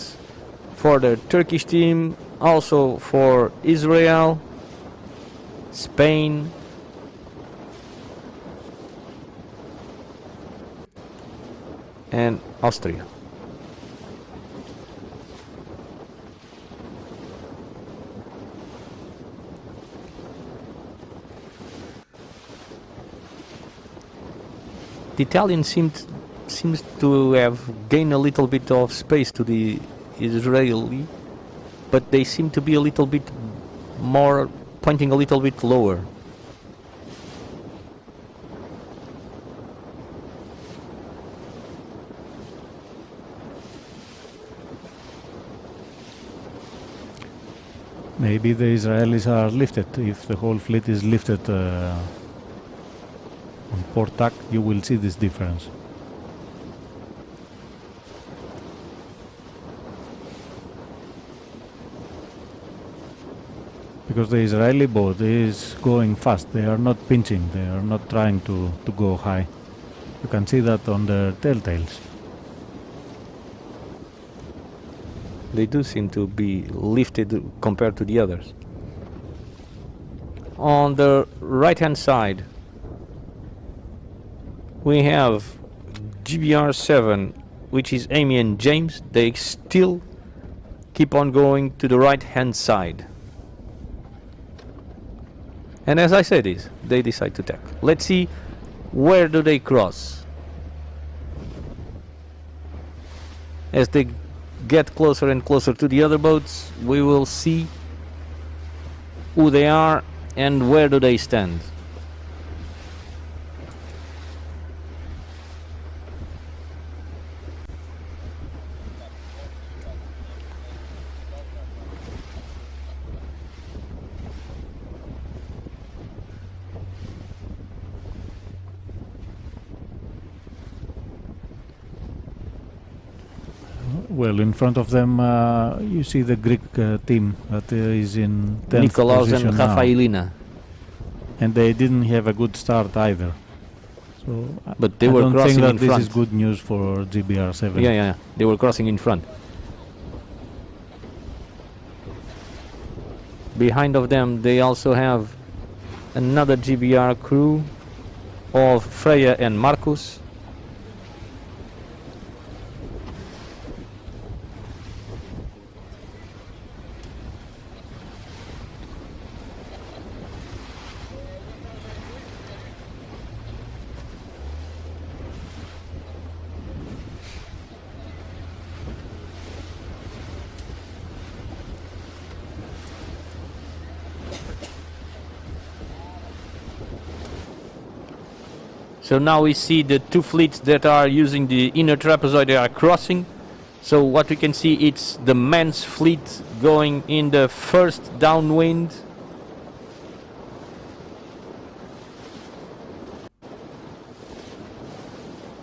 for the Turkish team, also for Israel, Spain, and Austria. The Italians seems to have gained a little bit of space to the Israeli, but they seem to be a little bit more pointing a little bit lower. Maybe the Israelis are lifted. If the whole fleet is lifted on Port Tack, you will see this difference. Because the Israeli boat is going fast. They are not pinching. They are not trying to go high. You can see that on the telltales. They do seem to be lifted compared to the others. On the right hand side we have GBR7, which is Amy and James. They still keep on going to the right hand side, and as I said, they decide to tack. Let's see, where do they cross? As they get closer and closer to the other boats, we will see who they are and where do they stand. Well, in front of them you see the Greek team that is in 10th Nikolaos position and now. Rafaelina. And they didn't have a good start either. So But they I were don't crossing think that in this front. is good news for GBR7. Yeah, they were crossing in front. Behind of them they also have another GBR crew of Freya and Marcus. So now we see the two fleets that are using the inner trapezoid, they are crossing. So what we can see, it's the men's fleet going in the first downwind.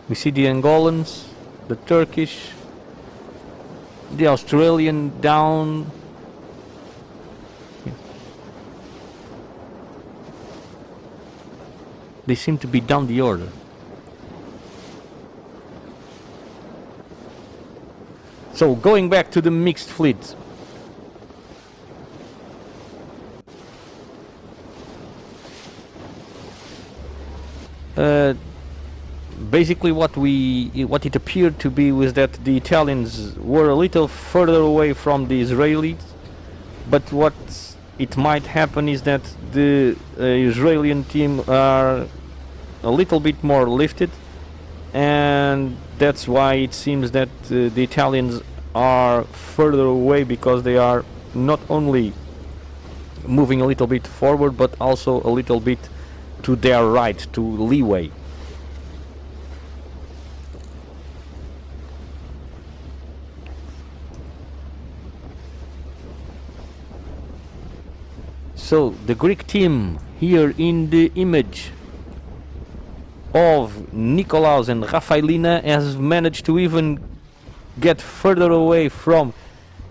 We see the Angolans the Turkish, the Australian down. They seem to be down the order. So going back to the mixed fleet. Basically what it appeared to be was that the Italians were a little further away from the Israelis, but what it might happen is that the Israeli team are a little bit more lifted, and that's why it seems that the Italians are further away, because they are not only moving a little bit forward but also a little bit to their right, to leeway. So the Greek team here in the image of Nikolaos and Rafaelina has managed to even get further away from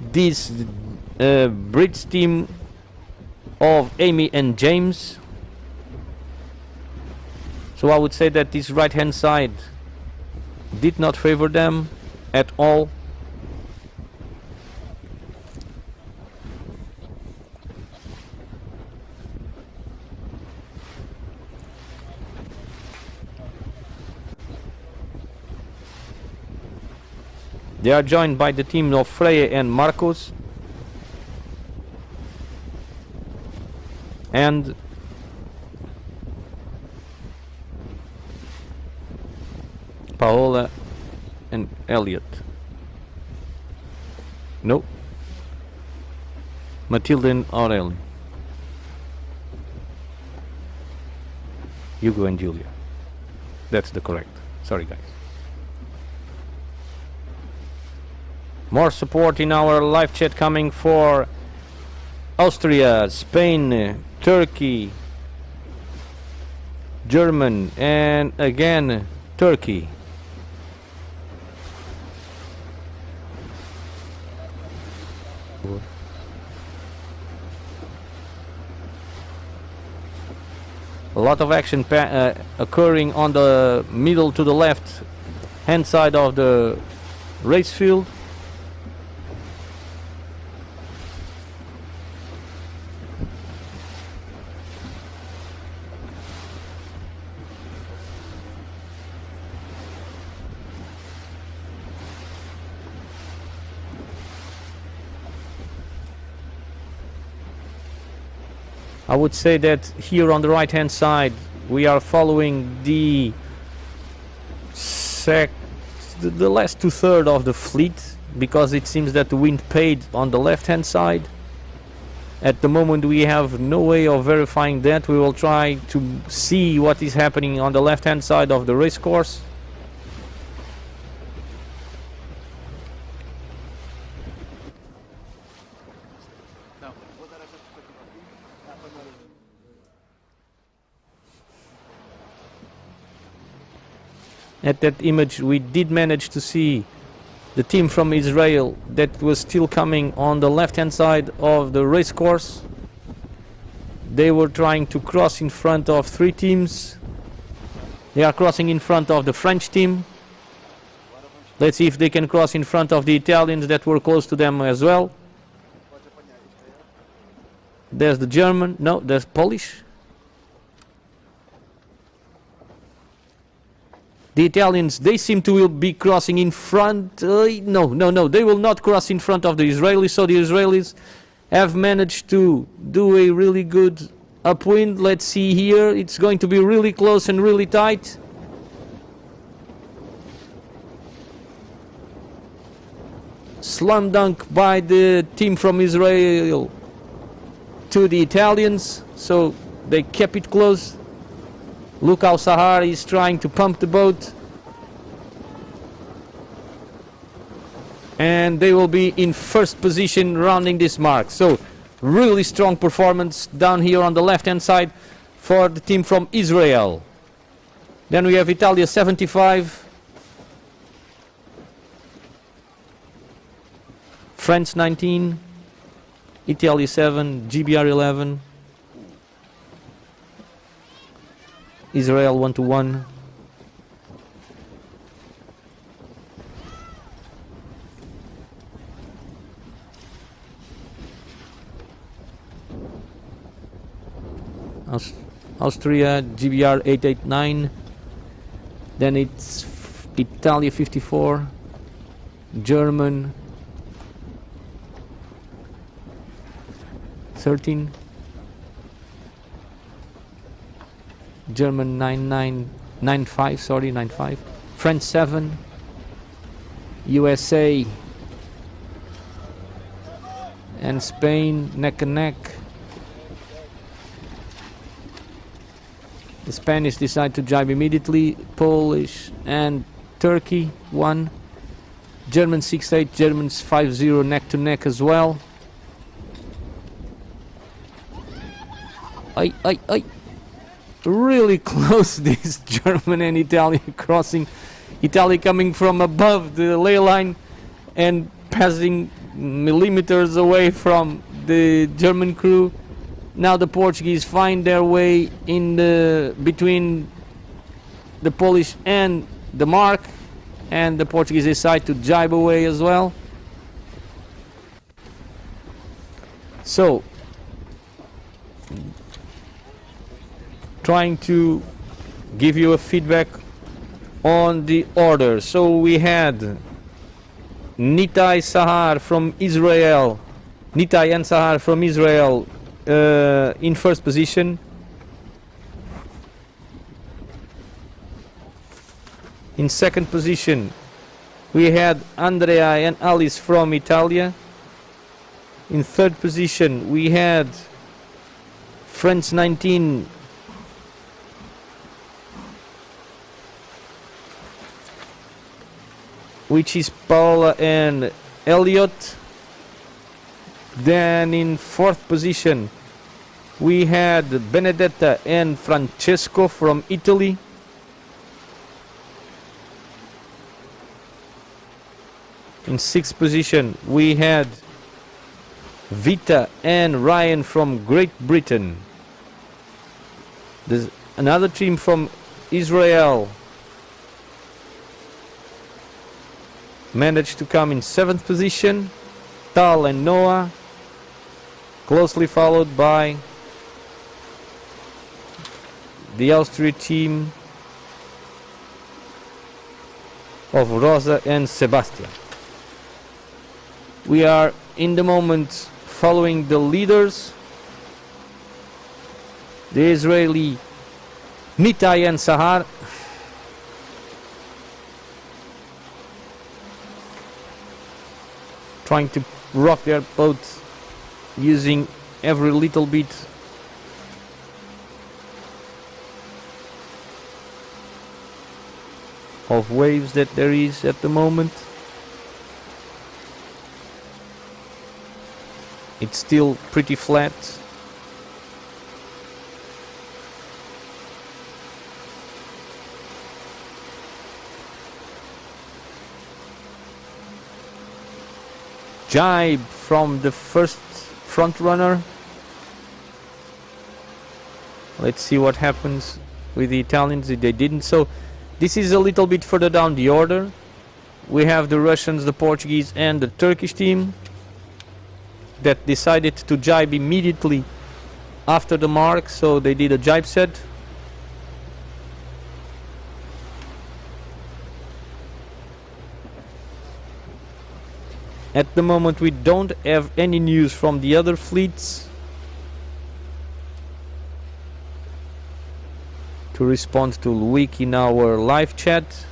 this Brits team of Amy and James. So I would say that this right hand side did not favor them at all. They are joined by the team of Freya and Marcos, and Paola and Elliot. No, Matilda and Aureli. Hugo and Julia. That's the correct. Sorry guys. More support in our live chat coming for Austria, Spain, Turkey, German, and again Turkey. A lot of action occurring on the middle to the left hand side of the race field. I would say that here on the right hand side we are following the last two-thirds of the fleet, because it seems that the wind paid on the left hand side. At the moment we have no way of verifying that. We will try to see what is happening on the left hand side of the race course. At that image we did manage to see the team from Israel that was still coming on the left hand side of the race course. They were trying to cross in front of three teams. They are crossing in front of the French team. Let's see if they can cross in front of the Italians that were close to them as well. There's the German, no, there's Polish. The Italians, they seem to will be crossing in front. No, they will not cross in front of the Israelis. So the Israelis have managed to do a really good upwind. Let's see here. It's going to be really close and really tight. Slam dunk by the team from Israel to the Italians. So they kept it close. Look how Sahar is trying to pump the boat. And they will be in first position rounding this mark. So really strong performance down here on the left hand side for the team from Israel. Then we have Italia 75. France 19, Italy 7, GBR 11, Israel 1-1. Austria GBR 889. Then it's Italy 54, German 13, German 9995, sorry, 95, French 7, USA and Spain neck and neck. The Spanish decide to jibe immediately. Polish and Turkey 1. German 6-8, Germans 5-0 neck to neck as well. I really close this German and Italian crossing. Italy coming from above the ley line and passing millimeters away from the German crew. Now the Portuguese find their way in the between the Polish and the mark, and the Portuguese decide to jibe away as well. So, trying to give you a feedback on the order. So we had Nitai Sahar from Israel, Nitai and Sahar from Israel in first position. In second position we had Andrea and Alice from Italia. In third position we had France 19 which is Paola and Elliot. Then in fourth position we had Benedetta and Francesco from Italy. In sixth position we had Vita and Ryan from Great Britain. There's another team from Israel managed to come in seventh position, Tal and Noah, closely followed by the Austria team of Rosa and Sebastian. We are in the moment following the leaders, the Israeli Nitai and Sahar, trying to rock their boat using every little bit of waves that there is at the moment. It's still pretty flat. Jibe from the first front runner. Let's see what happens with the Italians if they didn't. So this is a little bit further down the order. We have the Russians, the Portuguese and the Turkish team that decided to jibe immediately after the mark, so they did a jibe set. At the moment we don't have any news from the other fleets to respond to Luik in our live chat.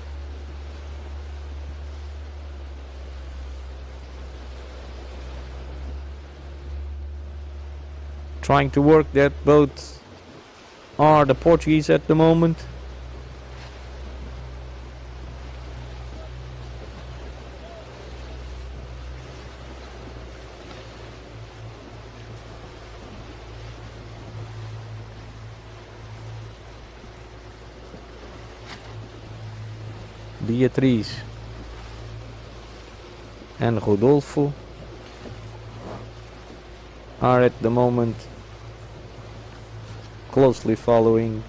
Trying to work that boat are the Portuguese at the moment. Beatriz and Rodolfo are at the moment closely following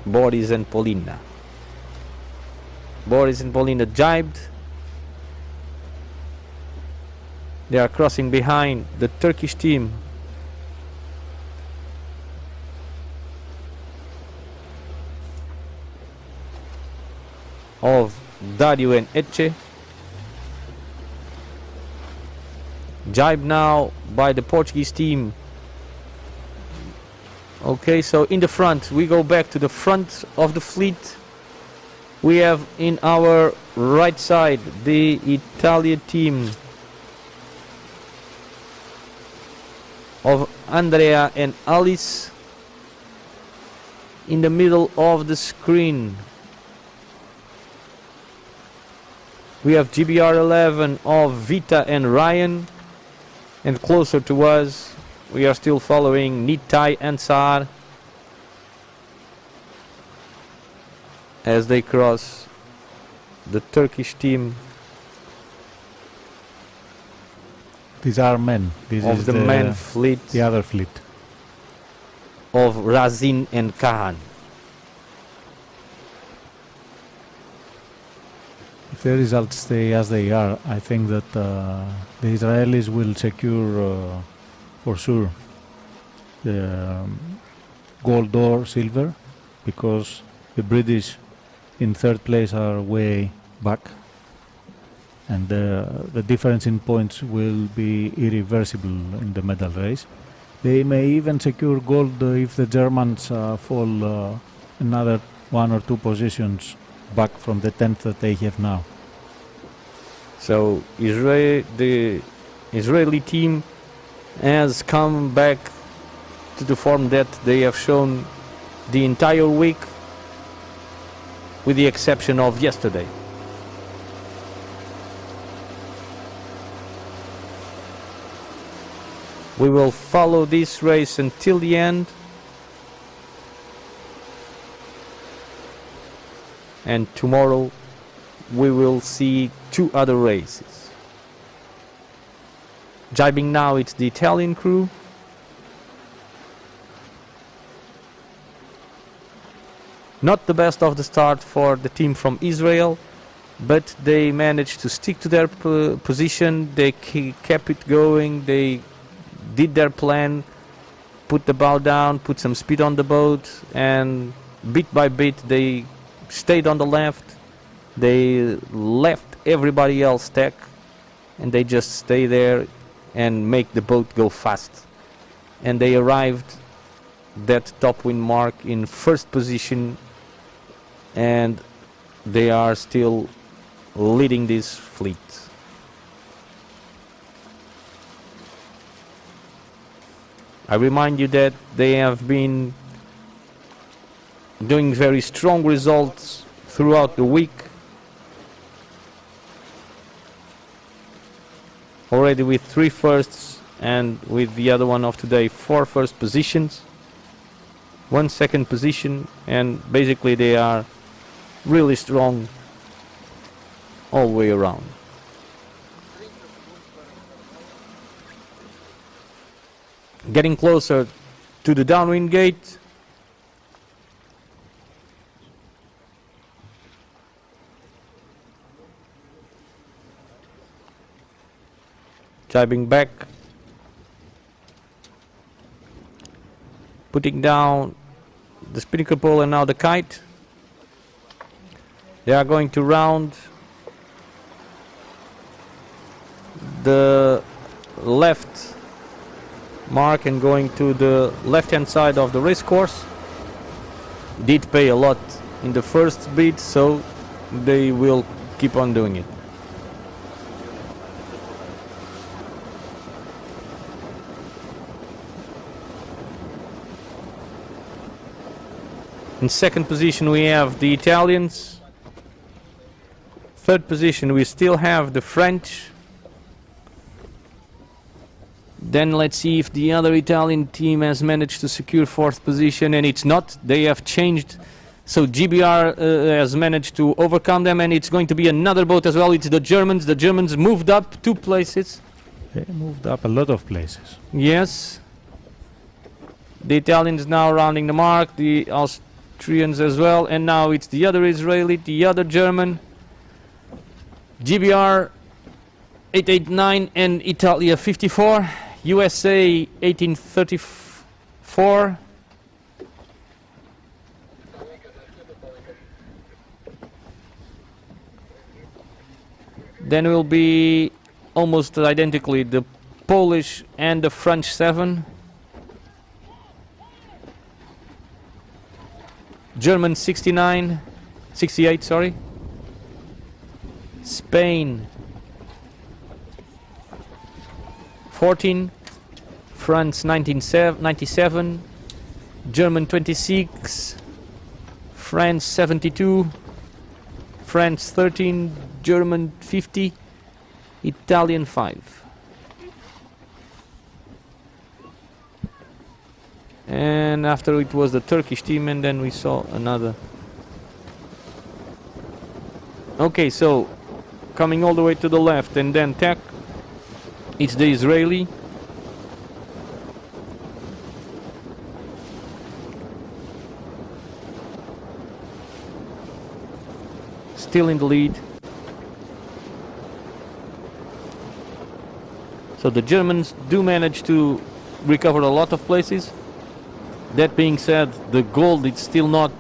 Boris and Polina. Boris and Polina jibed. They are crossing behind the Turkish team. Of Dario and Etche. Jibe now by the Portuguese team. Okay, so in the front, we go back to the front of the fleet. We have in our right side the Italian team of Andrea and Alice. In the middle of the screen, we have GBR 11 of Vita and Ryan. And closer to us, we are still following Nitai and Saar as they cross the Turkish team. These are men. This of is the men fleet, the other fleet. Of Razin and Kahan. If the results stay as they are, I think that the Israelis will secure for sure the gold or silver, because the British in third place are way back, and the difference in points will be irreversible in the medal race. They may even secure gold if the Germans fall another 1 or 2 positions back from the 10th that they have now. So the Israeli team has come back to the form that they have shown the entire week, with the exception of yesterday. We will follow this race until the end. And tomorrow we will see 2 other races. Jibing now, it's the Italian crew. Not the best of the start for the team from Israel, but they managed to stick to their position. They kept it going. They did their plan, put the bow down, put some speed on the boat, and bit by bit they stayed on the left. They left everybody else stack, and they just stay there and make the boat go fast. And they arrived that top wind mark in first position, and they are still leading this fleet. I remind you that they have been doing very strong results throughout the week. Already with 3 firsts, and with the other one of today 4 first positions, 1 second position, and basically they are really strong all the way around. Getting closer to the downwind gate. Jibing back. Putting down the spinnaker pole and now the kite. They are going to round the left mark and going to the left hand side of the race course. Did pay a lot in the first bit, so they will keep on doing it. In second position we have the Italians. Third position we still have the French. Then let's see if the other Italian team has managed to secure fourth position, and it's not. They have changed. So GBR has managed to overcome them, and it's going to be another boat as well. It's the Germans. The Germans moved up 2 places. They moved up a lot of places. Yes. The Italians now rounding the mark, the Austrians as well, and now it's the other Israeli, the other German. GBR 889 and Italia 54. USA 1834. Then will be almost identically the Polish and the French 7. German 68, sorry. Spain 14, France 97, German 26, France 72, France 13, German 50, Italian 5. And after it was the Turkish team, and then we saw another. Okay, so coming all the way to the left and then tech, it's the Israeli. Still in the lead. So the Germans do manage to recover a lot of places. That being said, the gold is still not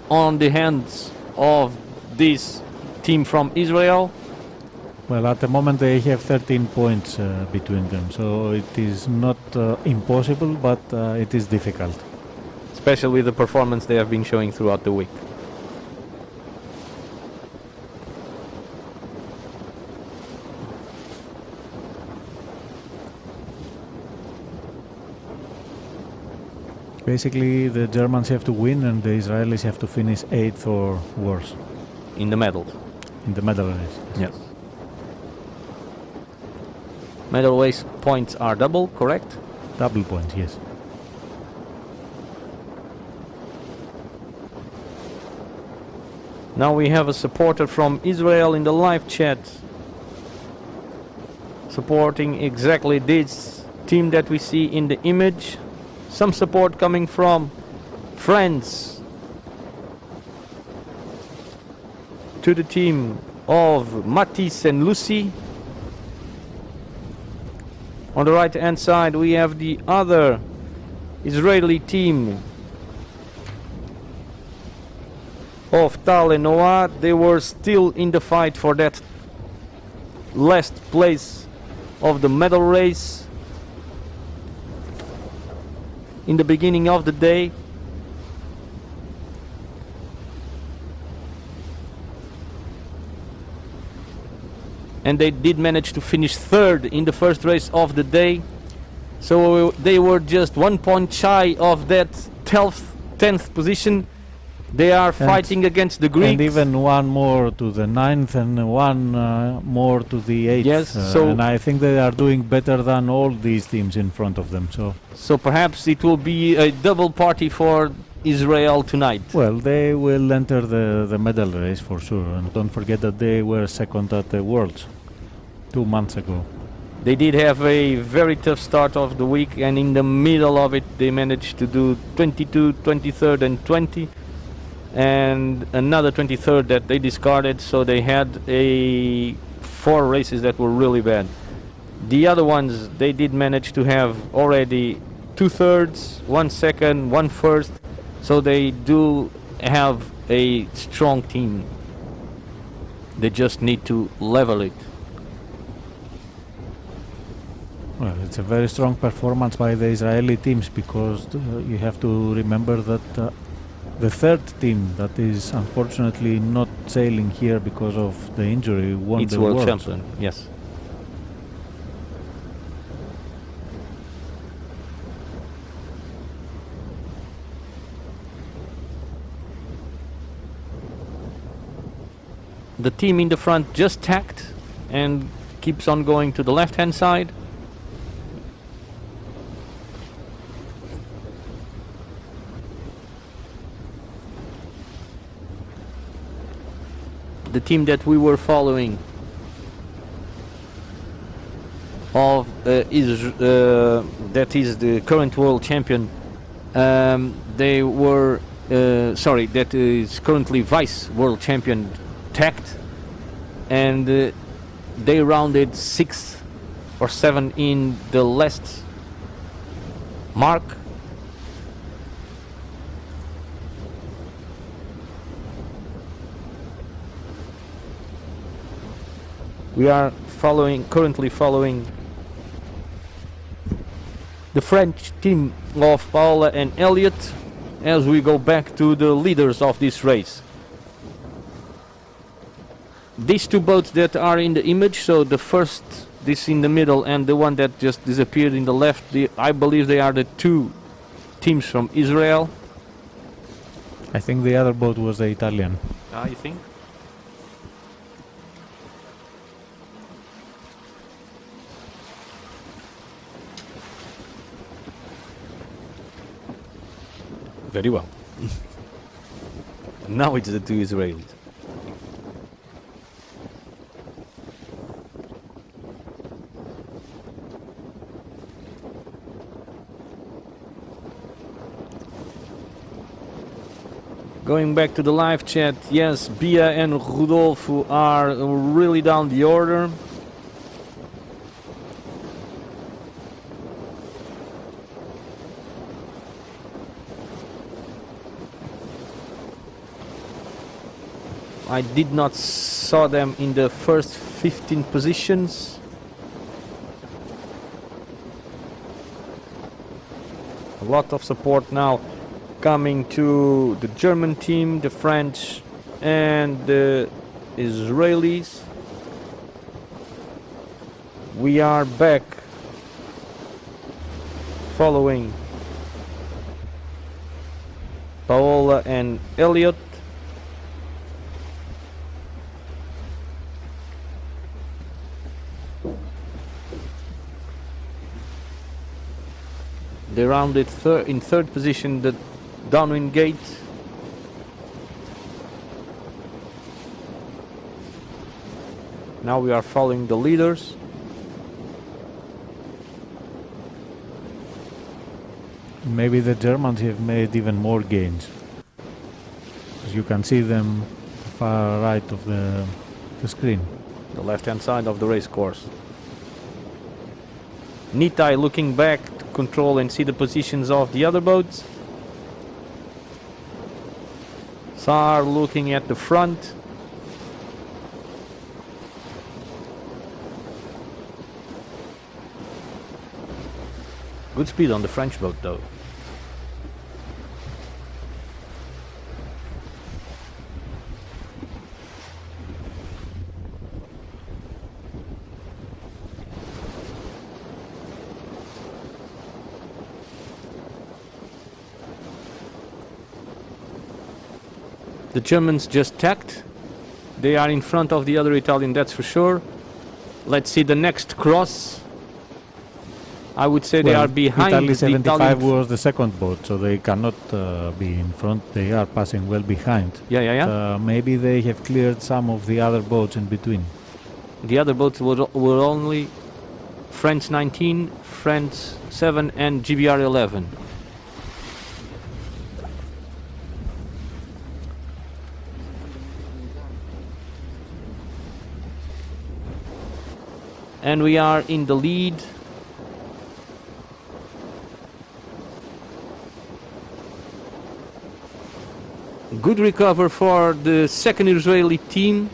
on the hands of this team from Israel. Well, at the moment they have 13 points between them, so it is not impossible, but it is difficult. Especially the performance they have been showing throughout the week. Basically, the Germans have to win and the Israelis have to finish 8th or worse. In the medal. In the medal race. Yes. Medal race points are double, correct? Double points, yes. Now we have a supporter from Israel in the live chat, supporting exactly this team that we see in the image. Some support coming from France to the team of Matisse and Lucy. On the right hand side we have the other Israeli team of Tal and Noah. They were still in the fight for that last place of the medal race in the beginning of the day. And they did manage to finish third in the first race of the day. So they were just 1 point shy of that 10th position. They are fighting against the Greeks. And even one more to the 9th and one more to the 8th. Yes, and I think they are doing better than all these teams in front of them. So perhaps it will be a double party for Israel tonight. Well, they will enter the medal race for sure. And don't forget that they were second at the Worlds 2 months ago. They did have a very tough start of the week, and in the middle of it they managed to do 22, 23rd and 20. And another 23rd that they discarded, so they had 4 races that were really bad. The other ones, they did manage to have already 2 thirds, 1 second, 1 first, so they do have a strong team. They just need to level it. Well, it's a very strong performance by the Israeli teams, because you have to remember that the third team that is unfortunately not sailing here because of the injury won the world Worlds. champion, yes. The team in the front just tacked and keeps on going to the left hand side. The team that we were following of that is the current world champion. They were that is currently vice world champion tacked, and they rounded 6th or 7th in the last mark. We are currently following the French team of Paola and Elliot as we go back to the leaders of this race. These two boats that are in the image, so the first, this in the middle, and the one that just disappeared in the left, I believe they are the two teams from Israel. I think the other boat was the Italian. You think? Very well. Now it's the two Israelis. Going back to the live chat, yes, Bia and Rudolfo are really down the order. I did not saw them in the first 15 positions. A lot of support now coming to the German team, the French and the Israelis. We are back following Paola and Elliot. They rounded in third position the downwind gate. Now we are following the leaders. Maybe the Germans have made even more gains. As you can see them far right of the screen. The left-hand side of the race course. Nitai looking back to control and see the positions of the other boats. Sar looking at the front. Good speed on the French boat though. The Germans just tacked. They are in front of the other Italian, that's for sure. Let's see the next cross. I would say they are behind. Italy the 75 Italian was the second boat, so they cannot be in front. They are passing well behind. Yeah. Maybe they have cleared some of the other boats in between. The other boats were only France 19, France 7 and GBR 11. And we are in the lead. Good recover for the second Israeli team.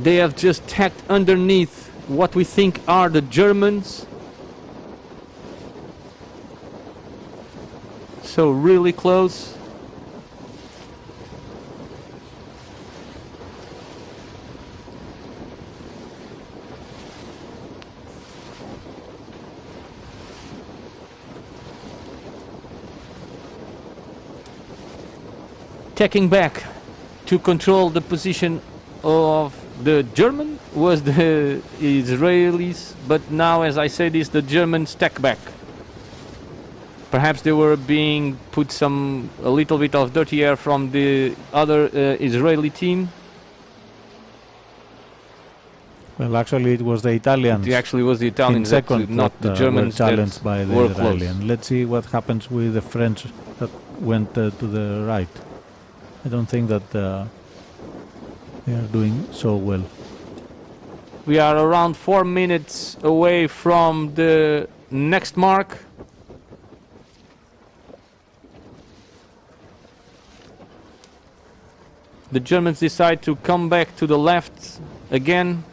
They have just tacked underneath what we think are the Germans. So really close. Tacking back to control the position of the German was the Israelis, but now, as I said, is the Germans tack back. Perhaps they were being put a little bit of dirty air from the other Israeli team. Well, actually, it was the Italians. It actually was the in Italians, that, second, not the were Germans challenged that by the were Israeli. close. And let's see what happens with the French that went to the right. I don't think that they are doing so well. We are around 4 minutes away from the next mark. The Germans decide to come back to the left again.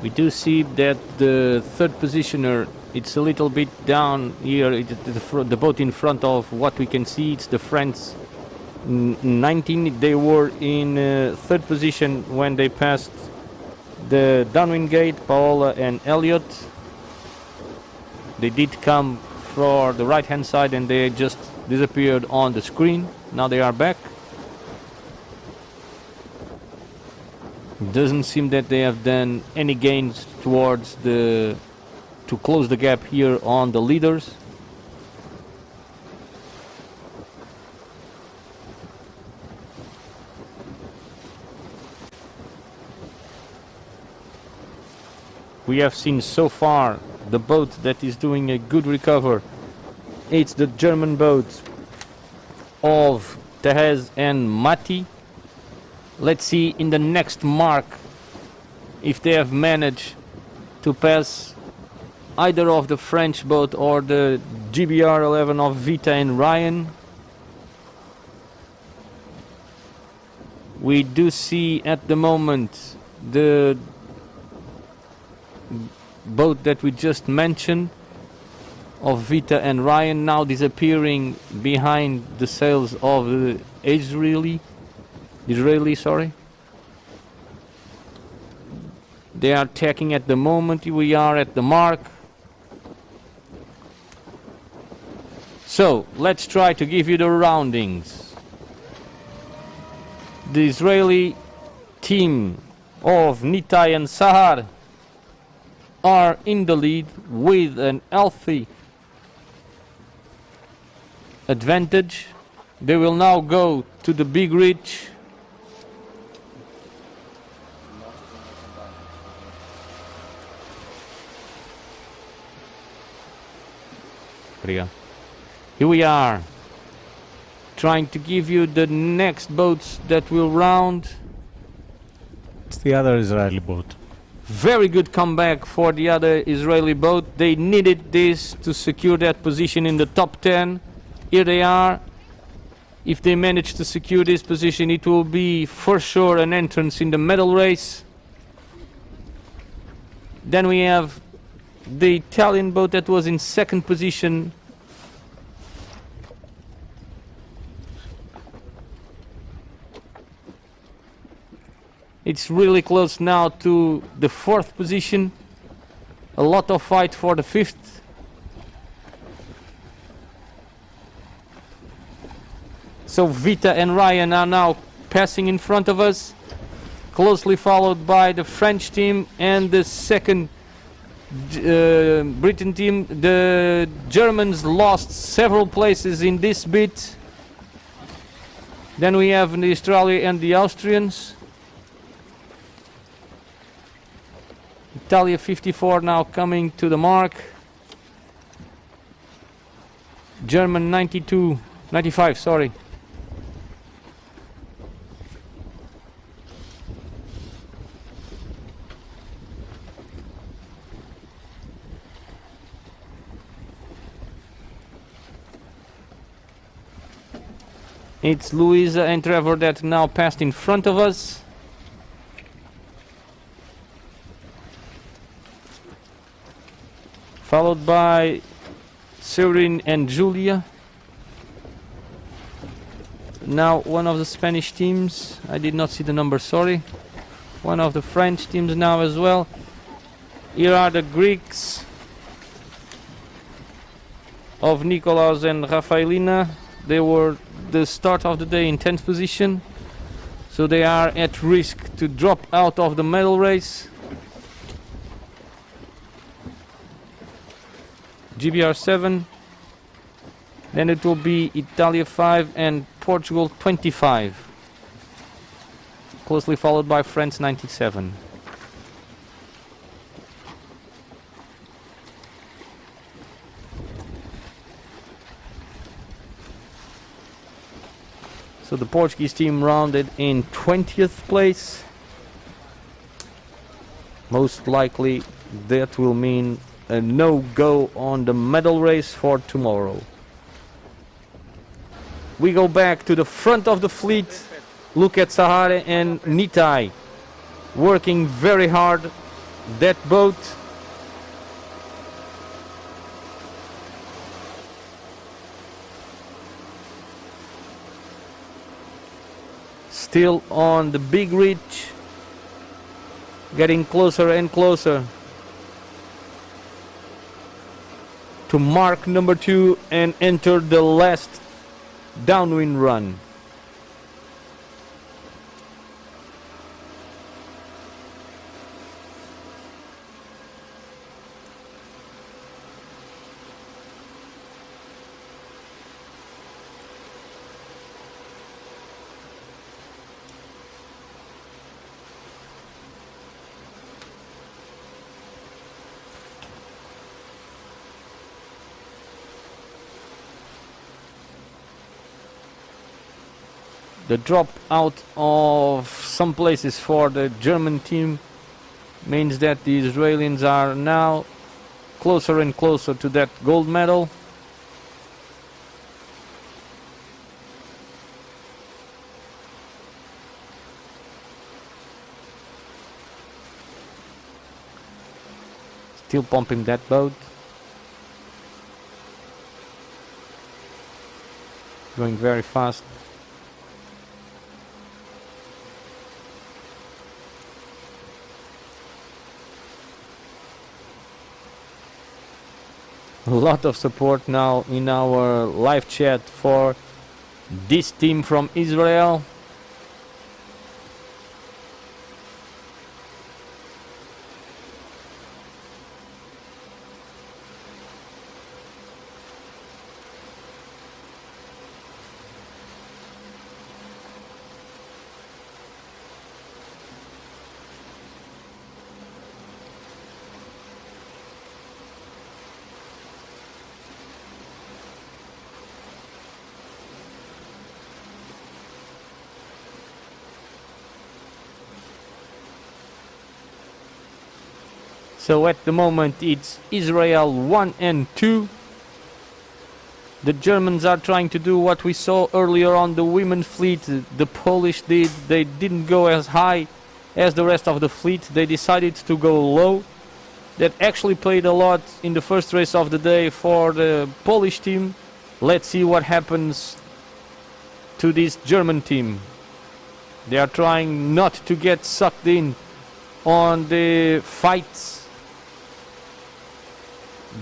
We do see that the third positioner, it's a little bit down here, the boat in front of what we can see, it's the French 19. They were in third position when they passed the downwind gate, Paola and Elliot. They did come for the right hand side and they just disappeared on the screen. Now they are back. Doesn't seem that they have done any gains towards to close the gap here on the leaders. We have seen so far the boat that is doing a good recover. It's the German boat of Tehez and Mati. Let's see in the next mark if they have managed to pass either of the French boat or the GBR 11 of Vita and Ryan. We do see at the moment the boat that we just mentioned of Vita and Ryan now disappearing behind the sails of the Israeli, sorry. They are tacking at the moment. We are at the mark. So let's try to give you the roundings. The Israeli team of Nitai and Sahar are in the lead with an healthy advantage. They will now go to the big reach. Here we are, trying to give you the next boats that will round. It's the other Israeli boat. Very good comeback for the other Israeli boat. They needed this to secure that position in the top 10. Here they are. If they manage to secure this position, it will be for sure an entrance in the medal race. Then we have the Italian boat that was in second position. It's really close now to the fourth position. A lot of fight for the fifth. So Vita and Ryan are now passing in front of us, closely followed by the French team and the second Britain team. The Germans lost several places in this bit. Then we have the Australia and the Austrians. Italia 54 now coming to the mark. German 95, sorry. It's Louisa and Trevor that now passed in front of us. followed by Serin and Julia. Now one of the Spanish teams, I did not see the number, sorry. One of the French teams now as well. Here are the Greeks of Nikolaos and Rafaelina. They were the start of the day in 10th position, so they are at risk to drop out of the medal race. GBR 7, then it will be Italia 5 and Portugal 25, closely followed by France 97. So the Portuguese team rounded in 20th place. Most likely that will mean a no-go on the medal race for tomorrow. We go back to the front of the fleet. Look at Sahara and Nitai working very hard. That boat still on the big reach, getting closer and closer to mark number 2 and enter the last downwind run. The drop out of some places for the German team means that the Israelis are now closer and closer to that gold medal. Still pumping that boat. Going very fast. A lot of support now in our live chat for this team from Israel. So at the moment it's Israel 1 and 2. The Germans are trying to do what we saw earlier on the women's fleet. The Polish did. They didn't go as high as the rest of the fleet. They decided to go low. That actually played a lot in the first race of the day for the Polish team. Let's see what happens to this German team. They are trying not to get sucked in on the fights,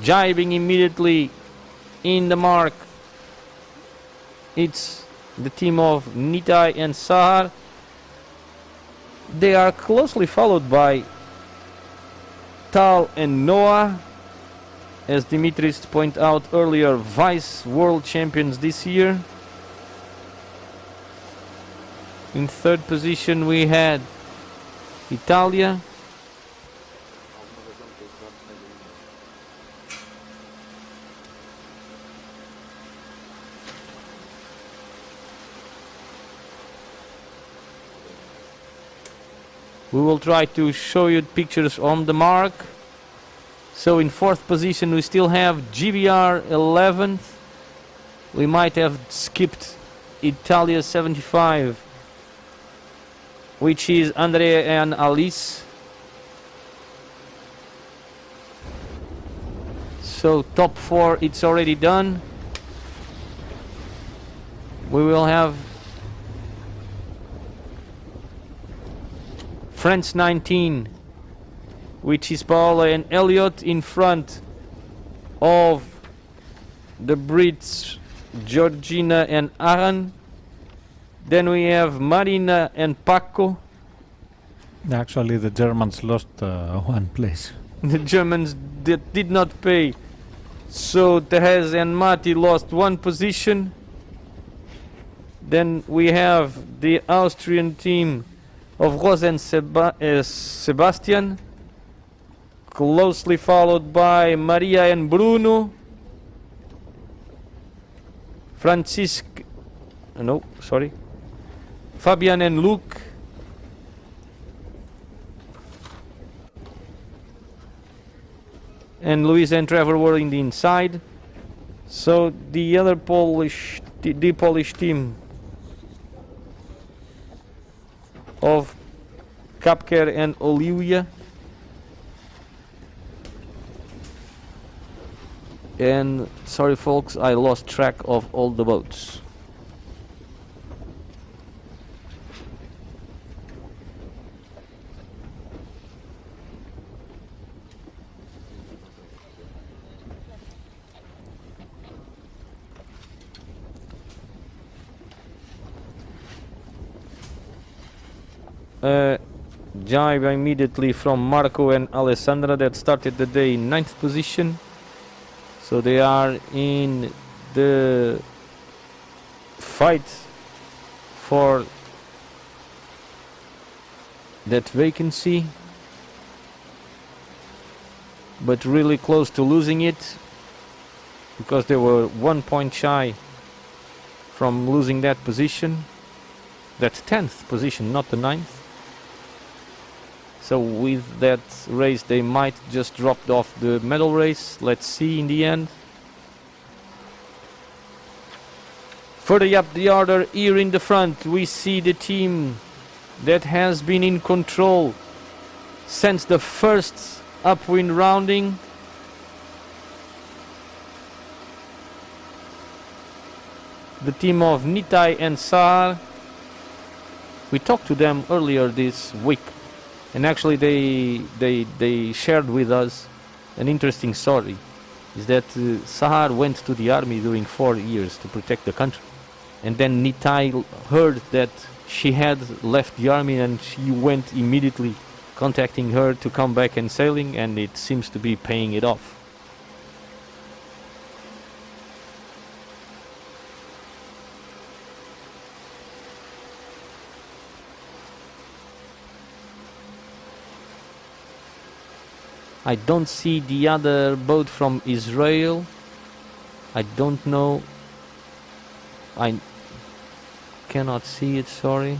jibing immediately in the mark. It's the team of Nitai and Sahar. They are closely followed by Tal and Noah, as Dimitris pointed out earlier, vice world champions this year. In third position we had Italia. We will try to show you pictures on the mark. So in fourth position we still have GBR 11th. We might have skipped Italia 75, which is Andrea and Alice. So top 4, it's already done. We will have France 19, which is Paola and Elliot, in front of the Brits Georgina and Aran. Then we have Marina and Paco. Actually, the Germans lost one place. The Germans did not pay, so Therese and Mati lost one position. Then we have the Austrian team of Rosa and Sebastian, closely followed by Maria and Bruno, Fabian and Luke, and Luis and Trevor were in the inside. So the other Polish team of Kapker and Olivia, and sorry folks, I lost track of all the boats. Jibe immediately from Marco and Alessandra, that started the day in 9th position. So they are in the fight for that vacancy, but really close to losing it, because they were 1 point shy from losing that position, that 10th position, not the 9th. So with that race they might just drop off the medal race. Let's see in the end. Further up the order, here in the front we see the team that has been in control since the first upwind rounding. The team of Nitai and Sahar. We talked to them earlier this week, and actually they shared with us an interesting story. Is that Sahar went to the army during 4 years to protect the country, and then Nitai heard that she had left the army, and she went immediately contacting her to come back and sailing, and it seems to be paying it off. I don't see the other boat from Israel. I don't know. I cannot see it, sorry.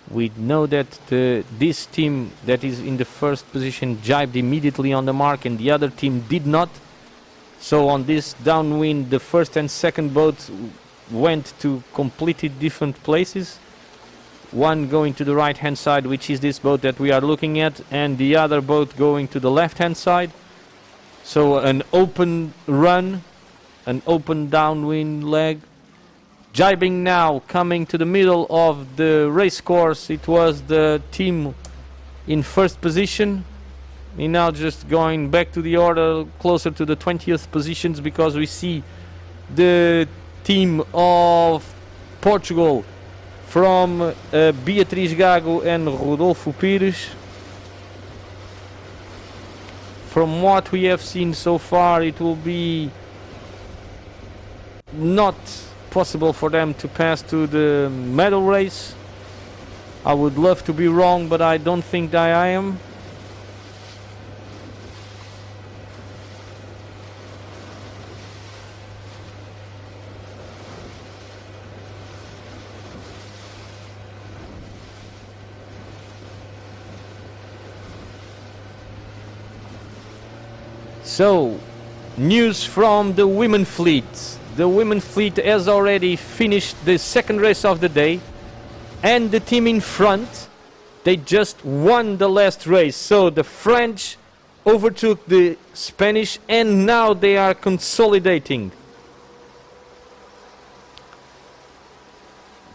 We know that this team that is in the first position jibed immediately on the mark, and the other team did not. So on this downwind, the first and second boat went to completely different places. One going to the right hand side, which is this boat that we are looking at, and the other boat going to the left hand side. So an open run, an open downwind leg. Jibing now, coming to the middle of the race course, it was the team in first position. We're now just going back to the order, closer to the 20th positions, because we see the team of Portugal from Beatriz Gago and Rodolfo Pires. From what we have seen so far, it will be not possible for them to pass to the medal race. I would love to be wrong, but I don't think that I am. So, news from the women fleet. The women fleet has already finished the second race of the day, and the team in front, they just won the last race. So the French overtook the Spanish, and now they are consolidating.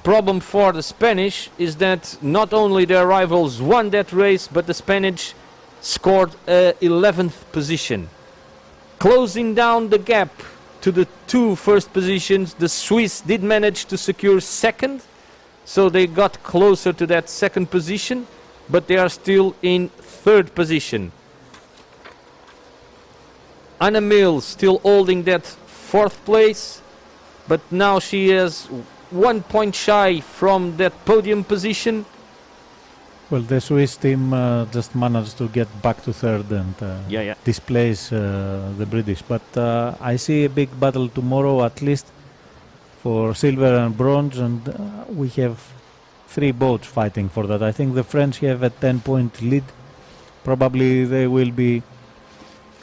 Problem for the Spanish is that not only their rivals won that race, but the Spanish scored a 11th position. Closing down the gap to the two first positions, the Swiss did manage to secure second, so they got closer to that second position, but they are still in third position. Anna Mills still holding that fourth place, but now she is 1 point shy from that podium position. Well, the Swiss team just managed to get back to third and displace the British. But I see a big battle tomorrow, at least for silver and bronze, and we have 3 boats fighting for that. I think the French have a 10-point lead. Probably they will be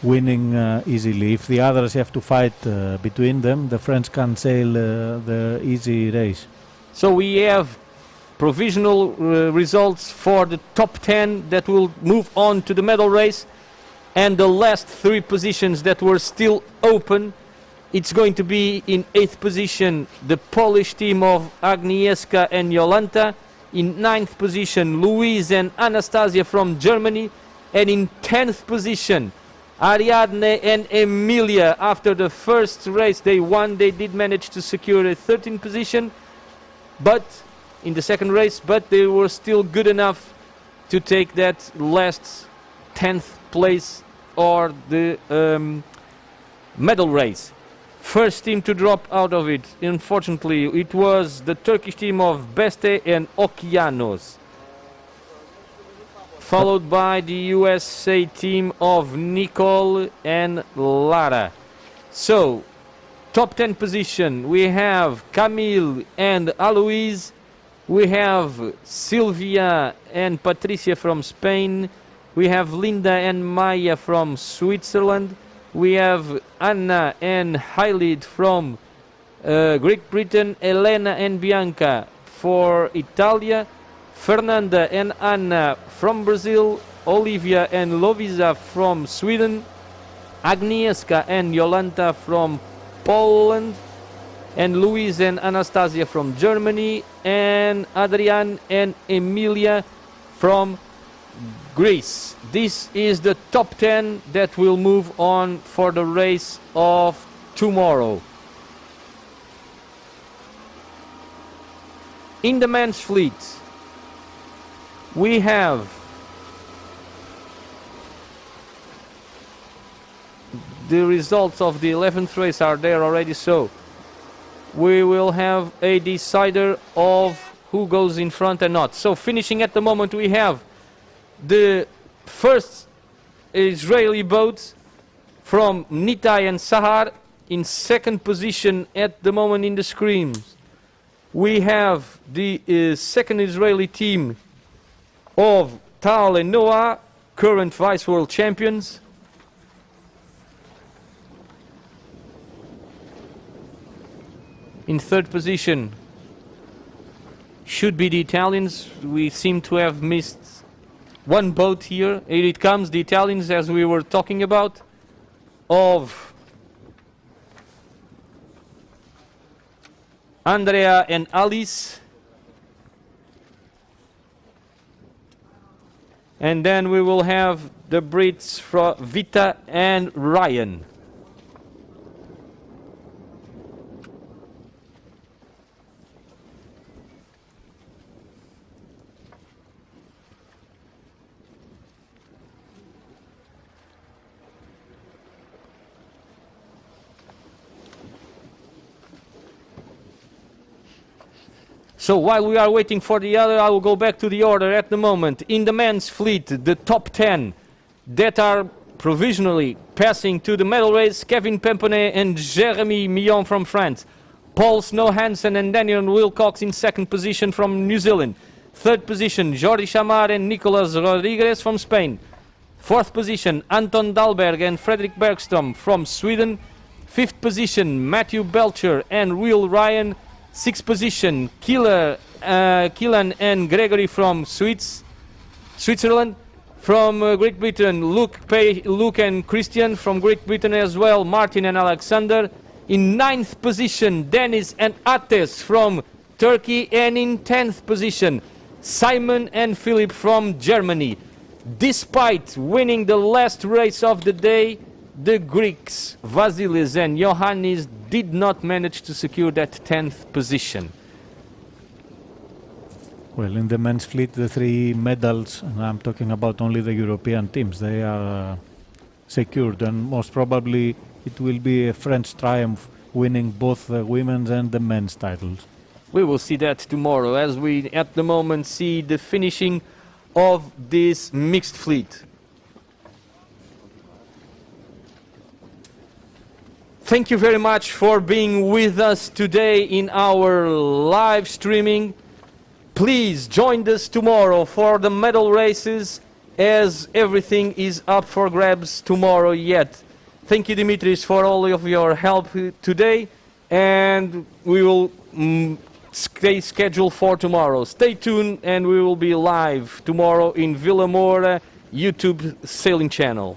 winning easily. If the others have to fight between them, the French can sail the easy race. So we have provisional results for the top 10 that will move on to the medal race, and the last 3 positions that were still open. It's going to be in 8th position the Polish team of Agnieszka and Jolanta, in 9th position Louise and Anastasia from Germany, and in 10th position Ariadne and Emilia. After the first race they won, they did manage to secure a 13th position, but in the second race, but they were still good enough to take that last 10th place or the medal race. First team to drop out of it, unfortunately, it was the Turkish team of Beste and Okianos, followed by the USA team of Nicole and Lara. So, top 10 position, we have Camille and Aloise, we have Sylvia and Patricia from Spain, we have Linda and Maya from Switzerland, we have Anna and Hailid from Great Britain, Elena and Bianca for Italia, Fernanda and Anna from Brazil, Olivia and Lovisa from Sweden, Agnieszka and Jolanta from Poland, and Louise and Anastasia from Germany, and Adrian and Emilia from Greece. This is the top 10 that will move on for the race of tomorrow. In the men's fleet, we have the results of the 11th race are there already, so we will have a decider of who goes in front and not. So finishing at the moment, we have the first Israeli boat from Nitai and Sahar in second position at the moment in the screens. We have the second Israeli team of Tal and Noah, current vice world champions. In third position should be the Italians. We seem to have missed one boat here. Here it comes, the Italians, as we were talking about, of Andrea and Alice. And then we will have the Brits from Vita and Ryan. So while we are waiting for the other, I will go back to the order at the moment. In the men's fleet, the top 10 that are provisionally passing to the medal race: Kevin Pemponet and Jeremy Millon from France, Paul Snow Hansen and Daniel Wilcox in second position from New Zealand, third position Jordi Chamar and Nicolas Rodriguez from Spain, Fourth position, Anton Dahlberg and Fredrik Bergström from Sweden. Fifth position, Matthew Belcher and Will Ryan. Sixth position, Killan and Gregory from Switzerland. From Great Britain, Luke and Christian. From Great Britain as well, Martin and Alexander. In ninth position, Dennis and Ates from Turkey. And in 10th position, Simon and Philip from Germany. Despite winning the last race of the day, the Greeks, Vasilis and Iohannis, did not manage to secure that 10th position. Well, in the men's fleet, the 3 medals, and I'm talking about only the European teams, they are secured, and most probably it will be a French triumph, winning both the women's and the men's titles. We will see that tomorrow, as we at the moment see the finishing of this mixed fleet. Thank you very much for being with us today in our live streaming. Please join us tomorrow for the medal races, as everything is up for grabs tomorrow yet. Thank you, Dimitris, for all of your help today, and we will stay scheduled for tomorrow. Stay tuned, and we will be live tomorrow in Vilamoura YouTube sailing channel.